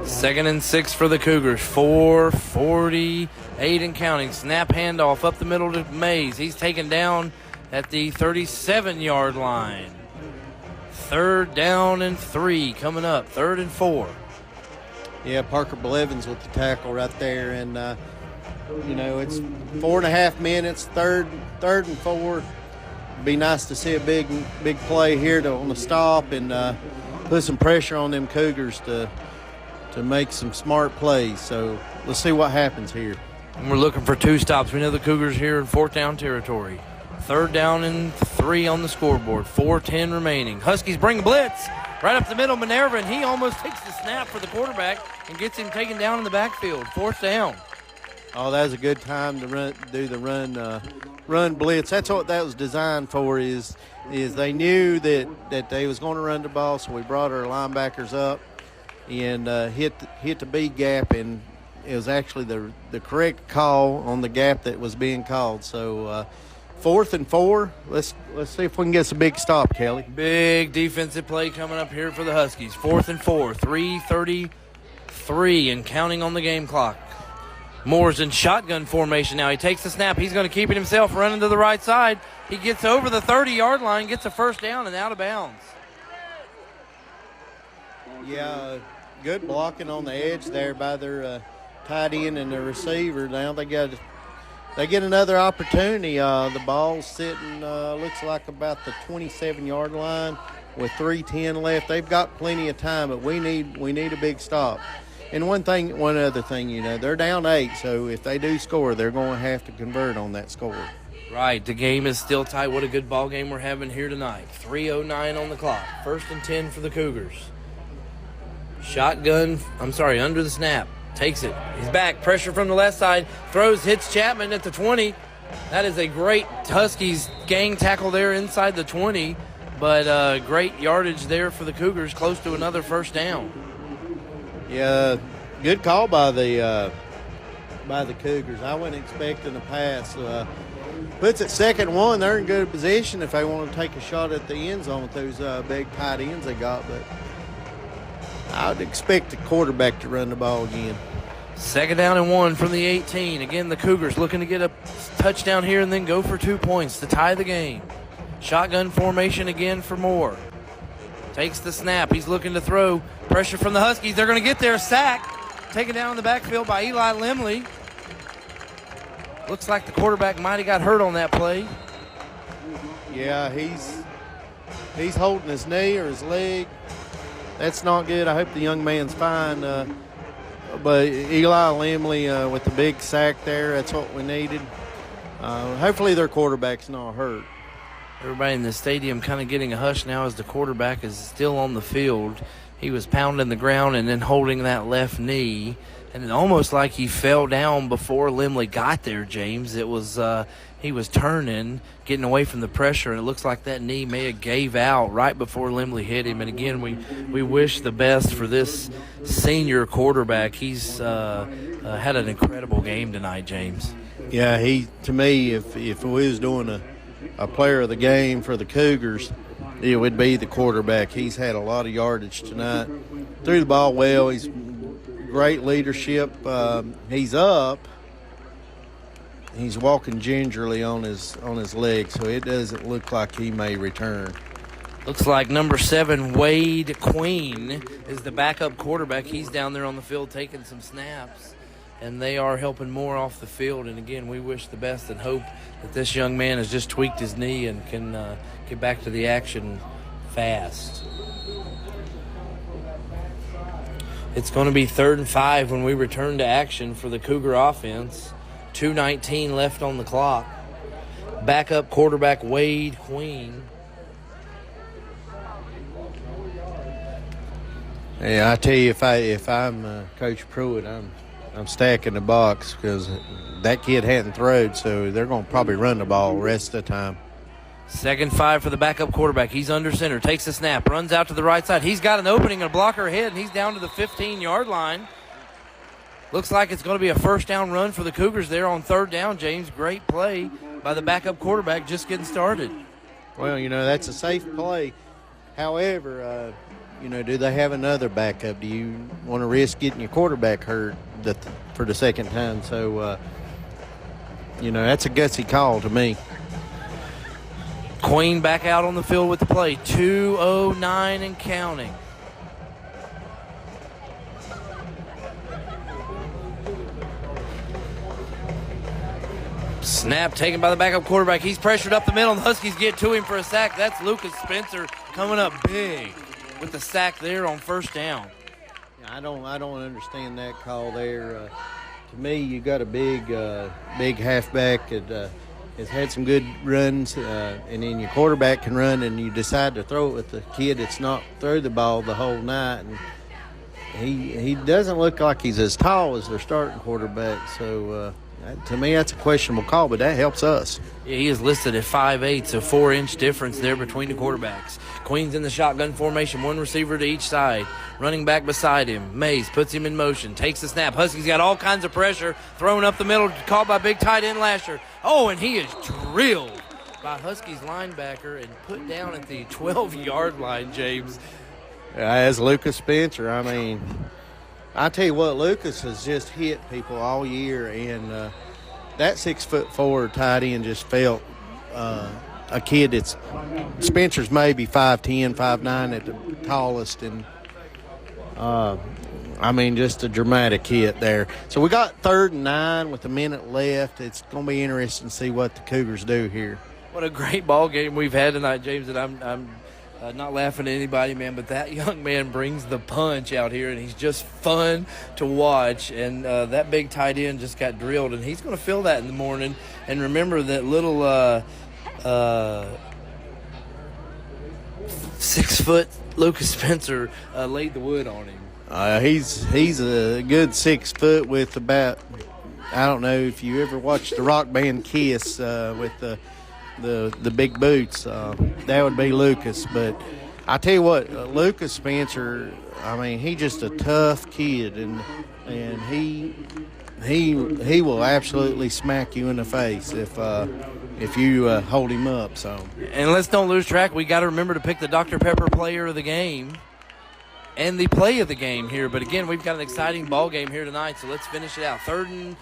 2nd and 6 for the Cougars. 4:48 and counting. Snap handoff up the middle to Mays. He's taken down at the 37-yard line. 3rd down and 3 coming up. 3rd and 4. Yeah, Parker Blevins with the tackle right there. And, it's 4.5 minutes, third and 4. It'd be nice to see a big play here on the stop and put some pressure on them Cougars to make some smart plays. So let's see what happens here. And we're looking for 2 stops. We know the Cougars here in 4th down territory. 3rd down and 3 on the scoreboard. 4:10 remaining. Huskies bring a blitz right up the middle. Minerva, and he almost takes the snap for the quarterback and gets him taken down in the backfield. 4th down. Oh, that was a good time to do the run blitz. That's what that was designed for. Is they knew that they was going to run the ball, so we brought our linebackers up and hit the B gap, and it was actually the correct call on the gap that was being called. So 4th and 4. Let's see if we can get some big stop, Kelly. Big defensive play coming up here for the Huskies. 4th and 4. 3:33 and counting on the game clock. Moore's in shotgun formation now. He takes the snap. He's going to keep it himself, running to the right side. He gets over the 30-yard line, gets a 1st down, and out of bounds. Yeah, good blocking on the edge there by their tight end and the receiver. Now they get another opportunity. The ball's sitting, looks like about the 27-yard line with 3:10 left. They've got plenty of time, but we need a big stop. And one other thing, they're down 8, so if they do score, they're going to have to convert on that score. Right, the game is still tight. What a good ball game we're having here tonight. 3:09 on the clock. 1st and 10 for the Cougars. Under the snap. Takes it. He's back. Pressure from the left side. Throws, hits Chapman at the 20. That is a great Huskies gang tackle there inside the 20. But great yardage there for the Cougars, close to another 1st down. Yeah, good call by the Cougars. I wasn't expecting a pass. Puts it 2nd and 1. They're in good position if they want to take a shot at the end zone with those big tight ends they got. But I would expect the quarterback to run the ball again. 2nd down and 1 from the 18. Again, the Cougars looking to get a touchdown here and then go for 2 points to tie the game. Shotgun formation again for Moore. Takes the snap. He's looking to throw. Pressure from the Huskies. They're going to get their sack. Taken down in the backfield by Eli Limley. Looks like the quarterback might have got hurt on that play. Yeah, he's holding his knee or his leg. That's not good. I hope the young man's fine. But Eli Limley with the big sack there, that's what we needed. Hopefully their quarterback's not hurt. Everybody in the stadium kind of getting a hush now as the quarterback is still on the field. He was pounding the ground and then holding that left knee. And it almost like he fell down before Limley got there, James. It was he was turning, getting away from the pressure, and it looks like that knee may have gave out right before Limley hit him. And, again, we wish the best for this senior quarterback. He's had an incredible game tonight, James. Yeah, to me, if we was doing a player of the game for the Cougars, it would be the quarterback. He's had a lot of yardage tonight. Threw the ball well. He's great leadership. He's up. He's walking gingerly on his legs, so it doesn't look like he may return. Looks like number 7, Wade Queen, is the backup quarterback. He's down there on the field taking some snaps, and they are helping more off the field. And, again, we wish the best and hope that this young man has just tweaked his knee and can get back to the action fast. It's going to be 3rd and 5 when we return to action for the Cougar offense. 2:19 left on the clock. Backup quarterback Wade Queen. Yeah, I tell you, if I'm Coach Pruitt, I'm stacking the box because that kid hadn't thrown, so they're going to probably run the ball the rest of the time. 2nd and 5 for the backup quarterback. He's under center, takes the snap, runs out to the right side. He's got an opening and a blocker ahead, and he's down to the 15-yard line. Looks like it's going to be a first down run for the Cougars there on 3rd down, James. Great play by the backup quarterback, just getting started. Well, that's a safe play. However, do they have another backup? Do you want to risk getting your quarterback hurt for the second time? So, that's a gutsy call to me. Queen back out on the field with the play. 2:09 and counting. Snap taken by the backup quarterback. He's pressured up the middle, and the Huskies get to him for a sack. That's Lucas Spencer coming up big with the sack there on 1st down. I don't understand that call there. To me, you got a big halfback that has had some good runs, and then your quarterback can run, and you decide to throw it with the kid that's not throw the ball the whole night. And he doesn't look like he's as tall as their starting quarterback. So to me, that's a questionable call, but that helps us. Yeah, he is listed at 5'8", so 4-inch difference there between the quarterbacks. Queen's in the shotgun formation, 1 receiver to each side. Running back beside him. Mays puts him in motion, takes the snap. Huskies got all kinds of pressure, thrown up the middle, caught by big tight end Lasher. Oh, and he is drilled by Huskies linebacker and put down at the 12-yard line, James. As Lucas Spencer, I tell you what, Lucas has just hit people all year, and that 6'4" tight end just felt a kid that's Spencer's maybe 5'10", 5'9" at the tallest, and just a dramatic hit there. So we got 3rd and 9 with a minute left. It's going to be interesting to see what the Cougars do here. What a great ball game we've had tonight, James, and I'm not laughing at anybody, man, but that young man brings the punch out here, and he's just fun to watch. And that big tight end just got drilled, and he's going to feel that in the morning. And remember that little 6-foot Lucas Spencer laid the wood on him. He's a good 6 foot with about, I don't know if you ever watched the rock band Kiss with the big boots. That would be Lucas. But I tell you what, Lucas Spencer, he's just a tough kid, and he will absolutely smack you in the face if you hold him up. So, and let's don't lose track. We got to remember to pick the Dr. Pepper player of the game and the play of the game here. But again, we've got an exciting ball game here tonight, so let's finish it out. 3rd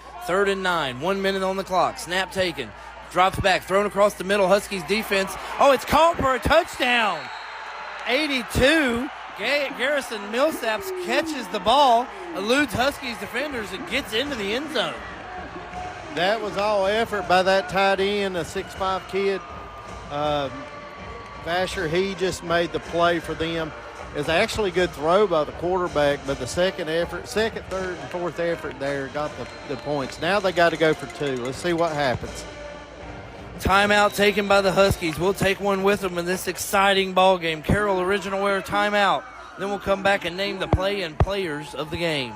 and 9, 1 minute on the clock. Snap taken, drops back, thrown across the middle. Huskies defense. Oh, it's called for a touchdown. 82. Garrison Millsaps catches the ball, eludes Huskies defenders, and gets into the end zone. That was all effort by that tight end, a 6'5" kid. Vasher, he just made the play for them. It was actually a good throw by the quarterback, but the second, third, and fourth effort there got the points. Now they got to go for 2. Let's see what happens. Timeout taken by the Huskies. We'll take one with them in this exciting ball game. Carroll Original Wear timeout. Then we'll come back and name the play and players of the game.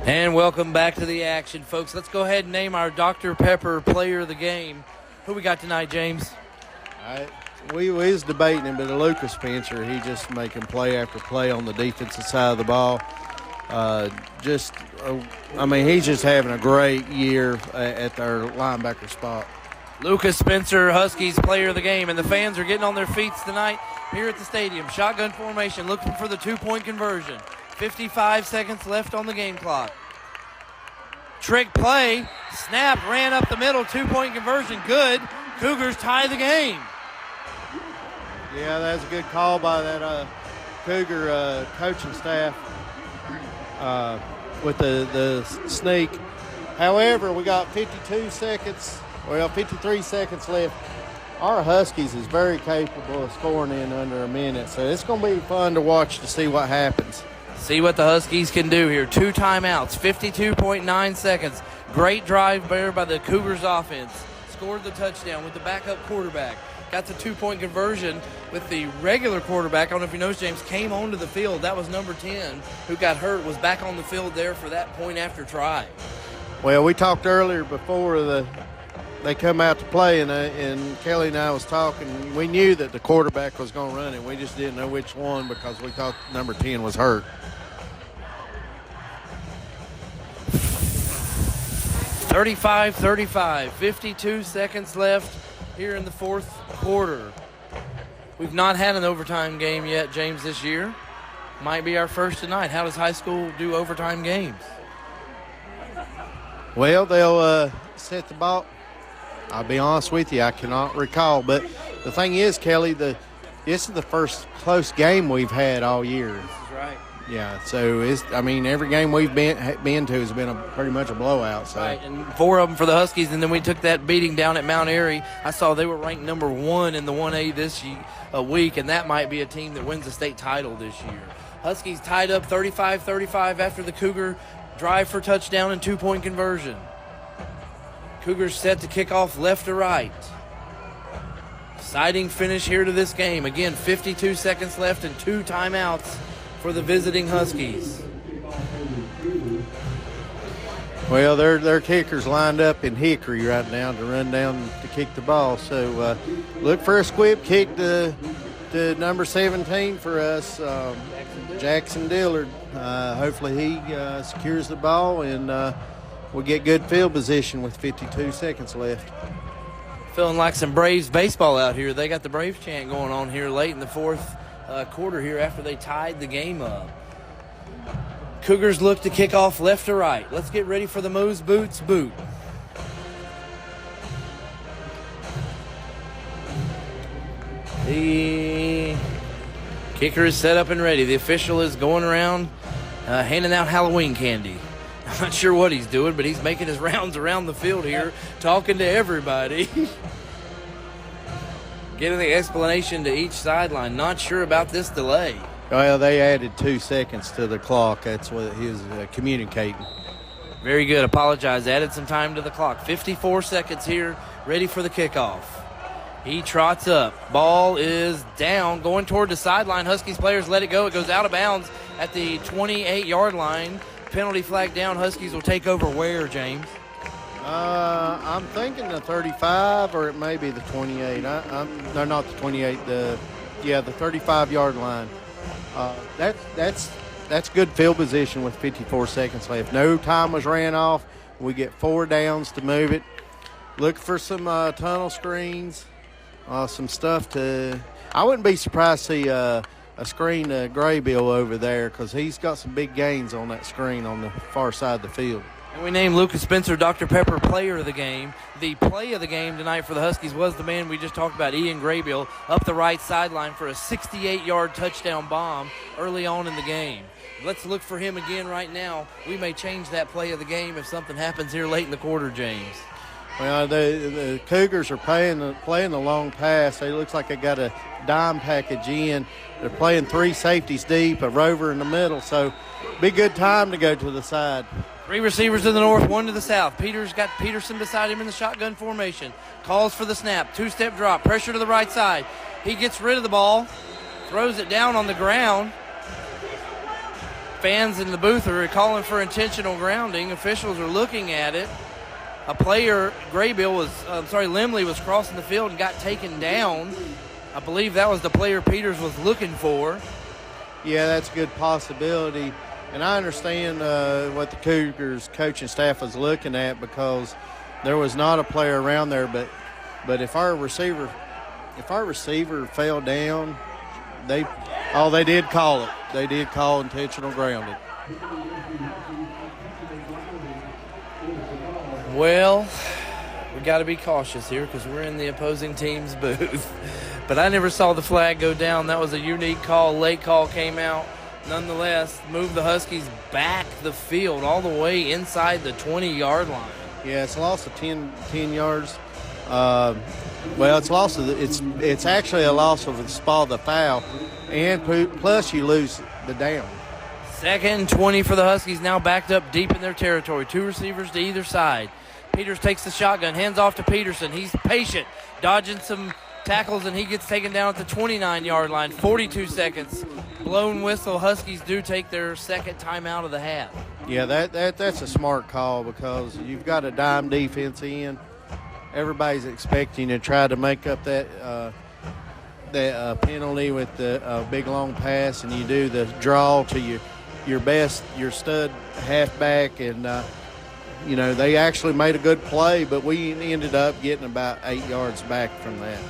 And welcome back to the action, folks. Let's go ahead and name our Dr. Pepper player of the game. Who we got tonight, James? We was debating him, but Lucas Spencer, he just making play after play on the defensive side of the ball. He's just having a great year at their linebacker spot. Lucas Spencer, Huskies player of the game, and the fans are getting on their feet tonight here at the stadium. Shotgun formation, looking for the two-point conversion. 55 seconds left on the game clock. Trick play, snap, ran up the middle, two-point conversion, good. Cougars tie the game. Yeah, that's a good call by that Cougar coaching staff with the sneak. However, we got 53 seconds left. Our Huskies is very capable of scoring in under a minute, so it's going to be fun to watch to see what happens. See what the Huskies can do here. 2 timeouts, 52.9 seconds. Great drive there by the Cougars offense. Scored the touchdown with the backup quarterback. Got the two-point conversion with the regular quarterback. I don't know if you noticed, James, came onto the field. That was number 10 who got hurt, was back on the field there for that point after try. Well, we talked earlier before they come out to play, and Kelly and I was talking. We knew that the quarterback was going to run it. We just didn't know which one because we thought number 10 was hurt. 35-35, 52 seconds left here in the fourth quarter. We've not had an overtime game yet, James, this year. Might be our first tonight. How does high school do overtime games? Well, they'll set the ball. I'll be honest with you, I cannot recall. But the thing is, Kelly, this is the first close game we've had all year. This is right. Yeah, so every game we've been to has been pretty much a blowout. So. Right, and 4 of them for the Huskies, and then we took that beating down at Mount Airy. I saw they were ranked number 1 in the 1A this week, and that might be a team that wins the state title this year. Huskies tied up 35-35 after the Cougar drive for touchdown and two-point conversion. Cougars set to kick off left to right. Exciting finish here to this game. Again, 52 seconds left and 2 timeouts for the visiting Huskies. Well, their kicker's lined up in Hickory right now to run down to kick the ball. So look for a squib kick to number 17 for us, Jackson Dillard. Hopefully he secures the ball and we'll get good field position with 52 seconds left. Feeling like some Braves baseball out here. They got the Braves chant going on here late in the fourth quarter here after they tied the game up. Cougars look to kick off left to right. Let's get ready for the Moe's Boots boot. The kicker is set up and ready. The official is going around handing out Halloween candy. I'm not sure what he's doing, but he's making his rounds around the field here, talking to everybody. Giving the explanation to each sideline. Not sure about this delay. Well, they added 2 seconds to the clock. That's what he was communicating. Very good. Apologize. Added some time to the clock. 54 seconds here, ready for the kickoff. He trots up. Ball is down, going toward the sideline. Huskies players let it go. It goes out of bounds at the 28-yard line. Penalty flag down. Huskies will take over where, James? I'm thinking the 35 or it may be the 28. No, not the 28. The 35-yard line. That's good field position with 54 seconds left. No time was ran off. We get 4 downs to move it. Look for some tunnel screens, some stuff to. I wouldn't be surprised to see a screen to Graybill over there because he's got some big gains on that screen on the far side of the field. And we named Lucas Spencer Dr. Pepper player of the game. The play of the game tonight for the Huskies was the man we just talked about, Ian Graybill, up the right sideline for a 68-yard touchdown bomb early on in the game. Let's look for him again right now. We may change that play of the game if something happens here late in the quarter, James. Well, the Cougars are playing the long pass. It looks like they got a dime package in. They're playing 3 safeties deep, a rover in the middle, so be a good time to go to the side. Three receivers to the north, one to the south. Peters got Peterson beside him in the shotgun formation. Calls for the snap. Two-step drop. Pressure to the right side. He gets rid of the ball. Throws it down on the ground. Fans in the booth are calling for intentional grounding. Officials are looking at it. A player, Limley was crossing the field and got taken down. I believe that was the player Peters was looking for. Yeah, that's a good possibility. And I understand what the Cougars coaching staff was looking at, because there was not a player around there. But if our receiver fell down, they did call it. They did call intentional grounding. Well, we got to be cautious here because we're in the opposing team's booth. But I never saw the flag go down. That was a unique call. Late call came out. Nonetheless, moved the Huskies back the field all the way inside the 20-yard line. Yeah, it's a loss of 10 yards. It's actually a loss of the foul, and plus you lose the down. 2nd and 20 for the Huskies, now backed up deep in their territory. Two receivers to either side. Peters takes the shotgun, hands off to Peterson. He's patient, dodging some tackles, and he gets taken down at the 29-yard line. 42 seconds. Blown whistle. Huskies do take their second timeout of the half. Yeah, that's a smart call, because you've got a dime defense in. Everybody's expecting to try to make up that penalty with the big long pass, and you do the draw to your stud halfback, and they actually made a good play, but we ended up getting about 8 yards back from that.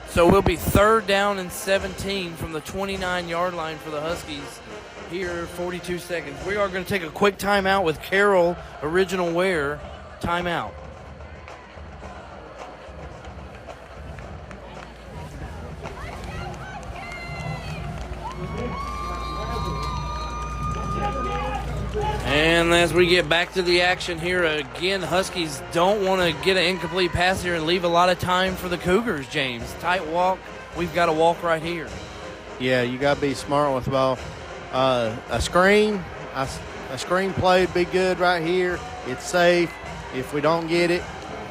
So we'll be 3rd down and 17 from the 29-yard line for the Huskies here, 42 seconds. We are going to take a quick timeout with Carroll Original Wear timeout. And as we get back to the action here again, Huskies don't want to get an incomplete pass here and leave a lot of time for the Cougars, James. Tight walk. We've got to walk right here. Yeah, you got to be smart with the ball. A screen play would be good right here. It's safe. If we don't get it,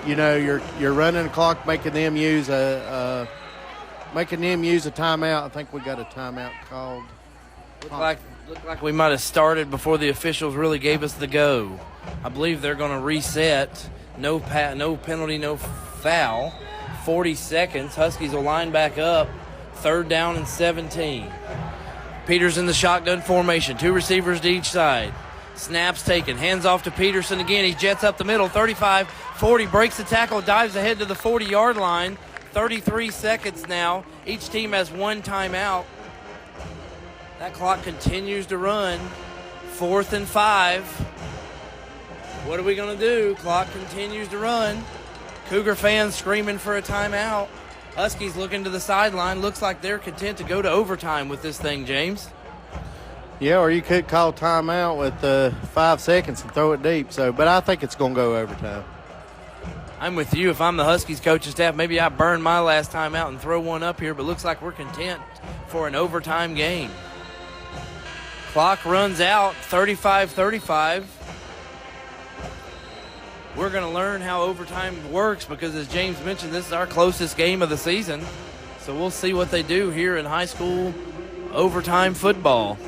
you're running the clock, making them use a timeout. I think we got a timeout called. Looked like we might have started before the officials really gave us the go. I believe they're going to reset. No penalty, no foul. 40 seconds. Huskies will line back up. 3rd down and 17. Peters in the shotgun formation. Two receivers to each side. Snaps taken. Hands off to Peterson again. He jets up the middle. 35, 40. Breaks the tackle. Dives ahead to the 40-yard line. 33 seconds now. Each team has one timeout. That clock continues to run. 4th and 5. What are we going to do? Clock continues to run. Cougar fans screaming for a timeout. Huskies looking to the sideline. Looks like they're content to go to overtime with this thing, James. Yeah, or you could call timeout with 5 seconds and throw it deep. But I think it's going to go overtime. I'm with you. If I'm the Huskies coaching staff, maybe I burn my last timeout and throw one up here, but looks like we're content for an overtime game. Clock runs out, 35-35. We're going to learn how overtime works because, as James mentioned, this is our closest game of the season. So we'll see what they do here in high school overtime football.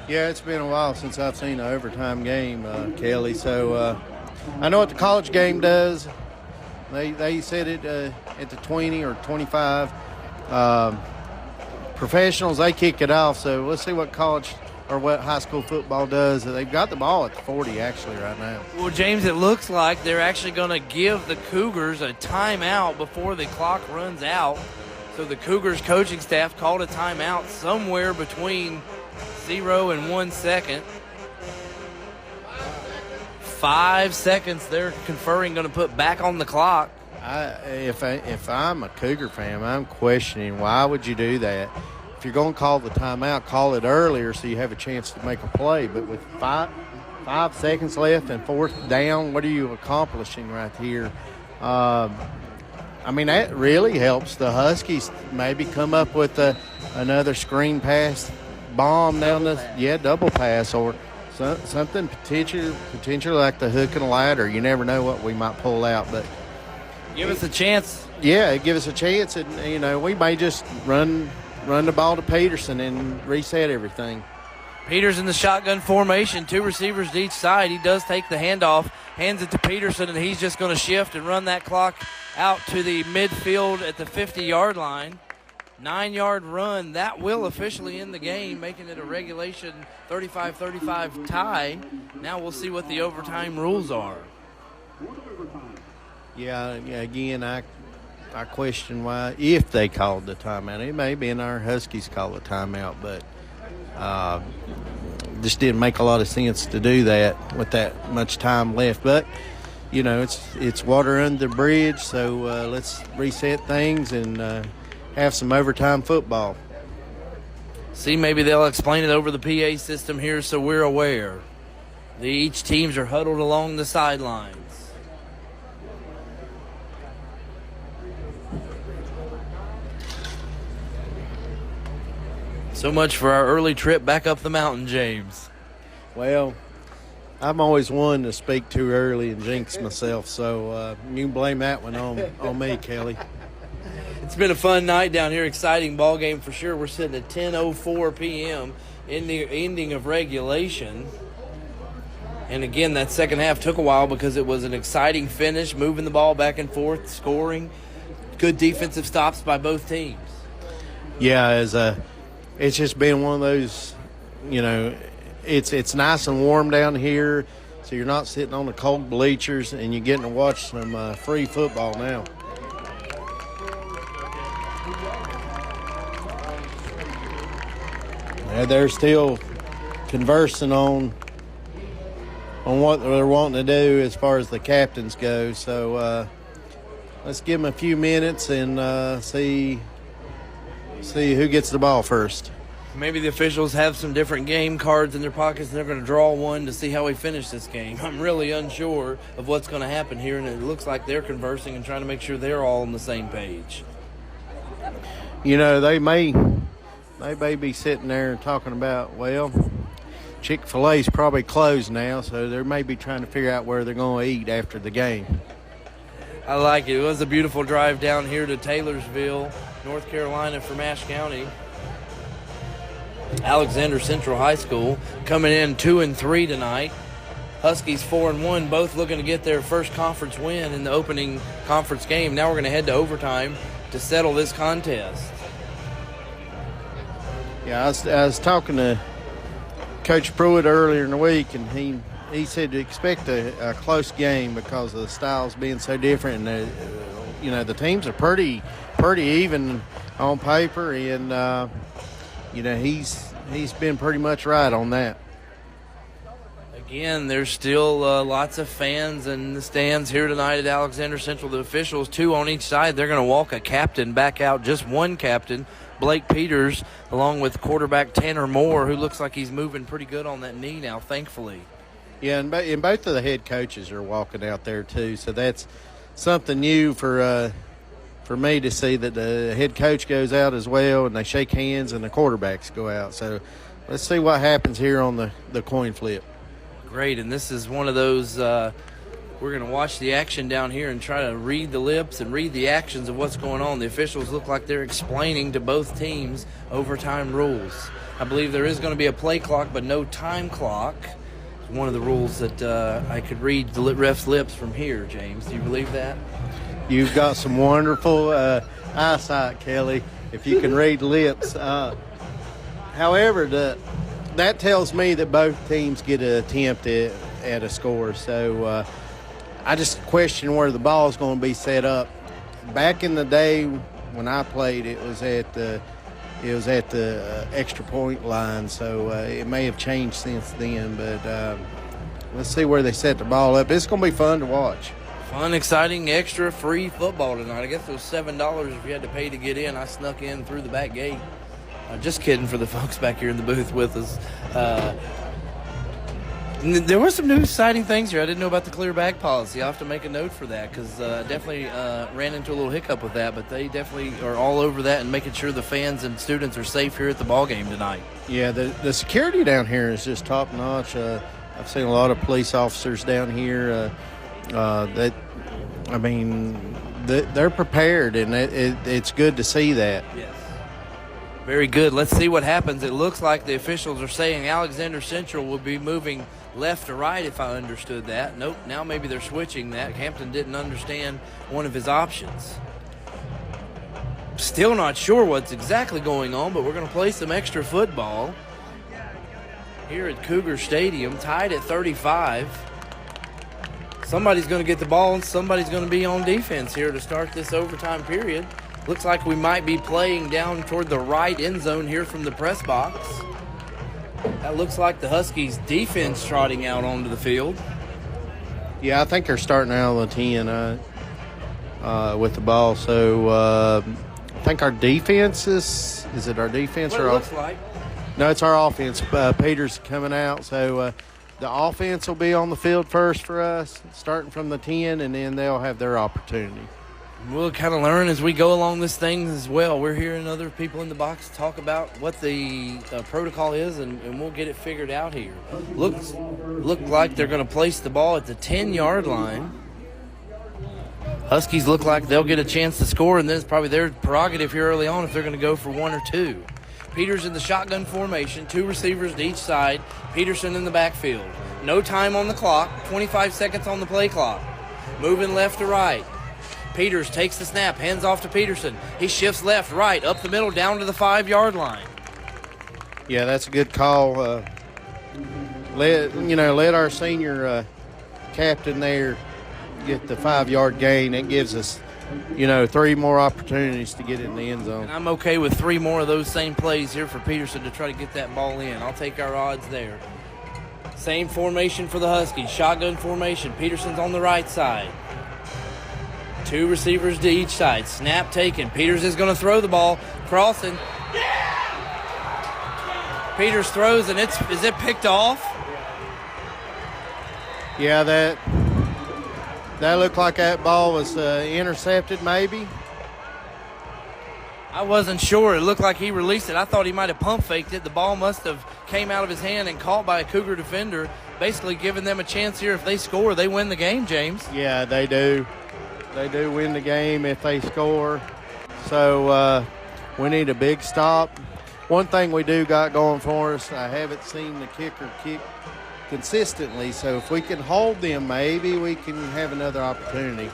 Yeah, it's been a while since I've seen an overtime game, Kelly. So I know what the college game does. They set it at the 20 or 25. Professionals, they kick it off. So let's see what college or what high school football does. They've got the ball at the 40 actually right now. Well, James, it looks like they're actually going to give the Cougars a timeout before the clock runs out. So the Cougars coaching staff called a timeout somewhere between 0 and 1 second. 5 seconds they're conferring, going to put back on the clock. If I'm a Cougar fan, I'm questioning why would you do that? If you're going to call the timeout, call it earlier so you have a chance to make a play. But with 5 seconds left and 4th down, what are you accomplishing right here? I mean, that really helps the Huskies maybe come up with another screen pass bomb down double pass or Something potentially like the hook and ladder. You never know what we might pull out, but give us a chance. Yeah, give us a chance, and we may just run the ball to Peterson and reset everything. Peters in the shotgun formation, 2 receivers to each side. He does take the handoff, hands it to Peterson, and he's just going to shift and run that clock out to the midfield at the 50-yard line. 9-yard run. That will officially end the game, making it a regulation 35-35 tie. Now we'll see what the overtime rules are. Yeah, again, I question why, if they called the timeout. It may be in our Huskies call the timeout, but just didn't make a lot of sense to do that with that much time left. But, it's water under the bridge, so let's reset things and have some overtime football. See, maybe they'll explain it over the PA system here so we're aware. Each teams are huddled along the sidelines. So much for our early trip back up the mountain, James. Well, I'm always one to speak too early and jinx myself, so you can blame that one on me, Kelly. It's been a fun night down here, exciting ball game for sure. We're sitting at 10:04 p.m. in the ending of regulation. And again, that second half took a while because it was an exciting finish, moving the ball back and forth, scoring. Good defensive stops by both teams. Yeah, it's just been one of those, it's nice and warm down here, so you're not sitting on the cold bleachers, and you're getting to watch some free football now. They're still conversing on what they're wanting to do as far as the captains go. So let's give them a few minutes and see who gets the ball first. Maybe the officials have some different game cards in their pockets and they're going to draw one to see how we finish this game. I'm really unsure of what's going to happen here, and it looks like they're conversing and trying to make sure they're all on the same page. They may be sitting there and talking about, well, Chick-fil-A's probably closed now, so they may be trying to figure out where they're going to eat after the game. I like it. It was a beautiful drive down here to Taylorsville, North Carolina from Ashe County. Alexander Central High School coming in 2-3 tonight. Huskies 4-1, both looking to get their first conference win in the opening conference game. Now we're going to head to overtime to settle this contest. Yeah, I was talking to Coach Pruitt earlier in the week, and he said to expect a close game because of the styles being so different. And the teams are pretty even on paper, and he's been pretty much right on that. Again, there's still lots of fans in the stands here tonight at Alexander Central. The officials, 2 on each side. They're going to walk a captain back out, just one captain, Blake Peters, along with quarterback Tanner Moore, who looks like he's moving pretty good on that knee now, thankfully. Yeah, and both of the head coaches are walking out there too, so that's something new for me to see, that the head coach goes out as well, and they shake hands, and the quarterbacks go out. So let's see what happens here on the coin flip. Great, and this is one of those we're going to watch the action down here and try to read the lips and read the actions of what's going on. The officials look like they're explaining to both teams overtime rules. I believe there is going to be a play clock but no time clock. It's one of the rules that I could read the ref's lips from here, James. Do you believe that? You've got some wonderful eyesight, Kelly, if you can read lips. However, that tells me that both teams get an attempt at a score. So I just question where the ball is going to be set up. Back in the day when I played, it was at the extra point line. So it may have changed since then. But let's see where they set the ball up. It's going to be fun to watch. Fun, exciting, extra free football tonight. I guess it was $7 if you had to pay to get in. I snuck in through the back gate. Just kidding for the folks back here in the booth with us. There were some new exciting things here. I didn't know about the clear bag policy. I'll have to make a note for that because definitely ran into a little hiccup with that, but they definitely are all over that and making sure the fans and students are safe here at the ball game tonight. Yeah, the security down here is just top notch. I've seen a lot of police officers down here. They're prepared, and it's good to see that. Yes. Very good. Let's see what happens. It looks like the officials are saying Alexander Central will be moving left to right, if I understood that. Nope, now maybe they're switching that. Hampton didn't understand one of his options. Still not sure what's exactly going on, but we're going to play some extra football here at Cougar Stadium, tied at 35. Somebody's going to get the ball and somebody's going to be on defense here to start this overtime period. Looks like we might be playing down toward the right end zone here from the press box. That looks like the Huskies defense trotting out onto the field. Yeah, I think they're starting out on the 10 with the ball. So I think our defense is it our defense what or it looks like. No, it's our offense. Peter's coming out. So the offense will be on the field first for us, starting from the 10, and then they'll have their opportunity. We'll kind of learn as we go along this thing as well. We're hearing other people in the box talk about what the protocol is, and we'll get it figured out here. Look like they're going to place the ball at the 10-yard line. Huskies look like they'll get a chance to score, and then it's probably their prerogative here early on if they're going to go for one or two. Peters in the shotgun formation, two receivers to each side. Peterson in the backfield. No time on the clock, 25 seconds on the play clock. Moving left to right. Peters takes the snap, hands off to Peterson. He shifts left, right, up the middle, down to the 5-yard line. Yeah, that's a good call. Let our senior captain there get the 5-yard gain. It gives us, 3 more opportunities to get in the end zone. And I'm okay with 3 more of those same plays here for Peterson to try to get that ball in. I'll take our odds there. Same formation for the Huskies, shotgun formation. Peterson's on the right side. 2 receivers to each side. Snap taken. Peters is going to throw the ball. Crossing. Peters throws, and is it picked off? Yeah, that looked like that ball was intercepted maybe. I wasn't sure. It looked like he released it. I thought he might have pump faked it. The ball must have came out of his hand and caught by a Cougar defender, basically giving them a chance here. If they score, they win the game, James. Yeah, they do. They do win the game if they score. So we need a big stop. One thing we do got going for us, I haven't seen the kicker kick consistently. So if we can hold them, maybe we can have another opportunity.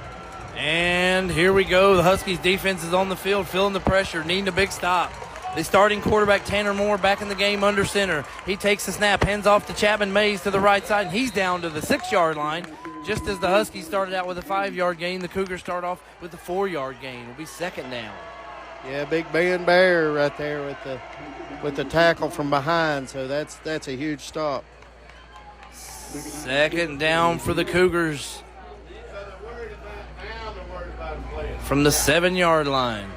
And here we go. The Huskies defense is on the field, feeling the pressure, needing a big stop. The starting quarterback, Tanner Moore, back in the game under center. He takes the snap, hands off to Chapman Mays to the right side, and he's down to the 6-yard line. Just as the Huskies started out with a 5-yard gain, the Cougars start off with a 4-yard gain. It'll be second down. Yeah, Big Ben Bear right there with the tackle from behind, so that's a huge stop. Second down for the Cougars from the 7-yard line.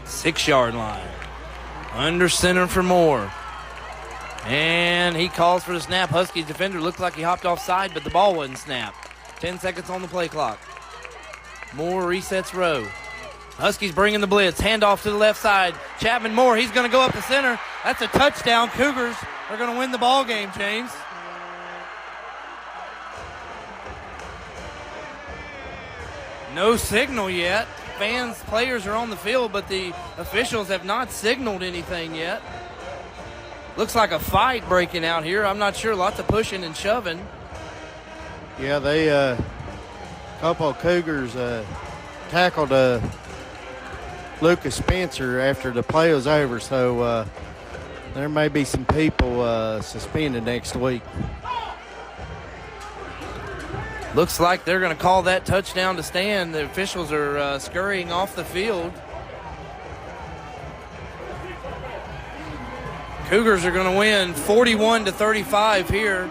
6-yard line. Under center for Moore. And he calls for the snap. Huskies defender looked like he hopped offside, but the ball wasn't snapped. 10 seconds on the play clock. Moore resets row. Huskies bringing the blitz. Handoff to the left side. Chapman Moore, he's going to go up the center. That's a touchdown. Cougars are going to win the ball game, James. No signal yet. Players are on the field, but the officials have not signaled anything yet. Looks like a fight breaking out here. I'm not sure. Lots of pushing and shoving. Yeah, they couple of Cougars tackled Lucas Spencer after the play was over, so there may be some people suspended next week. Looks like they're going to call that touchdown to stand. The officials are scurrying off the field. Cougars are going to win 41-35 here.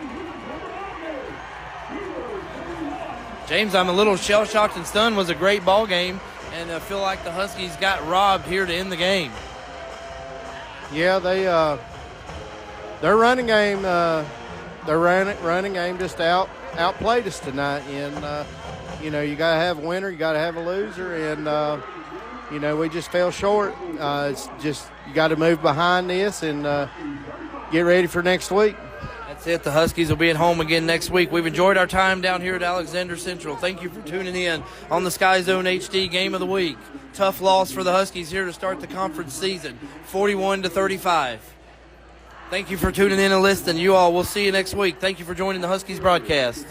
James, I'm a little shell-shocked and stunned. It was a great ball game, and I feel like the Huskies got robbed here to end the game. Yeah, their running game their running game just outplayed us tonight. And you know, you got to have a winner, you got to have a loser, and you know, we just fell short. It's just you got to move behind this and get ready for next week. That's it. The Huskies will be at home again next week. We've enjoyed our time down here at Alexander Central. Thank you for tuning in on the SkyZone HD Game of the Week. Tough loss for the Huskies here to start the conference season, 41-35. Thank you for tuning in and listening. You all, we'll see you next week. Thank you for joining the Huskies broadcast.